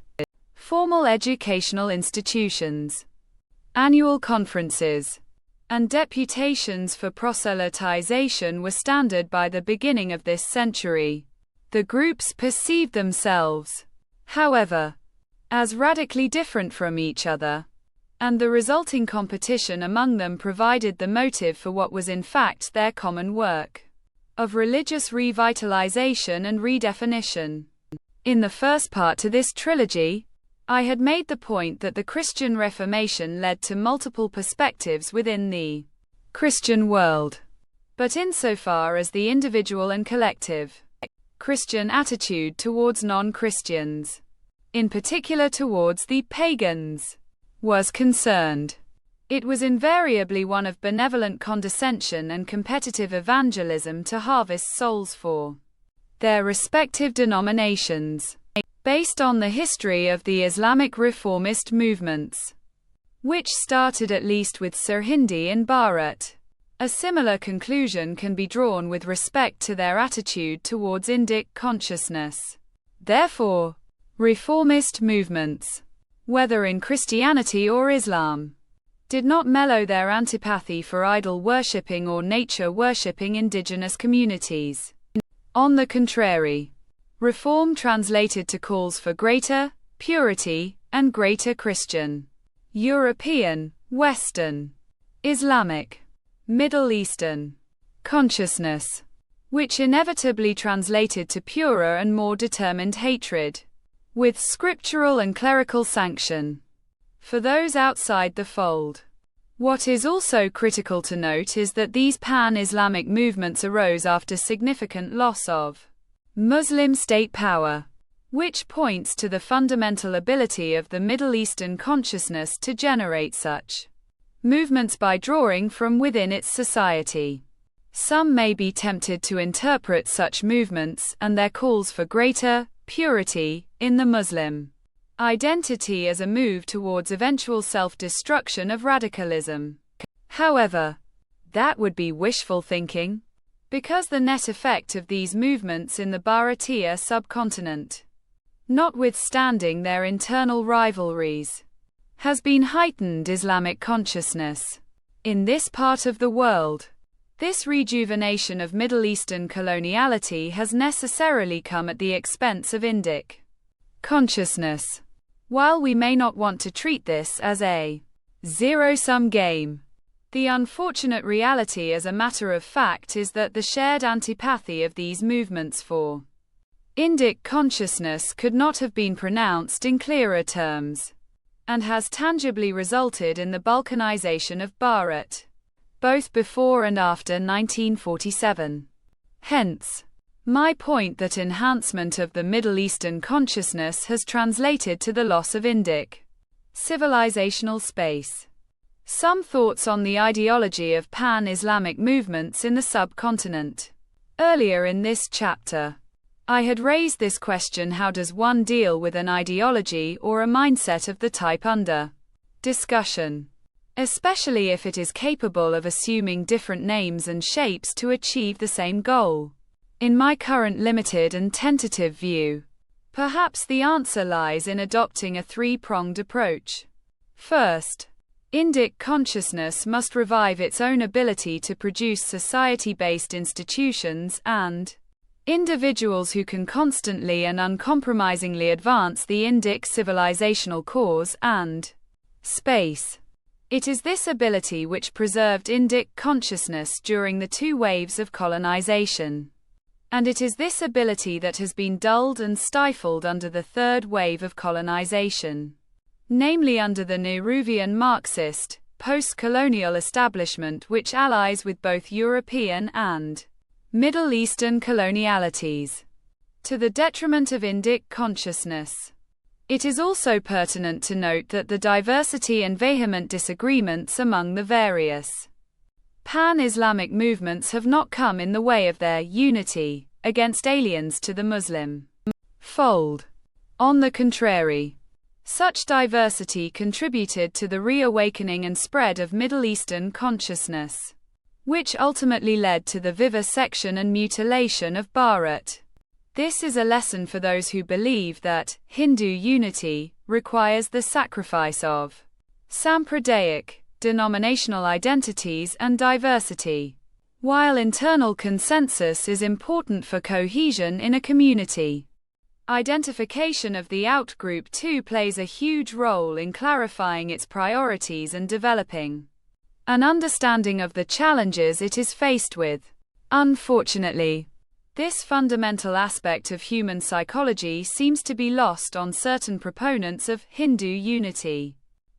formal educational institutions, annual conferences, and deputations for proselytization were standard by the beginning of this century. The groups perceived themselves, however, as radically different from each other, and the resulting competition among them provided the motive for what was in fact their common work of religious revitalization and redefinition. In the first part to this trilogy, I had made the point that the Christian Reformation led to multiple perspectives within the Christian world, but insofar as the individual and collective Christian attitude towards non-Christians, in particular towards the pagans, was concerned, it was invariably one of benevolent condescension and competitive evangelism to harvest souls for their respective denominations, based on the history of the Islamic reformist movements, which started at least with Sirhindi in Bharat. A similar conclusion can be drawn with respect to their attitude towards Indic consciousness. Therefore, reformist movements, whether in Christianity or Islam, did not mellow their antipathy for idol worshipping or nature worshipping indigenous communities. On the contrary, reform translated to calls for greater purity and greater Christian, European, Western, Islamic, Middle Eastern consciousness, which inevitably translated to purer and more determined hatred, with scriptural and clerical sanction, for those outside the fold. What is also critical to note is that these pan-Islamic movements arose after significant loss of Muslim state power, which points to the fundamental ability of the Middle Eastern consciousness to generate such movements by drawing from within its society. Some may be tempted to interpret such movements and their calls for greater purity in the Muslim identity as a move towards eventual self-destruction of radicalism. However, that would be wishful thinking, because the net effect of these movements in the Bharatiya subcontinent, notwithstanding their internal rivalries, has been heightened Islamic consciousness. In this part of the world, this rejuvenation of Middle Eastern coloniality has necessarily come at the expense of Indic consciousness. While we may not want to treat this as a zero-sum game, the unfortunate reality as a matter of fact is that the shared antipathy of these movements for Indic consciousness could not have been pronounced in clearer terms, and has tangibly resulted in the balkanization of Bharat, both before and after 1947. Hence, my point that enhancement of the Middle Eastern consciousness has translated to the loss of Indic civilizational space. Some thoughts on the ideology of pan-Islamic movements in the subcontinent. Earlier in this chapter, I had raised this question: how does one deal with an ideology or a mindset of the type under discussion, especially if it is capable of assuming different names and shapes to achieve the same goal? In my current limited and tentative view, perhaps the answer lies in adopting a three-pronged approach. First, Indic consciousness must revive its own ability to produce society-based institutions and individuals who can constantly and uncompromisingly advance the Indic civilizational cause and space. It is this ability which preserved Indic consciousness during the two waves of colonization. And it is this ability that has been dulled and stifled under the third wave of colonization, namely under the Nehruvian Marxist, post-colonial establishment which allies with both European and Middle Eastern colonialities, to the detriment of Indic consciousness. It is also pertinent to note that the diversity and vehement disagreements among the various pan-Islamic movements have not come in the way of their unity against aliens to the Muslim fold. On the contrary, such diversity contributed to the reawakening and spread of Middle Eastern consciousness, which ultimately led to the vivisection and mutilation of Bharat. This is a lesson for those who believe that Hindu unity requires the sacrifice of Sampradaic, denominational identities and diversity. While internal consensus is important for cohesion in a community, identification of the outgroup too plays a huge role in clarifying its priorities and developing an understanding of the challenges it is faced with. Unfortunately, this fundamental aspect of human psychology seems to be lost on certain proponents of Hindu unity,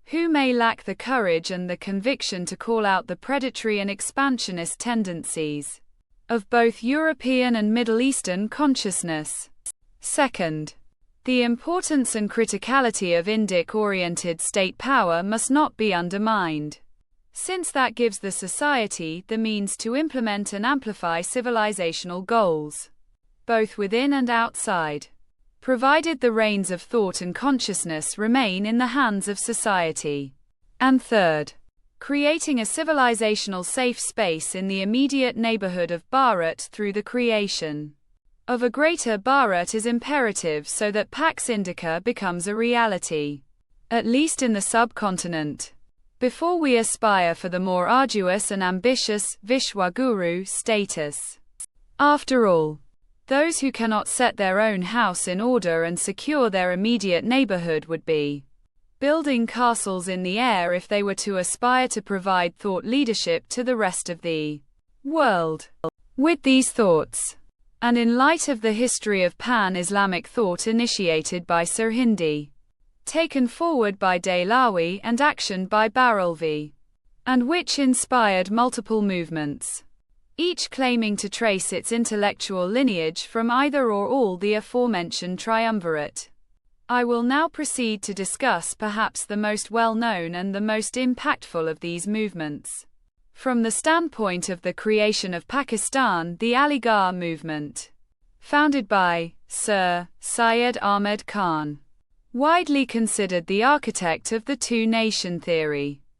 who may lack the courage and the conviction to call out the predatory and expansionist tendencies of both European and Middle Eastern consciousness. Second, the importance and criticality of Indic-oriented state power must not be undermined, since that gives the society the means to implement and amplify civilizational goals, both within and outside, provided the reins of thought and consciousness remain in the hands of society. And third, creating a civilizational safe space in the immediate neighborhood of Bharat through the creation of a greater Bharat is imperative so that Pax Indica becomes a reality, at least in the subcontinent, before we aspire for the more arduous and ambitious Vishwaguru status. After all, those who cannot set their own house in order and secure their immediate neighborhood would be building castles in the air if they were to aspire to provide thought leadership to the rest of the world. With these thoughts, and in light of the history of pan-Islamic thought initiated by Sirhindi, taken forward by Dehlawi and actioned by Barelvi, and which inspired multiple movements, each claiming to trace its intellectual lineage from either or all the aforementioned triumvirate, I will now proceed to discuss perhaps the most well-known and the most impactful of these movements. From the standpoint of the creation of Pakistan, the Aligarh movement, founded by Sir Syed Ahmed Khan, widely considered the architect of the two-nation theory,